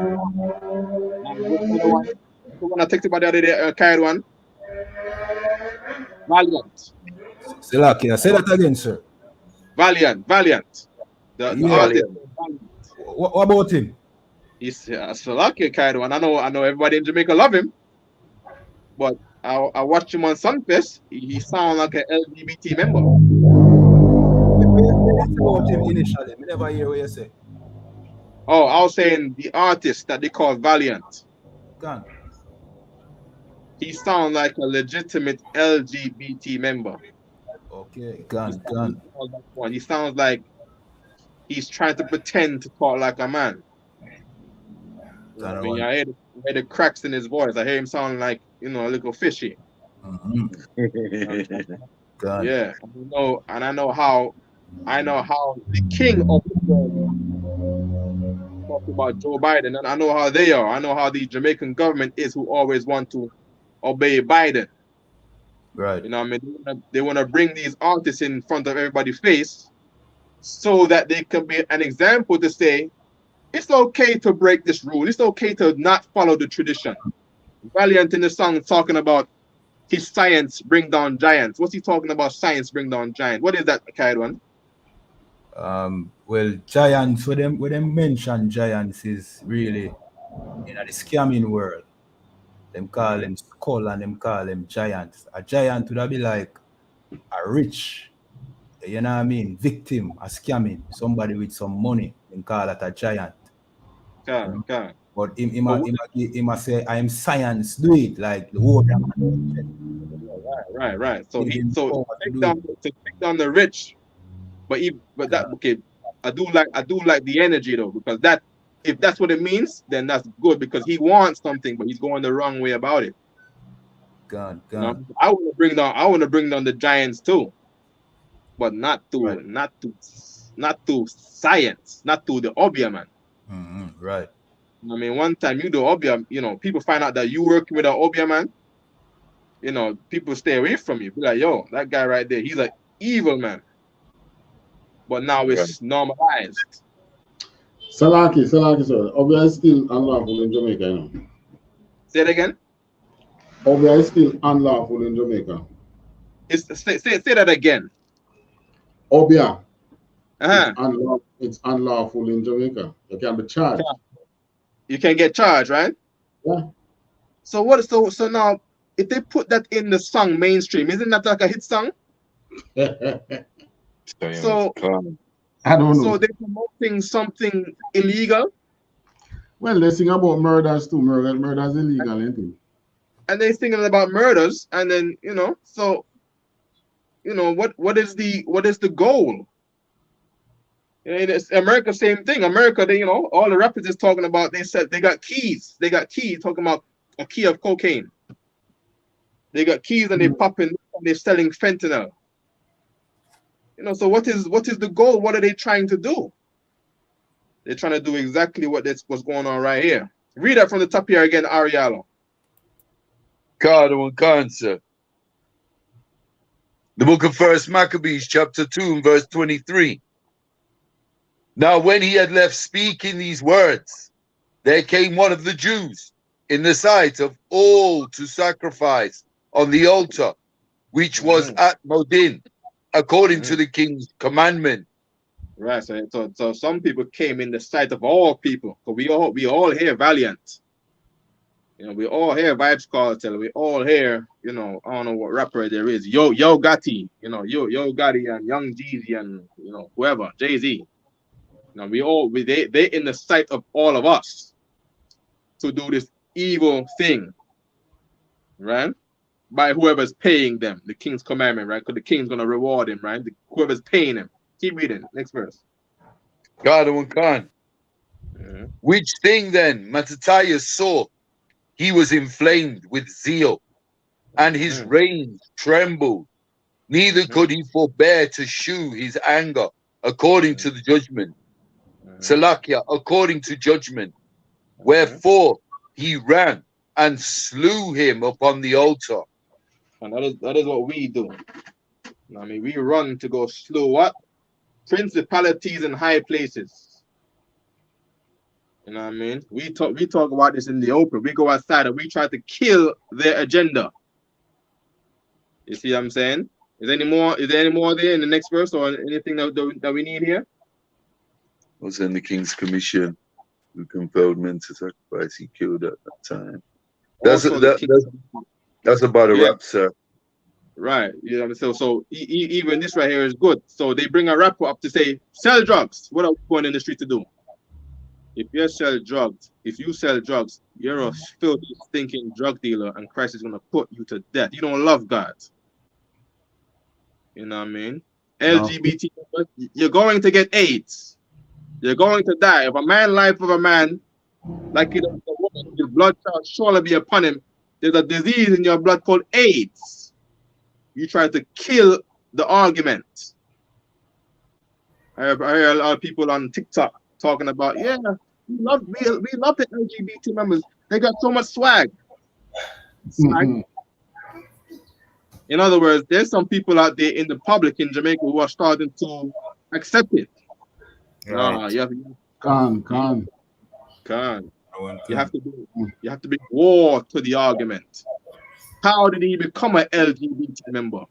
When I text about the other day, carried one. Valiant. Salakia, say that again, sir. Valiant. The artist. What about him? He's Salakia carried one. I know everybody in Jamaica love him, but I watched him on Sunfest. He sounds like an LGBT member. About him initially, I never hear what you say. Oh, I was saying the artist that they call Valiant. Gone. He sounds like a legitimate LGBT member. Okay, gone. He sounds like he's trying to pretend to talk like a man. I mean, I hear the cracks in his voice. I hear him sounding like, you know, a little fishy. Yeah, I know how the king of the world talk about Joe Biden, and I know how they are. I know how the Jamaican government is, who always want to obey Biden. Right. You know what I mean? They want to bring these artists in front of everybody's face so that they can be an example to say, it's okay to break this rule. It's okay to not follow the tradition. Valiant in the song talking about his science bring down giants. What's he talking about? Science bring down giants. What is that kind one? Well, giants, when them mention giants is really in the scamming world. Them call them skull and them call them giants. A giant would be like a rich, you know what I mean, victim, a scamming, somebody with some money, them call that a giant. Okay. But he must say, I am science, do it, like the whole Right. So take down the rich, but okay. I do like the energy though, because that, if that's what it means, then that's good, because he wants something, but he's going the wrong way about it. Gone. You know, I want to bring down the giants too, but not through science, not through the obia man. Right. I mean, one time you do obia, you know, people find out that you working with an obia man. You know, people stay away from you. Be like, yo, that guy right there, he's like evil man. But now it's normalized. Salaki, sir. Obia is still unlawful in Jamaica, you know. Say it again. Obia is still unlawful in Jamaica. Say that again. Obia. It's unlawful in Jamaica. You can be charged. You can get charged, right? Yeah. So now, if they put that in the song mainstream, isn't that like a hit song? So I don't know. So they're promoting something illegal. Well, they sing about murders too. Murders illegal, ain't it? And they're singing about murders, and then so what is the goal? And it's America, same thing. America, they, all the rappers is talking about, they said they got keys. They got keys, talking about a key of cocaine. They got keys and they popping, and they're selling fentanyl. So what is the goal? What are they trying to do? They're trying to do exactly what's going on right here. Read that from the top here again, Ariello. Carter and Cancer. The book of 1 Maccabees, chapter 2, and verse 23. Now when he had left speaking these words, there came one of the Jews in the sight of all to sacrifice on the altar, which was at Modin, according to the king's commandment. Right. So some people came in the sight of all people. So we all hear Valiant. We all hear Vibes Cartel. We all hear, I don't know what rapper there is. Yo Gotti, Yo Gotti and Young Jeezy and whoever, Jay-Z. They in the sight of all of us to do this evil thing, right? By whoever's paying them, the king's commandment, right? Because the king's gonna reward him, right? Whoever's paying him. Keep reading. Next verse. God and Khan. Which thing then Mattathias saw, he was inflamed with zeal, and his reins trembled. Neither could he forbear to shew his anger according to the judgment. Salakia, according to judgment. Wherefore he ran and slew him upon the altar. And that is what we do. We run to go slew what? Principalities in high places. We talk about this in the open. We go outside and we try to kill their agenda. You see what I'm saying? Is there any more there in the next verse or anything that we need here? Was in the king's commission who compelled men to sacrifice, he killed at that time. That's about a rap, sir. Right. So even this right here is good. So they bring a rapper up to say, sell drugs. What are we going in the street to do? If you sell drugs, you're a filthy, stinking drug dealer, and Christ is going to put you to death. You don't love God. You know what I mean? LGBT, you're going to get AIDS. You're going to die. If a man life of a man, like a woman, his blood shall surely be upon him. There's a disease in your blood called AIDS. You try to kill the argument. I hear a lot of people on TikTok talking about, we love the LGBT members. They got so much swag. In other words, there's some people out there in the public in Jamaica who are starting to accept it. Right. Can't. You have to bring war to the argument. How did he become an LGBT member?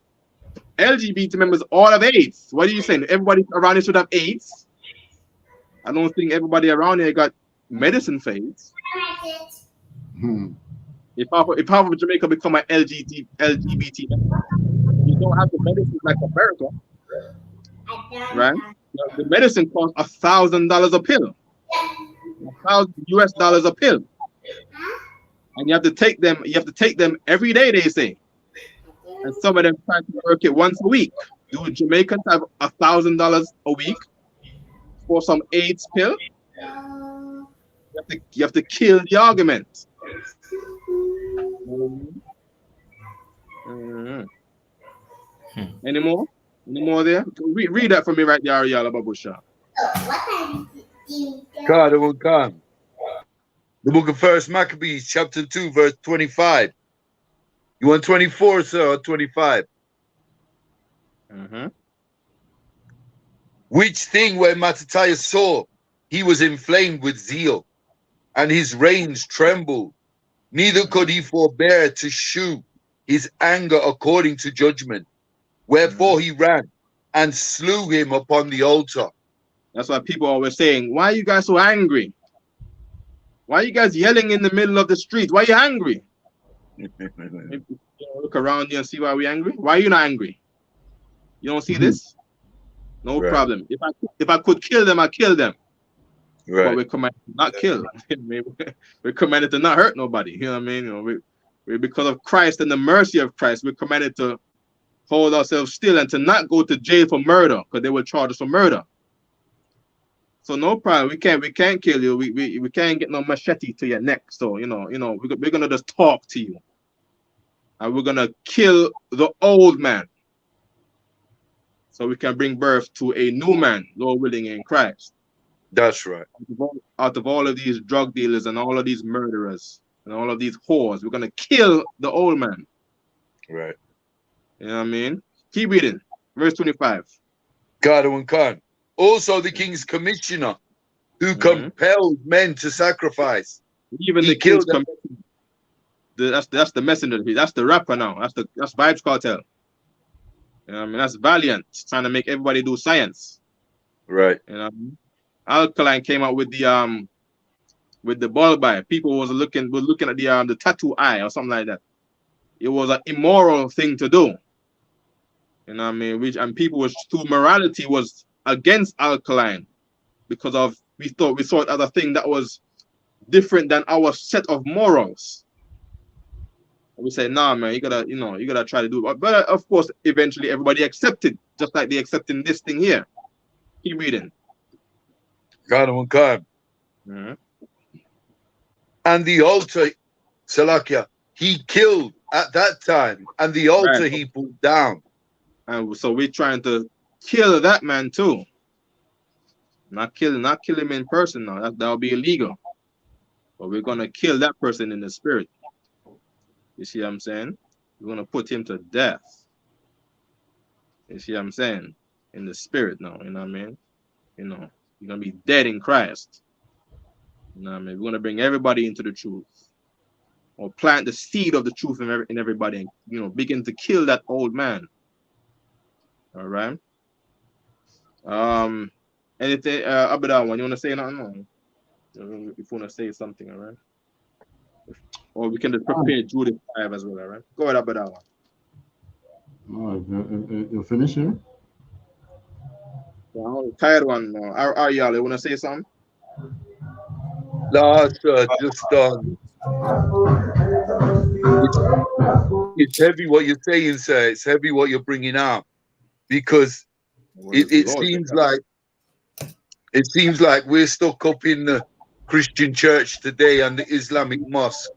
LGBT members all have AIDS. What are you saying? Everybody around here should have AIDS? I don't think everybody around here got medicine for AIDS. If half of Jamaica become an LGBT member, you don't have the medicine like America, right? The medicine costs $1,000 a pill, $1,000 a pill, and you have to take them. You have to take them every day, they say, and some of them try to work it once a week. Do Jamaicans have $1,000 a week for some AIDS pill? You have to kill the argument. Any more? Any more there? Read that for me right there, Ariel Babusha. God will come. The book of 1 Maccabees, chapter 2, verse 25. You want 24, sir, or 25? Which thing when Mattathias saw, he was inflamed with zeal, and his reins trembled. Neither could he forbear to shew his anger according to judgment. Wherefore he ran and slew him upon the altar. That's why people are always saying, why are you guys so angry? Why are you guys yelling in the middle of the street? Why are you angry? Look around you and see why we're angry. Why are you not angry? You don't see this? No problem. If I could kill them, I'd kill them. Right. But we're commanded to not kill. We're commanded to not hurt nobody. You know what I mean? We because of Christ and the mercy of Christ, we're commanded to hold ourselves still and to not go to jail for murder, because they will charge us for murder. So no problem. We can't kill you. We can't get no machete to your neck. So we're gonna just talk to you, and we're gonna kill the old man, so we can bring birth to a new man, Lord willing, in Christ. That's right. Out of all of these drug dealers and all of these murderers and all of these whores, we're gonna kill the old man. Right. You know what I mean? Keep reading. Verse 25. Khan. Also the king's commissioner, who compelled men to sacrifice. Even the king's commissioner. That's the messenger. That's the rapper now. That's Vibes Cartel. You know what I mean? That's Valiant, trying to make everybody do science. Right. You know what I mean? Alkaline came out with the ball by. People were looking at the tattoo eye or something like that. It was an immoral thing to do. You know what I mean? And people through morality was against Alkaline because we saw it as a thing that was different than our set of morals. And we said, nah, man, you gotta try to do it. But of course, eventually everybody accepted, just like they accepting this thing here. Keep reading. Khan. And the altar, Salakia, he killed at that time, and the altar he put down. And so we're trying to kill that man too. Not kill him in person now. That would be illegal. But we're gonna kill that person in the spirit. You see what I'm saying? We're gonna put him to death. You see what I'm saying? In the spirit now, you know what I mean? You're gonna be dead in Christ. You know what I mean? We're gonna bring everybody into the truth. Or plant the seed of the truth in everybody and begin to kill that old man. All right. Anything about that one? You wanna say nothing? No. If you wanna say something, all right? Or we can just prepare Judith 5 as well, all right? Go ahead about that one. Oh, you finish here? Tired one. Are y'all? You wanna say something? No, sir. Just it's heavy what you're saying, sir. It's heavy what you're bringing out, because it seems like we're stuck up in the Christian church today and the Islamic mosque,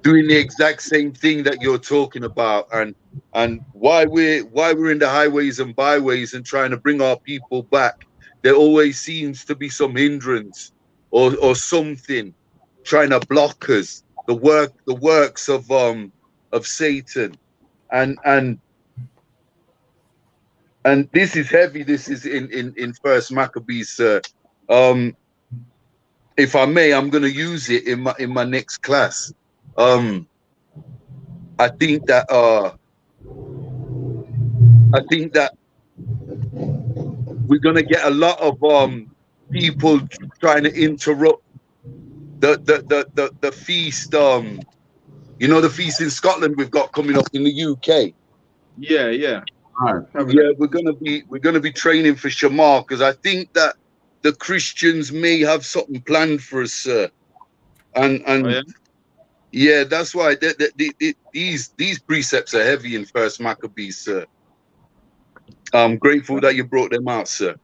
doing the exact same thing that you're talking about, and why we're in the highways and byways and trying to bring our people back. There always seems to be some hindrance or something trying to block us, the works of Satan, and this is heavy. This is in First Maccabees, sir. If I may, I'm going to use it in my next class. I think that we're going to get a lot of people trying to interrupt the feast. The feast in Scotland we've got coming up in the UK. Yeah. All right. Yeah, we're gonna be training for Shamar, because I think that the Christians may have something planned for us, sir. And yeah, that's why these precepts are heavy in First Maccabees, sir. I'm grateful that you brought them out, sir.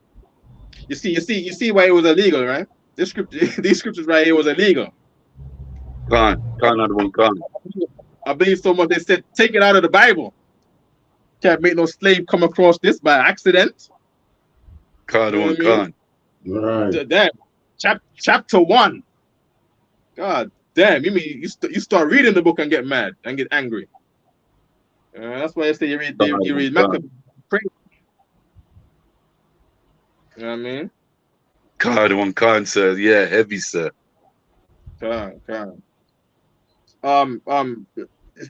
You see why it was illegal, right? These scriptures right here was illegal. Can't. I believe so much they said take it out of the Bible. Can't make no slave come across this by accident. Can't. Right. Damn. Chapter 1. God damn. You mean you start reading the book and get mad and get angry. That's why I say you read Maccabees. You know what I mean? Can't, sir. Yeah, heavy, sir. Can't.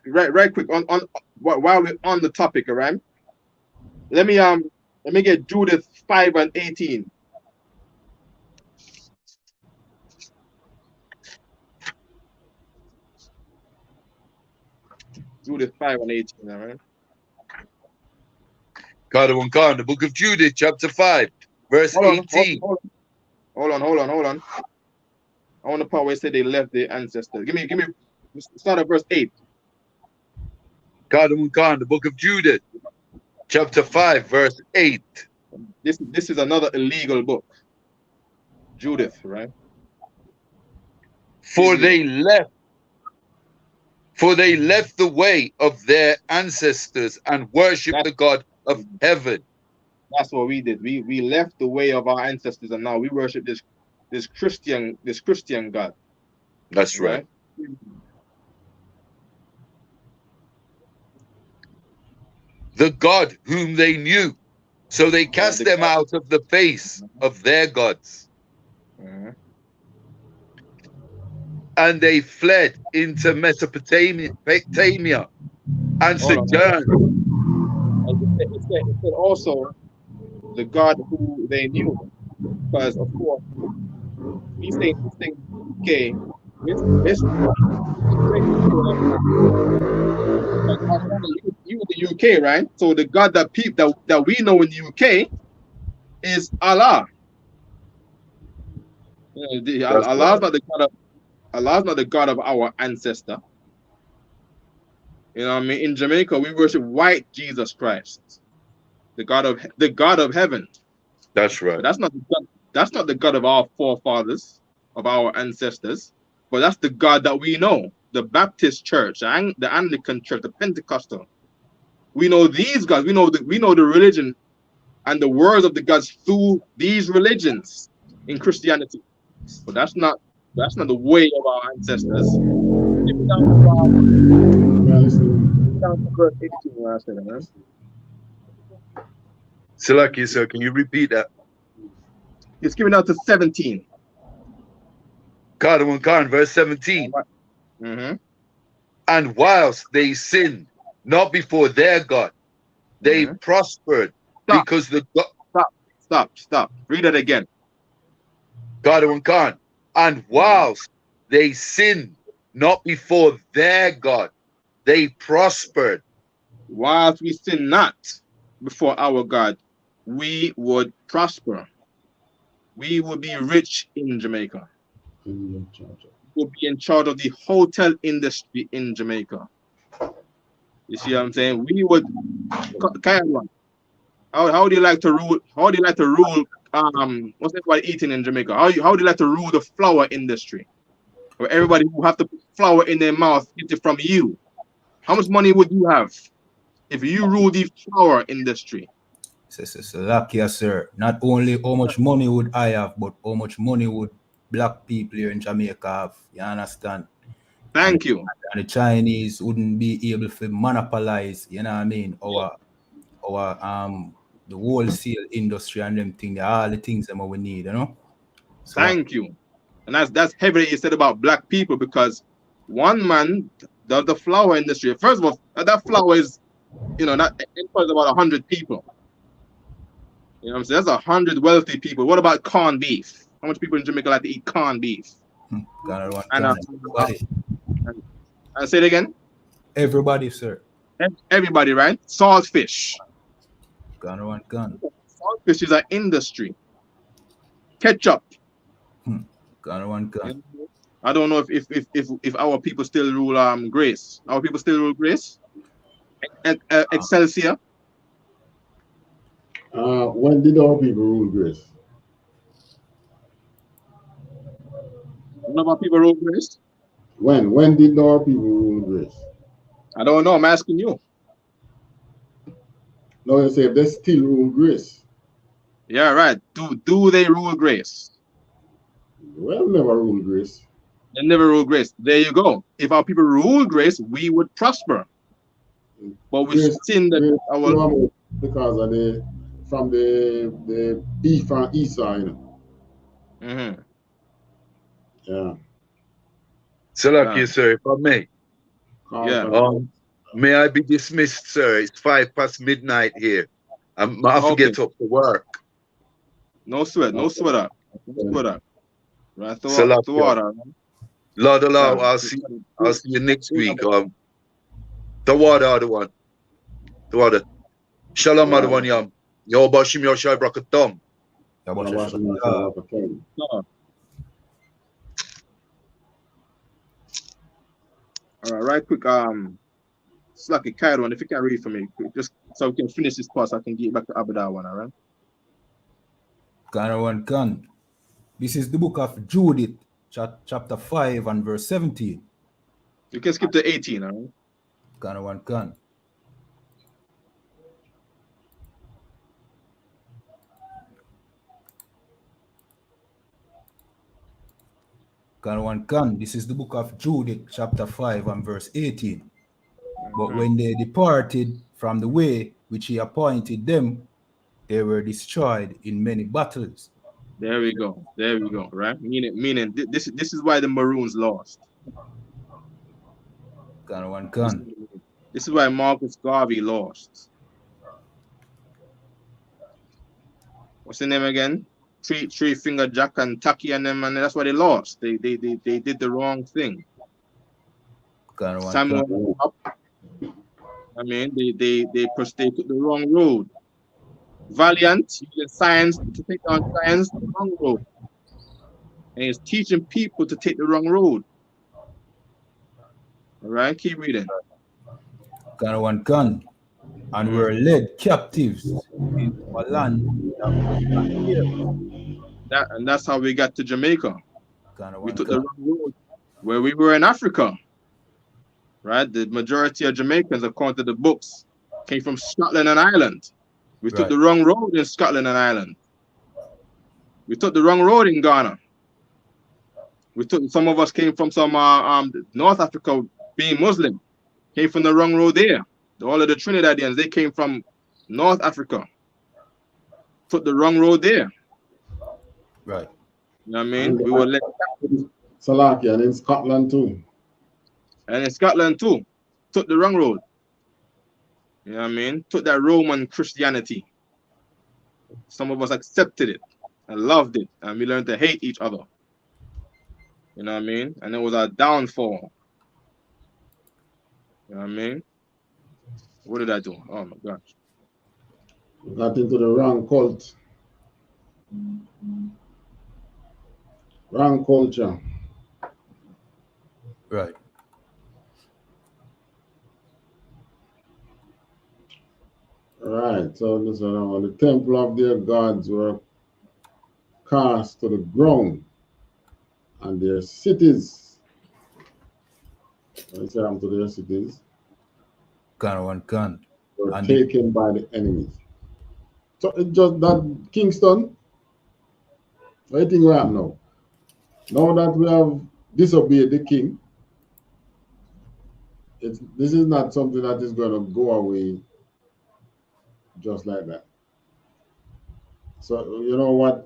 Right quick on while we're on the topic, all right? Let me get Judith 5 and 18. Judith 5 and 18, all right? The book of Judith, chapter 5, verse 18. Hold on. I want the part where it said they left their ancestors. Give me start at verse 8. The book of Judith, chapter 5, verse 8. This is another illegal book. Judith, right? For they left the way of their ancestors and worshipped the God of heaven. That's what we did. We left the way of our ancestors, and now we worship this Christian God. That's right. The God whom they knew. So they cast them out of the face of their gods. And they fled into Mesopotamia and sojourned. It said also the God who they knew, because of course we say okay, you in the UK, right? So the God that we know in the UK is Allah. Allah's not the God of our ancestor. You know what I mean? In Jamaica, we worship white Jesus Christ, the God of heaven. That's right. But that's not the God of our forefathers, of our ancestors, but that's the God that we know. The Baptist Church, the Anglican Church, the Pentecostal. We know these gods. We know the religion and the words of the gods through these religions in Christianity. But that's not the way of our ancestors. Salaki, sir, can you repeat that? It's given out to 17. Khan, verse 17. And whilst they sinned, not before their God, they prospered because the God. Stop. Read it again. Khan. And whilst they sinned, not before their God, they prospered. Whilst we sin not before our God, we would prosper. We would be rich in Jamaica. We'll be in charge of the hotel industry in Jamaica. You see what I'm saying? We would. How do you like to rule? How do you like to rule? What's everybody eating in Jamaica? How do you like to rule the flour industry? Where everybody who have to put flour in their mouth get it from you. How much money would you have if you rule the flour industry? Lucky, sir. Not only how much money would I have, but how much money would black people here in Jamaica have. You understand? Thank you. And the Chinese wouldn't be able to monopolize, you know what I mean, our the wholesale industry and them things, all the things that we need, you know. So, thank you. And that's heavy that you said about black people, because one man does the flour industry. First of all, that flour is, not employs about 100 people. You know what I'm saying? That's 100 wealthy people. What about corned beef? How much people in Jamaica like to eat corned beef? And say it again. Everybody, sir. Everybody, right? Saltfish. Gun. Saltfish is an industry. Ketchup. Gun. I don't know if our people still rule Grace. Our people still rule Grace. Excelsior. When did our people rule Grace? None of our people rule Grace. When did our people rule Grace? I don't know. I'm asking you. No, you say if they still rule Grace. Yeah, right. Do they rule Grace? Well, never rule Grace. They never rule Grace. There you go. If our people rule Grace, we would prosper. But we sin that our because of the beef and Esau, you know. Yeah. Salaki, sir, if I may. Yeah. May I be dismissed, sir? It's 5 past midnight here. I have to get up to work. No sweat. Right, THAWADAH. Lord allow, I'll see you next week. THAWADAH the one. THAWADAH. SHALAM the one, yam. Yo bashim yo shai brakatom. All right, right quick. Slacky Cairo, and if you can read for me, just so we can finish this part, so I can get back to Abada one. All right. Khan. This is the book of Judith, chapter 5 and verse 17. You can skip to 18, all right? Khan. Khan. This is the book of Judith, chapter 5 and verse 18. But when they departed from the way which he appointed them, they were destroyed in many battles. There we go, right? Meaning this is why the Maroons lost. Khan. This is why Marcus Garvey lost. What's the name again? Three Finger Jack and Taki and them, and that's why they lost. They did the wrong thing. Samuel, I mean, they took the wrong road. Valiant using science to take down science, the wrong road. And he's teaching people to take the wrong road. All right, keep reading. Khan. And were led captives into a land and that's how we got to Jamaica. We took the wrong road where we were in Africa. Right? The majority of Jamaicans, according to the books, came from Scotland and Ireland. We took the wrong road in Scotland and Ireland. We took the wrong road in Ghana. Some of us came from some North Africa, being Muslim, came from the wrong road there. All of the Trinidadians, they came from North Africa. Took the wrong road there. Right. You know what I mean? We were led Salakia, and in Scotland too. And in Scotland too. Took the wrong road. You know what I mean? Took that Roman Christianity. Some of us accepted it and loved it. And we learned to hate each other. You know what I mean? And it was our downfall. You know what I mean? What did I do? Oh my gosh. Got into the wrong cult. Wrong culture. Right. Right. So this one, the temple of their gods were cast to the ground, and their cities. What happened to their cities? Khan. Were taken by the enemies. So it's just that Kingston. What do you think we have now? Now that we have disobeyed the king, this is not something that is going to go away just like that. So you know what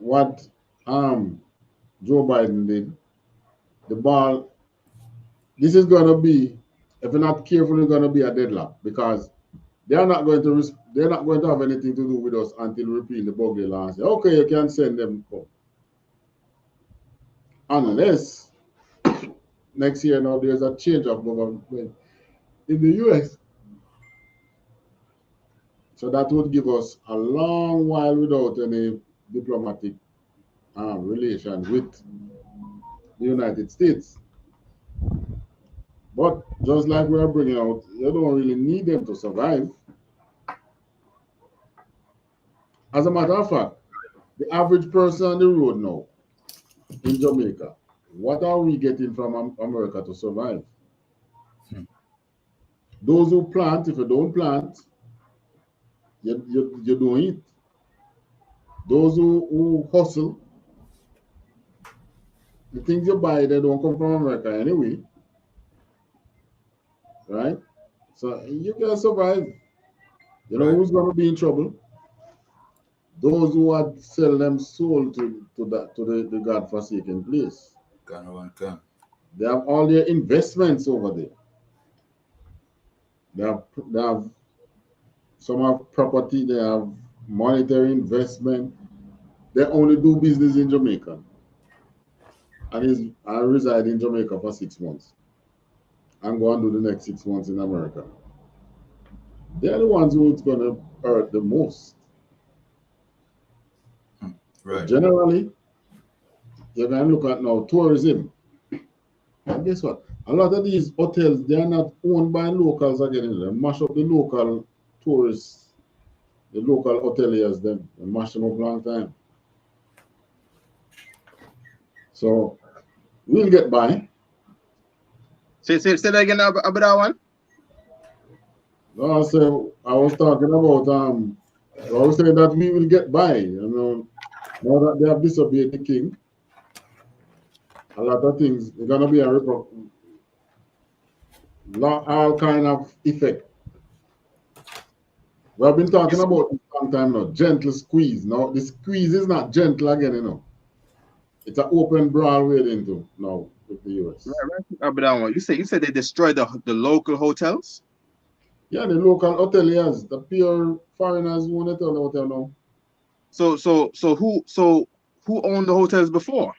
Joe Biden did, the ball. This is going to be, if you're not careful, it's going to be a deadlock, because they are not going to have anything to do with us until we repeal the Buggy law and say, okay, you can send them home. Unless next year now there's a change of government in the US. So that would give us a long while without any diplomatic relation with the United States. But just like we are bringing out, you don't really need them to survive. As a matter of fact, the average person on the road now in Jamaica, what are we getting from America to survive? Those who plant, if you don't plant, you don't eat. Those who hustle, the things you buy, they don't come from America anyway. Right? So you can survive. You know who's going to be in trouble? Those who had sell them soul to the God-forsaken place. They have all their investments over there. They have some have property, they have monetary investment. They only do business in Jamaica. And I reside in Jamaica for 6 months. And go and do the next 6 months in America. They're the ones who it's going to hurt the most. Right. Generally, you can look at now tourism. And guess what? A lot of these hotels, they are not owned by locals again. They mash up the local tourists, the local hoteliers, they mash them up a long time. So we'll get by. Say that again about that one. No, I was talking about I was saying that we will get by. You know, now that they have disobeyed the king, a lot of things are gonna be all kind of effect. We have been talking about this for a long time now. Gentle squeeze. Now the squeeze is not gentle again, you know. It's an open brawl we're into now with the US. Right. That one. You said they destroyed the local hotels? Yeah, the local hoteliers, the pure foreigners who want to tell the hotel now. So who owned the hotels before?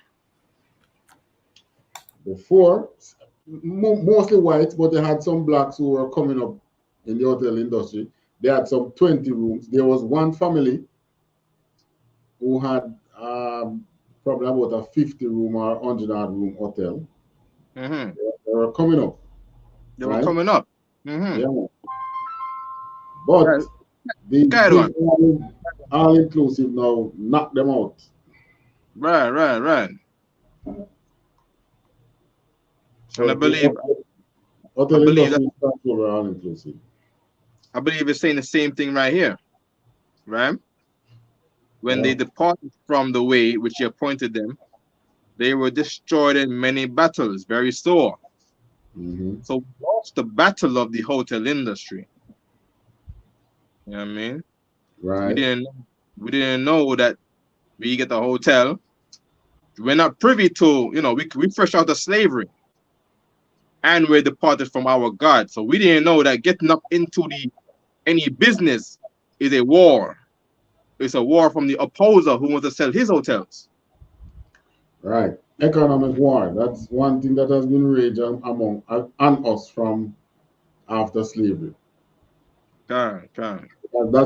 Before, mostly whites, but they had some blacks who were coming up in the hotel industry. They had some 20 rooms. There was one family who had probably about a 50 room or 100 room hotel. Mm-hmm. They were coming up. They were coming up. Mm-hmm. Yeah. But the big all-inclusive now knock them out. Right. So and I believe industry is all-inclusive. I believe it's saying the same thing right here, right? When they departed from the way which you appointed them, they were destroyed in many battles, very sore. Mm-hmm. So we lost the battle of the hotel industry. You know what I mean? Right. We didn't know that we get the hotel. We're not privy to, we fresh out of slavery. And we're departed from our God. So we didn't know that getting up into any business is a war. It's a war from the opposer who wants to sell his hotels. Right. Economic war. That's one thing that has been raging on us from after slavery. That's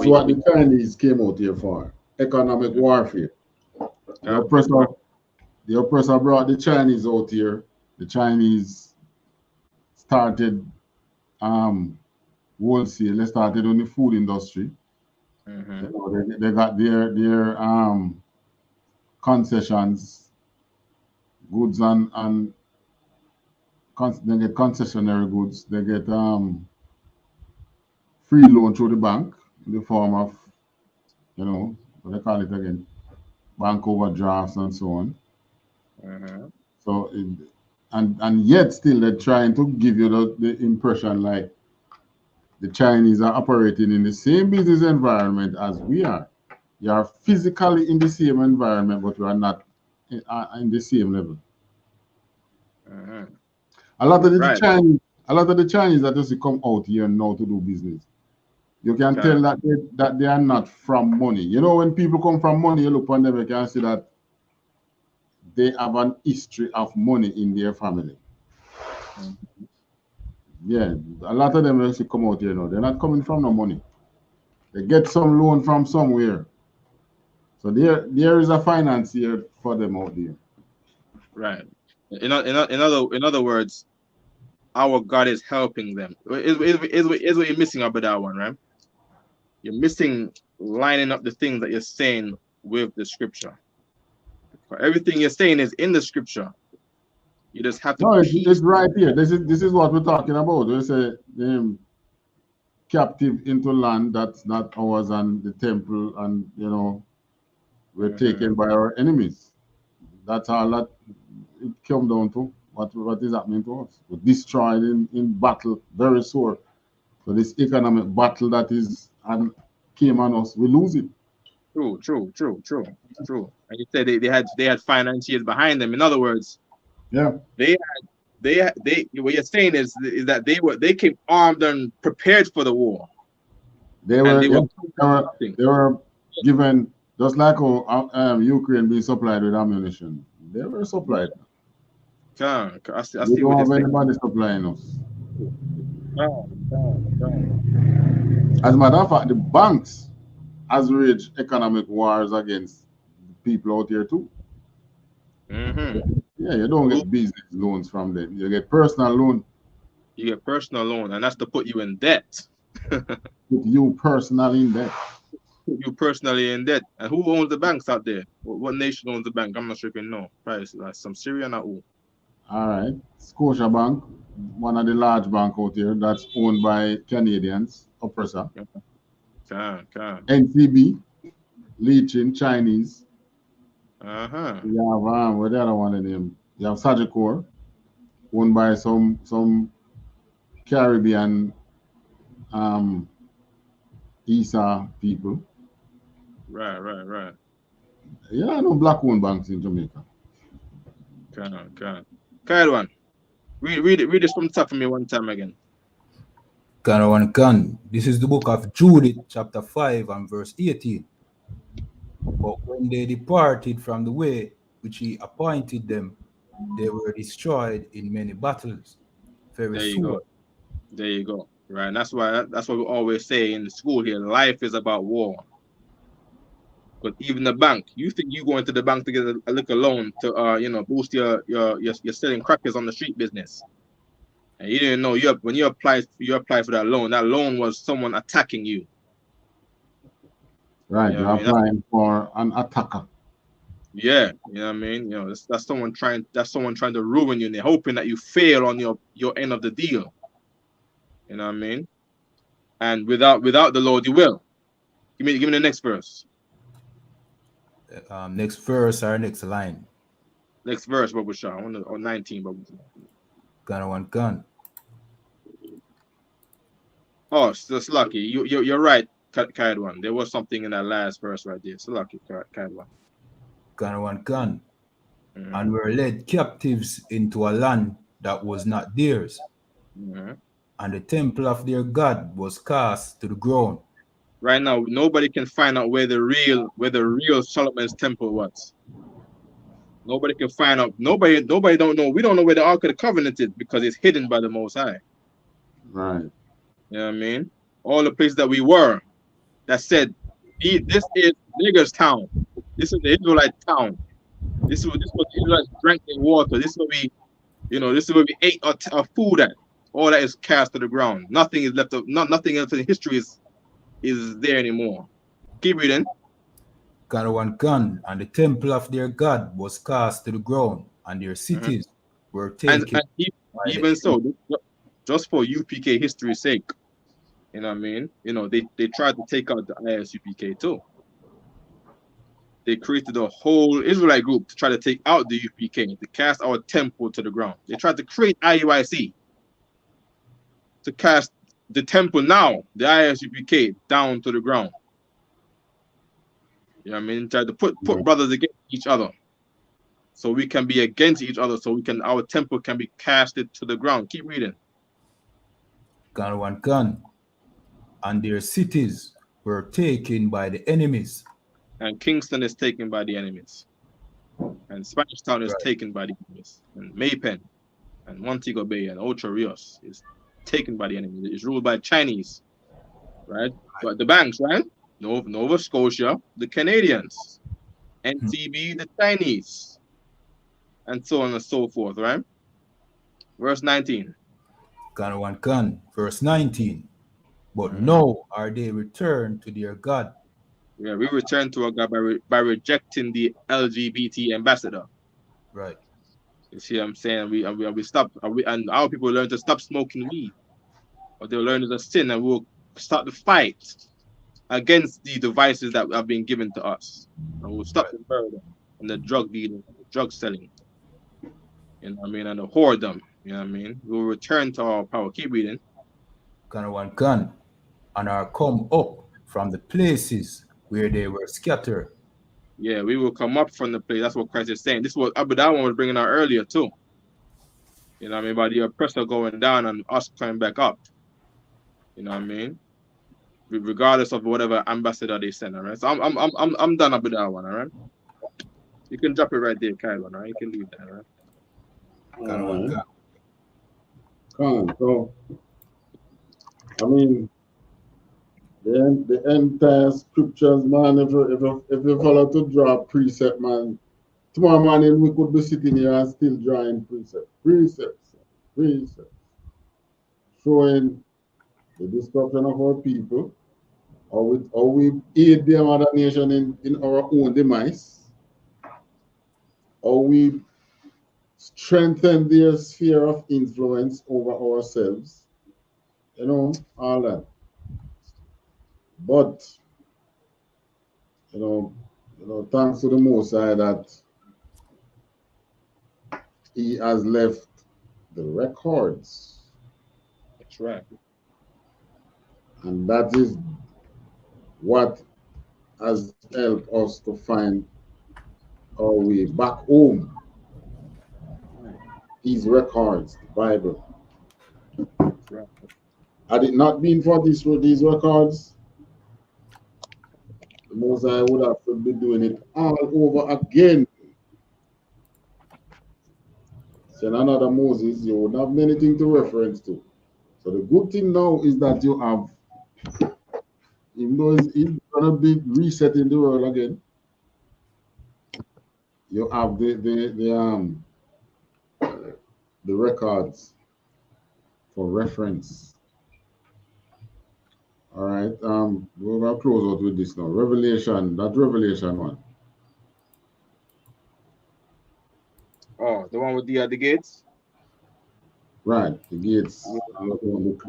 what the Chinese came out here for. Economic warfare. The oppressor brought the Chinese out here. The Chinese started wholesale. They started on the food industry. Mm-hmm. They got their concessions, goods and they get concessionary goods. They get free loan through the bank in the form of, what they call it again, bank overdrafts and so on. Mm-hmm. So, and yet still they're trying to give you the impression like the Chinese are operating in the same business environment as we are. You are physically in the same environment, but you are not in the same level. Mm-hmm. A lot of the Chinese that just come out here now to do business. You can tell that they are not from money. You know, when people come from money, you look on them, you can see that they have an history of money in their family. Mm-hmm. Yeah, a lot of them actually come out here now. They're not coming from no money. They get some loan from somewhere. So there is a finance here for them out there. Right. In other words, our God is helping them. Is what you're missing about that one, right? You're missing lining up the things that you're saying with the scripture. Everything you're saying is in the scripture. You just have to. No, it's right here. This is what we're talking about. We say captive into land that's not ours, and the temple, and we're taken by our enemies. That's all that it came down to. What is happening to us? We're destroyed in battle, very sore. So this economic battle that came on us, we lose it. True. And you said they had financiers behind them. In other words, yeah, they what you're saying is that they came armed and prepared for the war. They were given, just like Ukraine being supplied with ammunition. They were supplied. I see we don't have anybody supplying us. As a matter of fact, the banks has waged economic wars against people out here too. Mm-hmm. Yeah, you don't get business loans from them. You get personal loan. You get personal loan, and that's to put you in debt. Put you personally in debt. put you personally in debt. And who owns the banks out there? What nation owns the bank? I'm not sure if you know. Probably like some Syrian or who. All right. Scotiabank, one of the large banks out here that's owned by Canadians, oppressor. NCB, Leachin, Chinese. Uh-huh. You have what the other one in him? You have Sagicor, owned by some Caribbean ISA people. Right. Yeah, no black owned banks in Jamaica. Kyle one. Read this from the top for me one time again. This is the book of Judith, chapter 5 and verse 18. But when they departed from the way which he appointed them, they were destroyed in many battles. There you go. Right. And that's what we always say in the school here. Life is about war. But even the bank, you think you go into the bank to get a little loan to boost your selling crackers on the street business. And you didn't know when you applied for that loan was someone attacking you. Right, you're applying for an attacker. Yeah, you know what I mean? That's someone trying to ruin you, and they're hoping that you fail on your end of the deal. You know what I mean? And without the Lord, you will. Give me the next verse. Next verse or next line? Next verse, Baba Shah. Or 19, Baba Shah. Gun. Oh, that's lucky. You're right, Kaidwan. There was something in that last verse right there. So lucky, Kaidwan. Gun. And were led captives into a land that was not theirs. And the temple of their God was cast to the ground. Right now, nobody can find out where the real Solomon's temple was. Nobody can find out. Nobody don't know. We don't know where the Ark of the Covenant is because it's hidden by the Most High. Right. You know what I mean? All the places that we were, that said, this is niggers' town. This is the Israelite town. This is what the Israelites drank their water. This is what we ate our food at. All that is cast to the ground. Nothing is left of. Nothing else in history is there anymore. Keep reading. Gun, and the temple of their God was cast to the ground, and their cities were taken. And even so, just for UPK history's sake, you know what I mean? They tried to take out the I.S.U.P.K too. They created a whole Israelite group to try to take out the UPK, to cast our temple to the ground. They tried to create IUIC to cast the temple now, the I.S.U.P.K, down to the ground. You know what I mean? Tried to put brothers against each other, so we can be against each other, so our temple can be casted to the ground. Keep reading. Gun, and their cities were taken by the enemies. And Kingston is taken by the enemies. And Spanish Town is taken by the enemies. And Maypen and Montego Bay and Ocho Rios is taken by the enemies. It's ruled by Chinese, right? But the banks, right? Nova Scotia, the Canadians. NCB, the Chinese. And so on and so forth, right? Verse 19. Gun, verse 19. But now are they returned to their God. Yeah, we return to our God by rejecting the LGBT ambassador. Right. You see what I'm saying? We stop, and our people learn to stop smoking weed. Or they'll learn it's a sin, and we'll start the fight against the devices that have been given to us. And we'll stop the murder and the drug dealing, the drug selling. You know what I mean? And the whoredom. You know what I mean? We'll return to our power. Keep reading. Gun, and are come up from the places where they were scattered. Yeah, we will come up from the place. That's what Christ is saying. This is what Abu Dhawan was bringing out earlier too. You know what I mean? By the oppressor going down and us coming back up. You know what I mean? Regardless of whatever ambassador they send, all right? So I'm done Abu Dhawan, all right? You can drop it right there, Kyle, all right? You can leave that, all right? So, I mean, the entire scriptures, man, if you follow to draw precept, man, tomorrow morning we could be sitting here and still drawing precepts, showing the destruction of our people, or we aid them other nation in our own demise, or we strengthen their sphere of influence over ourselves, you know, all that. But you know, thanks to the Most High that He has left the records. That's right. And that is what has helped us to find our way back home. These records, the Bible. Right. Had it not been for these records, the Most High would have to be doing it all over again. Send another Moses, you wouldn't have anything to reference to. So the good thing now is that you have, even though it's going to be resetting the world again, you have the records for reference. All right, we're going to close out with this now. Revelation, that Revelation one. Oh, the one with the gates? Right, the gates. I believe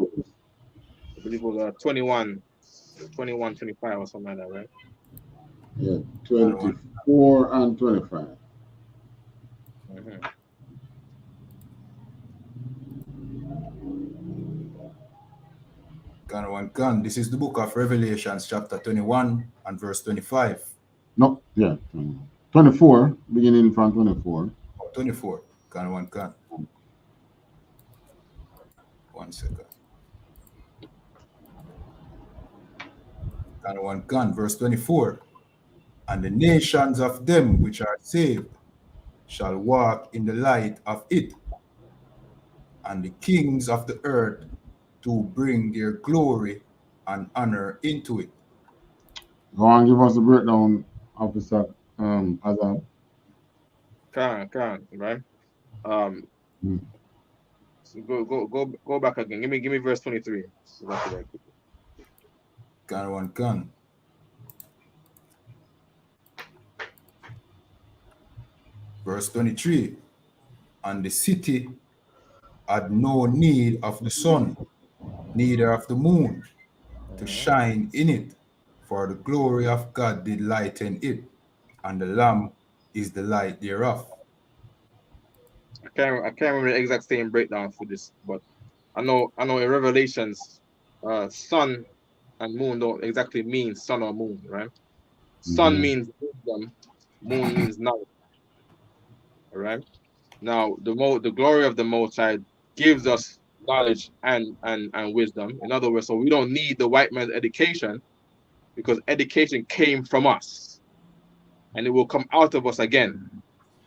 it was 21, 25 or something like that, right? Yeah, 24 and 25. Mm-hmm. Gun. This is the book of Revelations, chapter 21 and verse 25. No, yeah, 24, beginning from 24. 24. Gun. 1 second. Gun. Verse 24. And the nations of them which are saved shall walk in the light of it, and the kings of the earth to bring their glory and honor into it. Go on, give us a breakdown, Officer Azam. Can, right? So go back again. Give me verse 23. Gun. Verse 23. And the city had no need of the sun, neither of the moon, to shine in it, for the glory of God did lighten it, and the Lamb is the light thereof. I can't remember the exact same breakdown for this, but I know in Revelations, sun and moon don't exactly mean sun or moon, right? Sun means wisdom, moon means knowledge. All right. Now the glory of the Most High gives us knowledge and wisdom. In other words, so we don't need the white man's education, because education came from us, and it will come out of us again.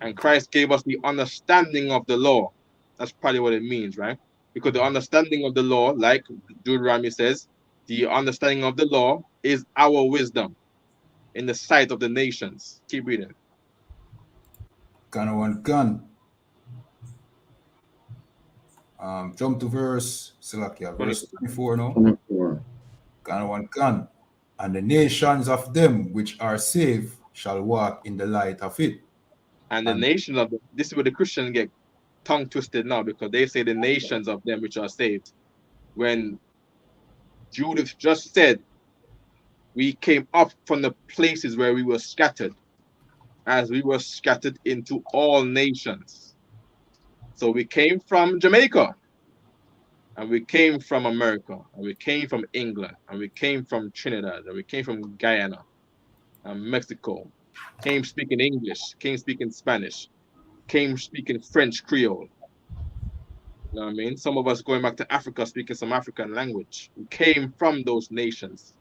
And Christ gave us the understanding of the law. That's probably what it means, right? Because the understanding of the law, like Deuteronomy says, the understanding of the law is our wisdom in the sight of the nations. Keep reading. Gun. Jump to verse 24 now. 24. Gun. And the nations of them which are saved shall walk in the light of it. And the nation of them, this is where the Christians get tongue twisted now, because they say the nations of them which are saved. When Judith just said, we came up from the places where we were scattered, as we were scattered into all nations. So we came from Jamaica, and we came from America, and we came from England, and we came from Trinidad, and we came from Guyana and Mexico, came speaking English, came speaking Spanish, came speaking French Creole. You know what I mean? Some of us going back to Africa speaking some African language. We came from those nations.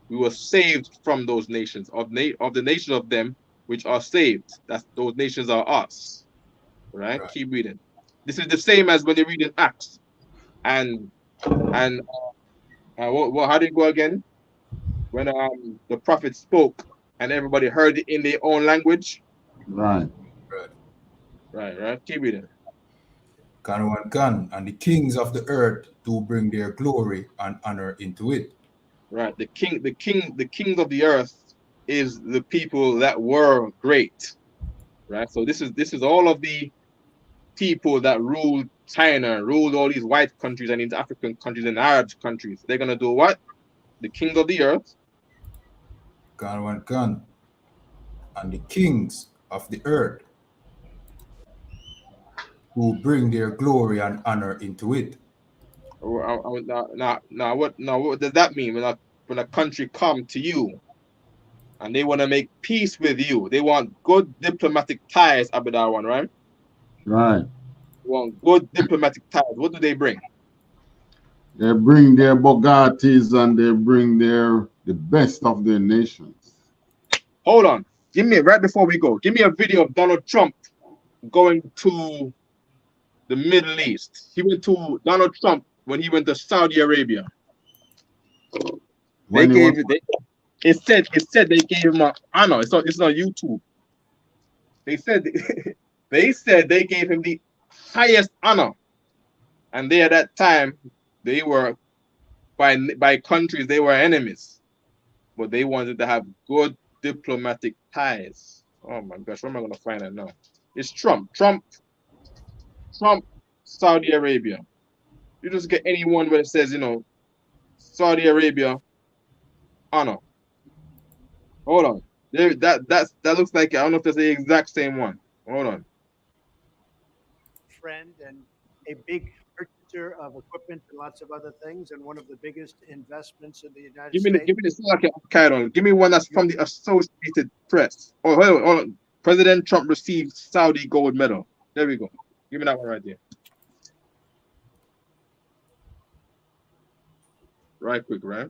We were saved from those nations, of the nation of them which are saved. That's those nations are us. Right? Keep reading. This is the same as when you read in Acts. And what how did it go again? When the prophet spoke and everybody heard it in their own language. Right. Keep reading. Gun. And the kings of the earth do bring their glory and honor into it. Right. The kings of the earth is the people that were great. Right. So this is all of the people that ruled China, ruled all these white countries and these African countries and Arab countries. They're gonna do what? The kings of the earth. Gun. And the kings of the earth who bring their glory and honor into it. Now, what does that mean? When a country come to you and they want to make peace with you, they want good diplomatic ties, Abidar one, right? Right. They want good diplomatic ties. What do they bring? They bring their Bugattis and they bring the best of their nations. Hold on. Give me, right before we go, give me a video of Donald Trump going to the Middle East. Donald Trump when he went to Saudi Arabia. It said they gave him an honor. It's on YouTube. They said they gave him the highest honor, and they at that time they were by countries they were enemies, but they wanted to have good diplomatic ties. Oh my gosh, where am I gonna find it now? It's Trump, Saudi Arabia. You just get anyone where it says Saudi Arabia honor. Hold on. That looks like, I don't know if that's the exact same one. Hold on. Friend and a big purchaser of equipment and lots of other things, and one of the biggest investments in the United States. Give me this like give me one that's from the Associated Press. Oh, hold on. President Trump received Saudi gold medal. There we go. Give me that one right there. Right quick, right?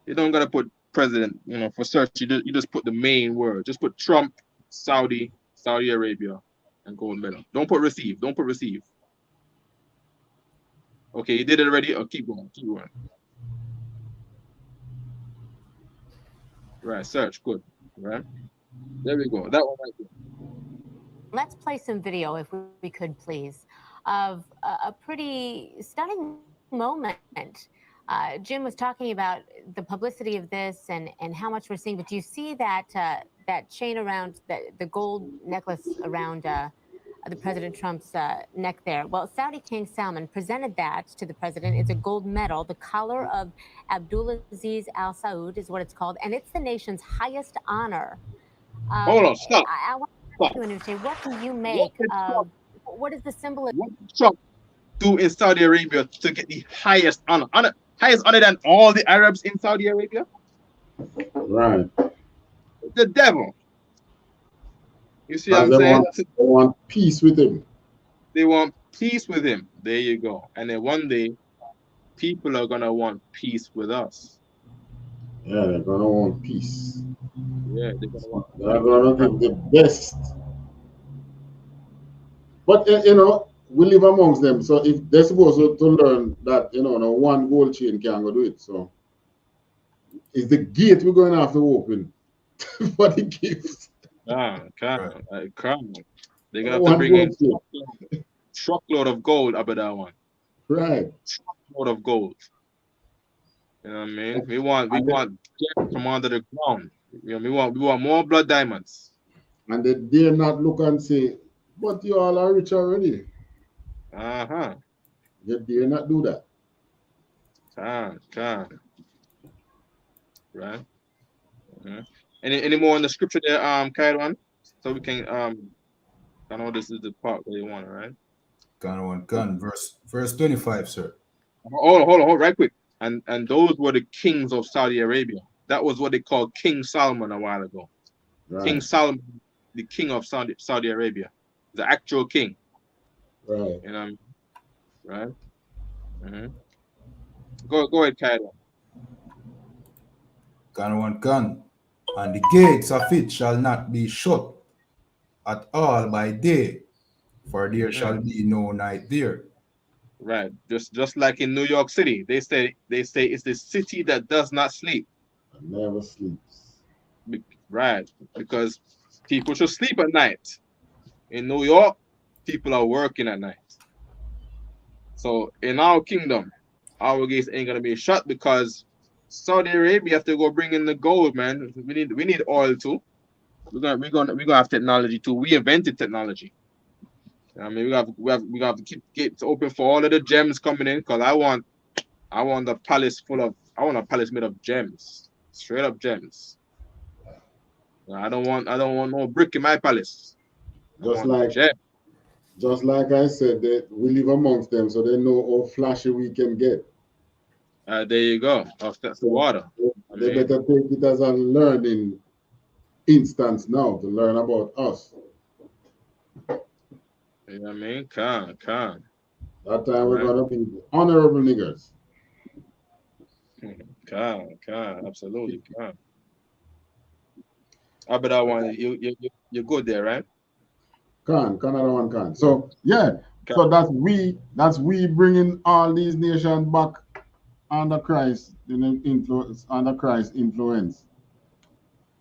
You don't gotta put president, for search. You just put the main word. Just put Trump, Saudi Arabia, and gold medal. Don't put receive. Don't put receive. Okay, you did it already. Oh, keep going. Right, search. Good. Right. There we go. That one right there. Let's play some video, if we could, please, of a pretty stunning moment. Jim was talking about the publicity of this and how much we're seeing, but do you see that that chain around the gold necklace around the President Trump's neck there? Well, Saudi King Salman presented that to the president. It's a gold medal. The collar of Abdulaziz Al Saud is what it's called, and it's the nation's highest honor. Hold on, stop. I want to understand, what do you make of what is the symbolism? What did Trump do in Saudi Arabia to get the highest honor? Highest honor than all the Arabs in Saudi Arabia? Right. The devil. You see what I'm saying? They want peace with him. They want peace with him. There you go. And then one day, people are gonna want peace with us. Yeah, they're gonna want peace. Yeah, they're gonna get the best. But we live amongst them. So if they're supposed to learn that no one gold chain can't go do it. So it's the gate we're going to have to open for the gifts. They're gonna have to bring in a truckload of gold up at that one. Right. Truckload of gold. You know what I mean? We want gems from under the ground. We want more blood diamonds. And they dare not look and say, but you all are rich already. They dare not do that. Right. Any more in the scripture there, Kairon? So we can I know this is the part where you want it, right? Gun, verse 25, sir. Hold on, right quick. And those were the kings of Saudi Arabia. That was what they called King Solomon a while ago. Right. King Solomon, the king of Saudi Arabia, the actual king. Right. Right. Go ahead, Kairon. Gun. And the gates of it shall not be shut at all by day, for there shall be no night there. Right. Just like in New York City, they say it's the city that does not sleep. It never sleeps. Right. Because people should sleep at night. In New York, people are working at night. So in our kingdom, our gates ain't gonna be shut because Saudi Arabia have to go bring in the gold, man. We need oil too. We're gonna have technology too. We invented technology. I mean, we have to keep gates open for all of the gems coming in, because I want a palace made of gems, straight up gems. I don't want no brick in my palace. Just like I said, that we live amongst them, so they know how flashy we can get. There you go. That's the water. They better take it as a learning instance now to learn about us. You know what I mean? Can. That time we're gonna be honorable niggers. Can, absolutely can. I bet I want you good there, right? Another one can. So yeah, so that's we bringing all these nations back under Christ influence,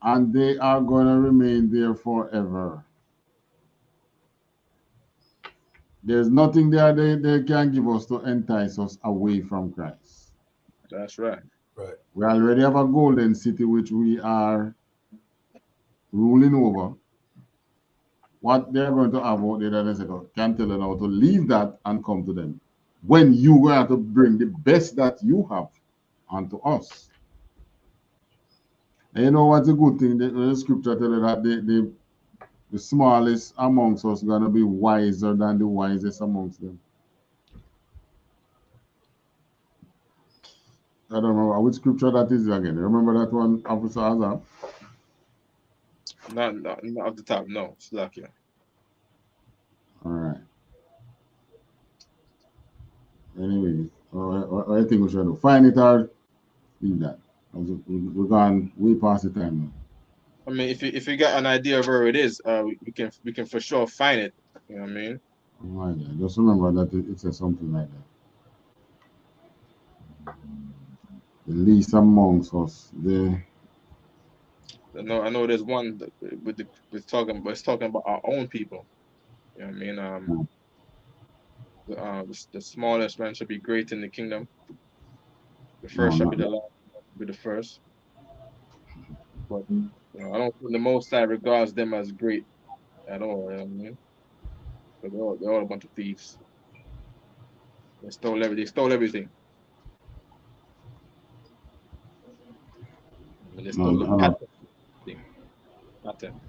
and they are going to remain there forever. There's nothing there they can give us to entice us away from Christ. That's right. Right. We already have a golden city which we are ruling over. What they're going to have out there, they can tell them how to leave that and come to them. When you have to bring the best that you have onto us. And you know what's a good thing? The scripture tells you that the smallest amongst us going to be wiser than the wisest amongst them. I don't remember which scripture that is again. Remember that one, Officer Azam? Not off the top, no. It's lucky. All right. Anyway, I think we should find it or leave that. We're gone way past the time now. I mean, if you got an idea of where it is, we can for sure find it. You know what I mean? Oh my God. Just remember that it says something like that. The least amongst us, I know there's one it's talking about our own people. You know what I mean? The smallest man should be great in the kingdom. The first shall be the last, be the first. But I don't think the Most High regards them as great at all. You know what I mean? But they're all a bunch of thieves. They stole everything. And they stole the pattern.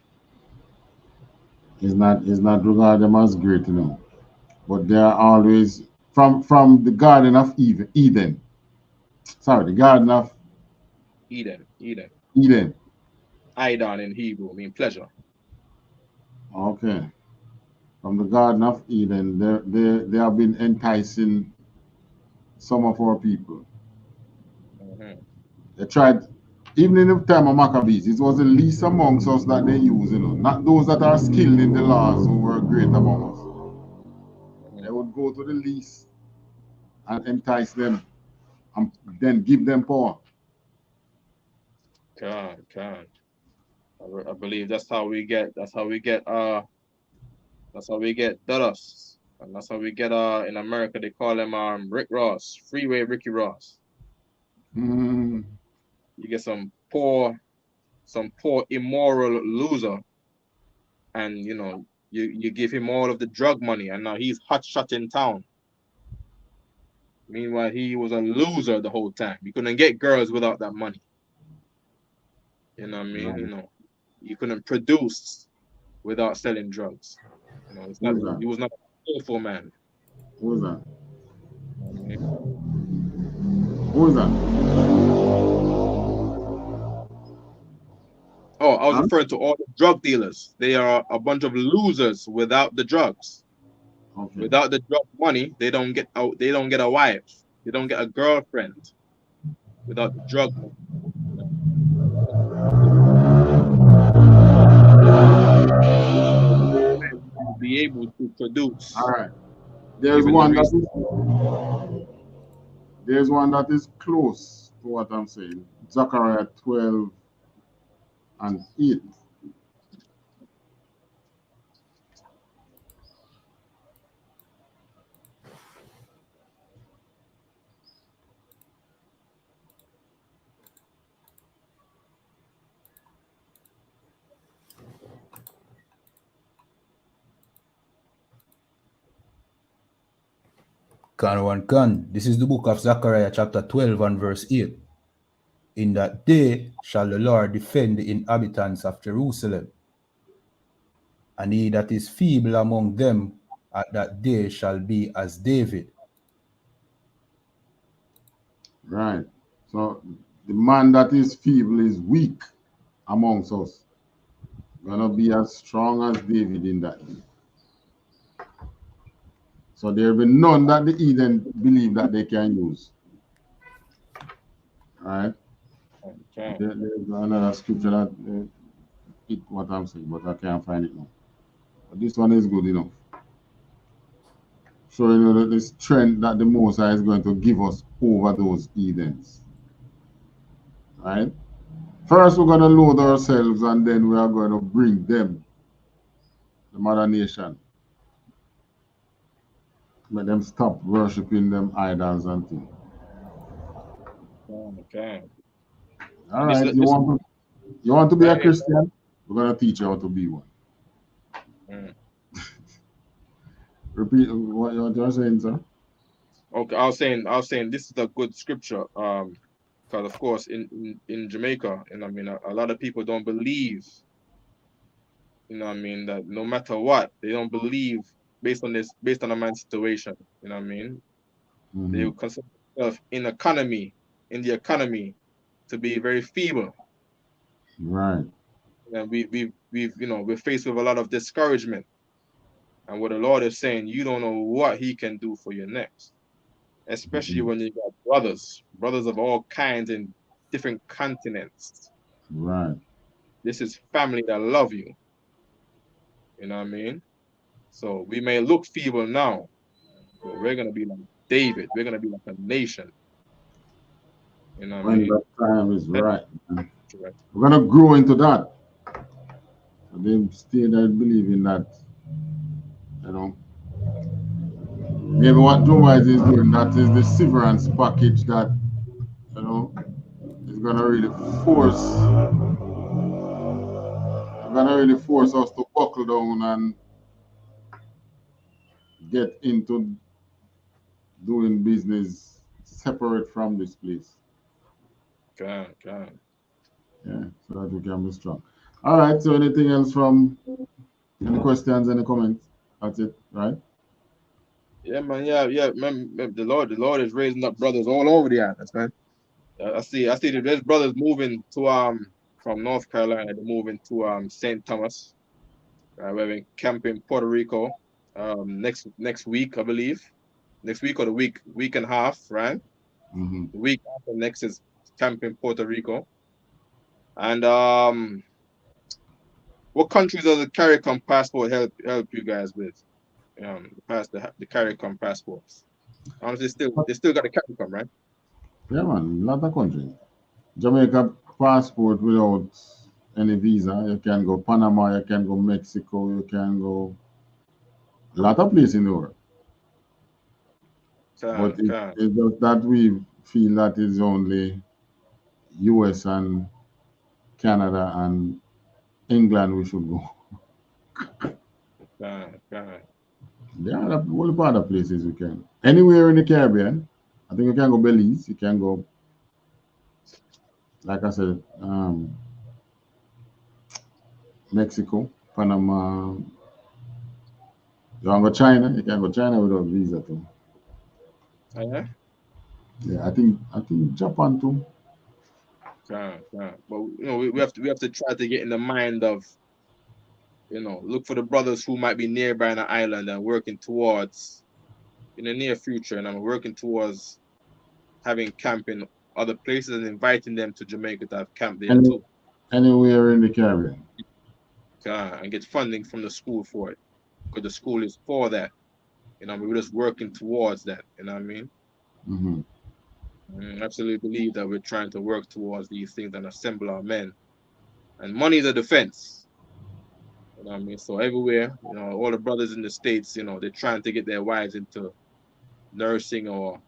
It's not regard them as great, but they are always from the Garden of Eden. Sorry, the Garden of Eden. Idon in Hebrew mean pleasure. Okay. From the Garden of Eden, they have been enticing some of our people. They tried, even in the time of Maccabees, it was the least amongst us that they used, not those that are skilled in the laws who were great among us. They would go to the least and entice them and then give them power. Can. I believe that's how we get Dulles. And that's how we get in America they call him Rick Ross, Freeway Ricky Ross. You get some poor immoral loser, and you give him all of the drug money, and now he's hot shot in town. Meanwhile, he was a loser the whole time. He couldn't get girls without that money. You know what I mean? Right. You couldn't produce without selling drugs. He was not a skillful man. Who was that? Okay. Who was that? Oh, I was referring to all the drug dealers. They are a bunch of losers without the drugs. Okay. Without the drug money, they don't get out. They don't get a wife. They don't get a girlfriend. Without the drug money. Be able to produce. All right. There's one that is close to what I'm saying. Zechariah 12:8. This is the book of Zechariah chapter 12 and verse 8. In that day shall the Lord defend the inhabitants of Jerusalem, and he that is feeble among them at that day shall be as David. Right. So the man that is feeble is weak amongst us. Gonna be as strong as David in that day. So there will be none that the heathen believe that they can use. Right? Okay. There's another scripture that it what I'm saying, but I can't find it now. But this one is good enough. Showing you that the strength that the Most High is going to give us over those heathens. Right? First, we're going to load ourselves, and then we are going to bring them, the mother nation. Make them stop worshiping them idols and things. Okay. All right. You want to be a Christian? We're going to teach you how to be one. Repeat what you're saying, sir. Okay, I was saying this is a good scripture. Because of course in Jamaica, and I mean a lot of people don't believe, you know what I mean, that no matter what, they don't believe based on a man's situation, you know what I mean? They will consider themselves in the economy to be very feeble. Right. And we're faced with a lot of discouragement. And what the Lord is saying, you don't know what he can do for you next. Especially when you got brothers of all kinds in different continents. Right. This is family that love you. You know what I mean? So we may look feeble now, but we're gonna be like David. We're gonna be like a nation. You know what I When mean? the time is right. We're gonna grow into that. So they stay there believing that, you know. Maybe what Joe Wise is doing, that is the severance package that, you know, is gonna really force us to buckle down and get into doing business separate from this place. God. Yeah, so that we can be strong. All right, so anything else from any questions, any comments? That's it, right? Yeah, man. Yeah. Man, the Lord is raising up brothers all over the islands, man. I see that there's brothers moving to from North Carolina. They're moving to St. Thomas. We're in camp in Puerto Rico. Next week, I believe. Next week or the week and a half, right? Mm-hmm. The week after next is camp in Puerto Rico. And what countries does the CARICOM passport help you guys with? The CARICOM passports. Honestly, they still got the CARICOM, right? Yeah, man, lot of countries. Jamaica passport without any visa. You can go Panama, you can go Mexico, you can go a lot of places in the world. But it's just that we feel that it's only US and Canada and England we should go. There are a whole lot of places we can. Anywhere in the Caribbean. I think you can go Belize, you can go, like I said, Mexico, Panama. You want to go China? You can go China without visa too. Yeah. Yeah, I think Japan too. But we have to try to get in the mind of, look for the brothers who might be nearby an island and working towards in the near future, and I'm working towards having camp in other places and inviting them to Jamaica to have camp there too. Anywhere in the Caribbean. And get funding from the school for it, because the school is for that. We're just working towards that. You know what I mean? Mm-hmm. I absolutely believe that we're trying to work towards these things and assemble our men. And money is a defense. You know what I mean? So everywhere, all the brothers in the States, they're trying to get their wives into nursing or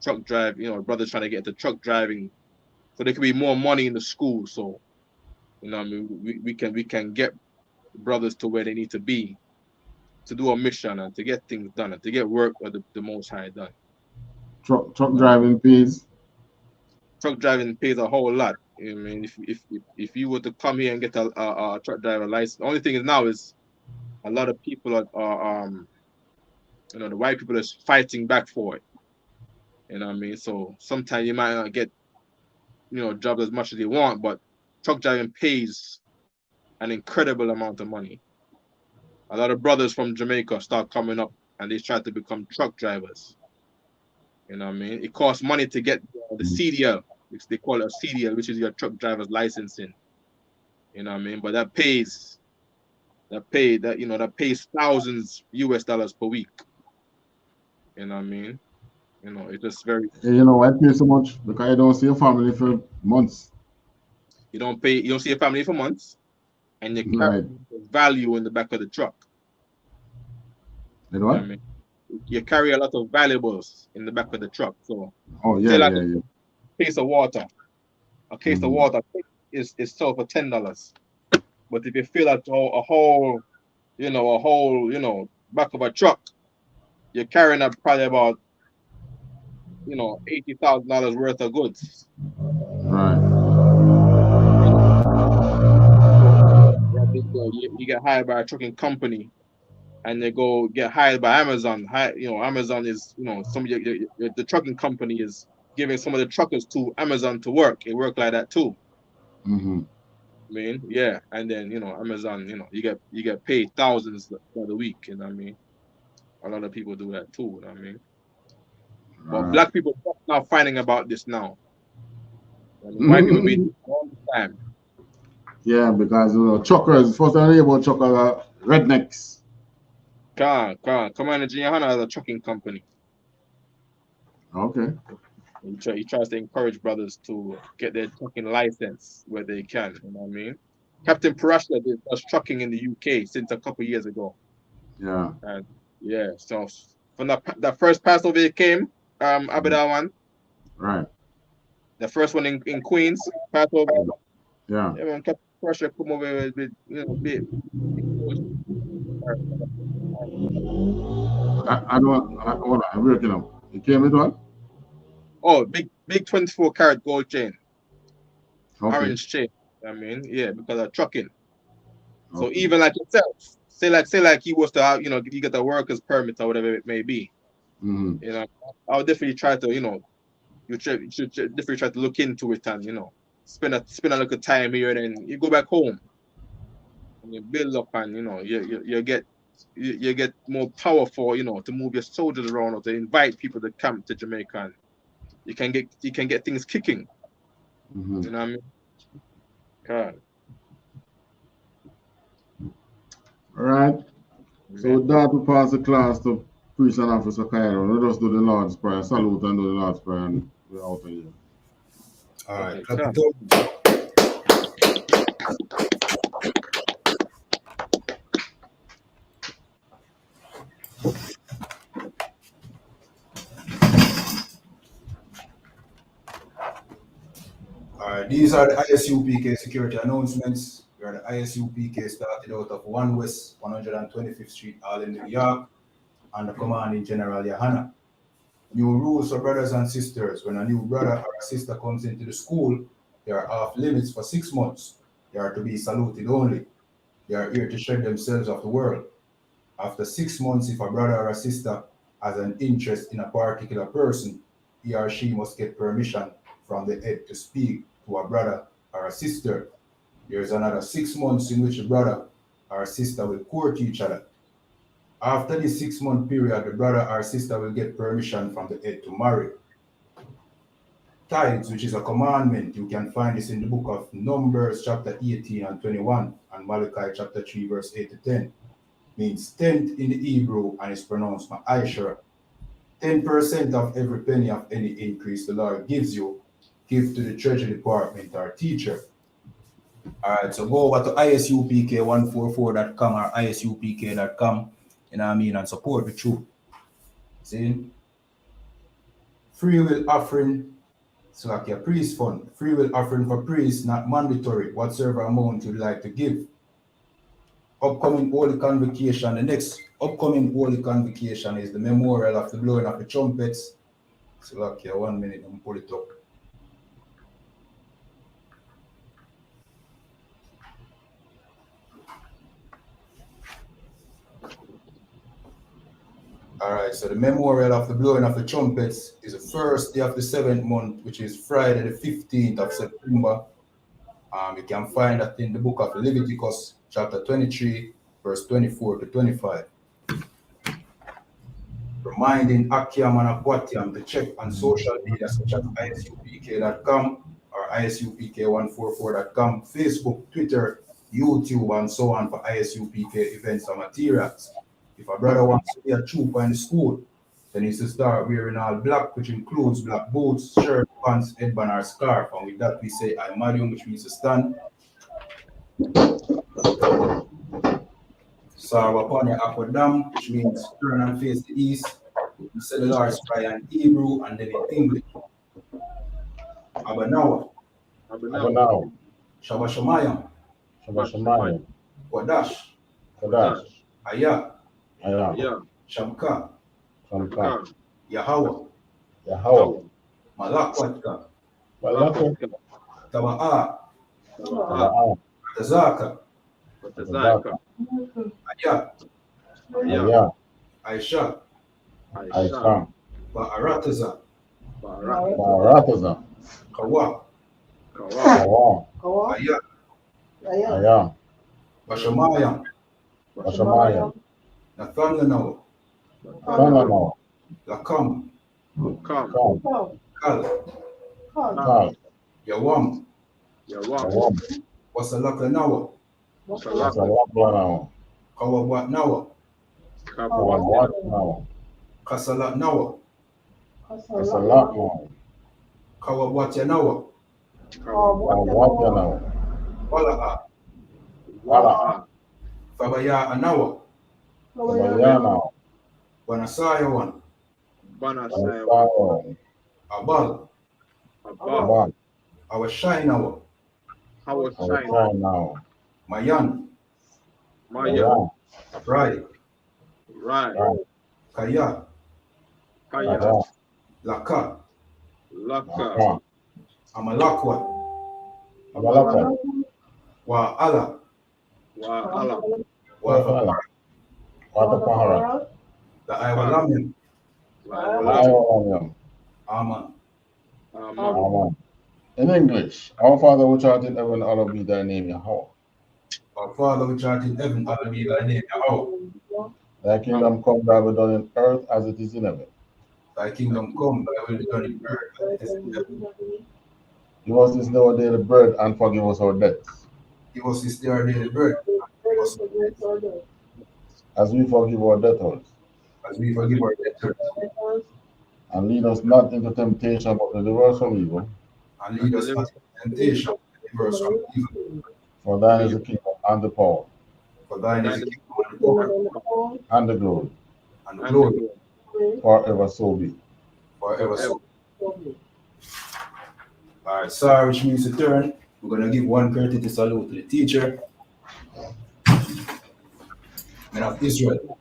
truck drive, brothers trying to get into truck driving so there can be more money in the school. So, what I mean, we can get brothers to where they need to be to do a mission and to get things done and to get work with the Most High done. Truck driving pays. Truck driving pays a whole lot. I mean, if you were to come here and get a truck driver license, the only thing is now is a lot of people are the white people are fighting back for it. You know what I mean? So sometimes you might not get jobs as much as you want, but truck driving pays an incredible amount of money. A lot of brothers from Jamaica start coming up and they try to become truck drivers. You know what I mean? It costs money to get the CDL, which they call it a CDL, which is your truck driver's licensing. You know what I mean? But that pays thousands US dollars per week. You know what I mean? It's just very. You know why I pay so much? Because I don't see a family for months. You don't see a family for months, and you carry value in the back of the truck. You know what? I mean? You carry a lot of valuables in the back of the truck. So, yeah. A case of water. A case of water is sold for $10. But if you fill out a whole back of a truck, you're carrying up probably about $80,000 worth of goods. Right. You get hired by a trucking company, and they go get hired by Amazon. Amazon is the trucking company is giving some of the truckers to Amazon to work. It work like that too. Mm-hmm. I mean, yeah, and then Amazon, you get paid thousands for the week. You know what I mean? A lot of people do that too. You know what I mean? But black people are now finding about this now. I mean, white people been doing it all the time. Yeah, because truckers, first I hear about truckers are rednecks. Commander YAHANNA has a trucking company. Okay. He tries to encourage brothers to get their trucking license where they can. You know what I mean? Captain Parashla does trucking in the UK since a couple of years ago. Yeah. And yeah, so from that first Passover it came, Abida one. Right. The first one in Queens, Passover. Yeah. When Captain Parashla come over with big. I'm working up. It came with what? Oh, big 24-karat gold chain. Okay. Orange chain. I mean, yeah, because of trucking. So even like yourself, say like you was to have, you get a worker's permit or whatever it may be. Mm-hmm. I would definitely try to, you should definitely try to look into it and, spend a little time here, and then you go back home and you build up, and you get more powerful, to move your soldiers around or to invite people to come to Jamaica. And you can get things kicking. Mm-hmm. You know what I mean? God. All right. So with that, we pass the class to Priest and Officer Cairo. Let us do the Lord's Prayer. Salute and do the Lord's Prayer, and we're out of here. All right. These are the I.S.U.P.K security announcements. Where the I.S.U.P.K started out of 1 West 125th Street, Harlem, New York, under commanding General YAHANNA. New rules for brothers and sisters. When a new brother or a sister comes into the school, they are off limits for 6 months. They are to be saluted only. They are here to shed themselves of the world. After 6 months, if a brother or a sister has an interest in a particular person, he or she must get permission from the head to speak to a brother or a sister. There is another 6 months in which a brother or a sister will court each other. After this 6-month period, the brother or sister will get permission from the head to marry. Tithes, which is a commandment, you can find this in the book of Numbers chapter 18 and 21 and Malachi chapter 3 verse 8 to 10. Means tenth in the Hebrew and is pronounced ma'aishara. 10% of every penny of any increase the Lord gives you, give to the treasury department or teacher. All right, so go over to ISUPK144.com or ISUPK.com, you know what I mean, and support the truth. See? Free will offering, so like your priest fund. Free will offering for priests, not mandatory, whatsoever amount you'd like to give. Upcoming Holy Convocation, the next upcoming Holy Convocation is the memorial of the blowing of the trumpets, So like here, 1 minute, I'm pull it up. Alright, so the memorial of the blowing of the trumpets is the first day of the 7th month, which is Friday the 15th of September. You can find that in the book of Leviticus, chapter 23, verse 24 to 25. Reminding Akiam and Akwatiam to check on social media such as ISUPK.com or ISUPK144.com, Facebook, Twitter, YouTube, and so on for ISUPK events and materials. If a brother wants to be a trooper in the school, then he needs to start wearing all black, which includes black boots, shirt, pants, headband, or scarf. And with that, we say I-Marium, which means to stand. Sarvapanya Akwadam, which means turn and face the east. We say the Lord's Prayer in Hebrew and then in English. Abanawa. Abanawa. Shabashamayam. Shabashamayam. Wadash. Wadash. Ayah. Ayah. Shamka. Shamka. Yahweh. Yahweh. Malakwatka. Malakwatka. Tawa'a. Tawa'a. Tazaka. Tazaka. Ayah. Ayah. Aisha. Aisha. Ba'arataza. Ba'arataza. Kawa. Kawa. Ayah. Ayah. Bashamayam. Bashamayam. Nathanawa. Nathanawa. Lakam. Kal. Kal. Yawam. Wasalakanawa. Wasalakanawa. Kawabwatnawa. Kawabwatnawa. Kasalatnawa. Kasalatnawa. Kawabwatyanawa. Kawabwatyanawa. Wala'a. Fabaya'anawa. Fabaya'anawa. Banasayawan. Banasayawan. Abal. Awashainawa. Awashainawa. Mayan. Rai. Kaya. Laka. Amalakwa. Wa ala. Watapahara. The Iwalamim. Amen. In English, our Father which art in heaven, hallowed be thy name, Yahweh. Our Father which art in heaven, hallowed be thy name, Yahweh. Thy kingdom come, thy will be done in earth as it is in heaven. Thy kingdom come, thy will be done in earth as it is in heaven. Give us this day our daily bread, and forgive us our debts. Give us this day our daily bread, as we forgive our debtors. As we forgive our debtors. And lead us not into temptation, but deliver us from evil. And lead us not into temptation, but deliver us from evil. For thine is the kingdom and the power. For thine is the kingdom and the power. And the glory. And the glory. Forever so be. Forever so be. Alright, sorry, which means to turn. We're going to give one courtesy salute to the teacher. Men of Israel.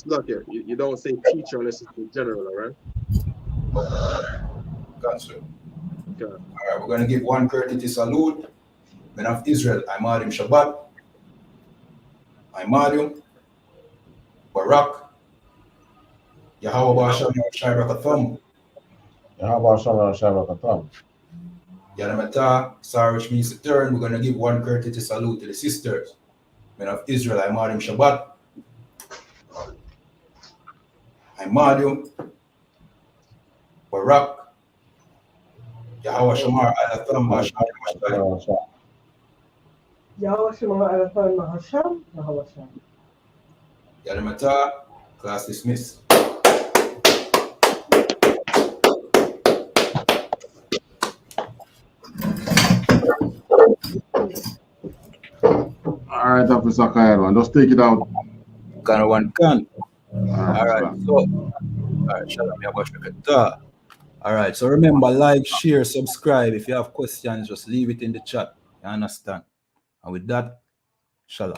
Look here, you don't say teacher unless it's in general, all right? Gotcha. Okay. All right, we're going to give one courtesy salute. Men of Israel, I-Marium Shabbat. I-Marium. Barak. Yahweh Ba'Shem Shai-Rakatham. Yahweh Ba'Shem Shai-Rakatham. Yanamata, sorry, which means to turn. We're going to give one courtesy salute to the sisters. Men of Israel, I-Marium Shabbat. I-Marium. Barak. Yahweh Shamar Alatham Ba'Shem. Yahweh Shamar Alatham Ba'Shem. Yahweh Shamar. Yanamata, class dismissed. All right, Officer Kyle, just take it out. Can one can. All right, so Shalom, Yahweh. All right, so remember, like, share, subscribe. If you have questions, just leave it in the chat. You understand? And with that, Shalom.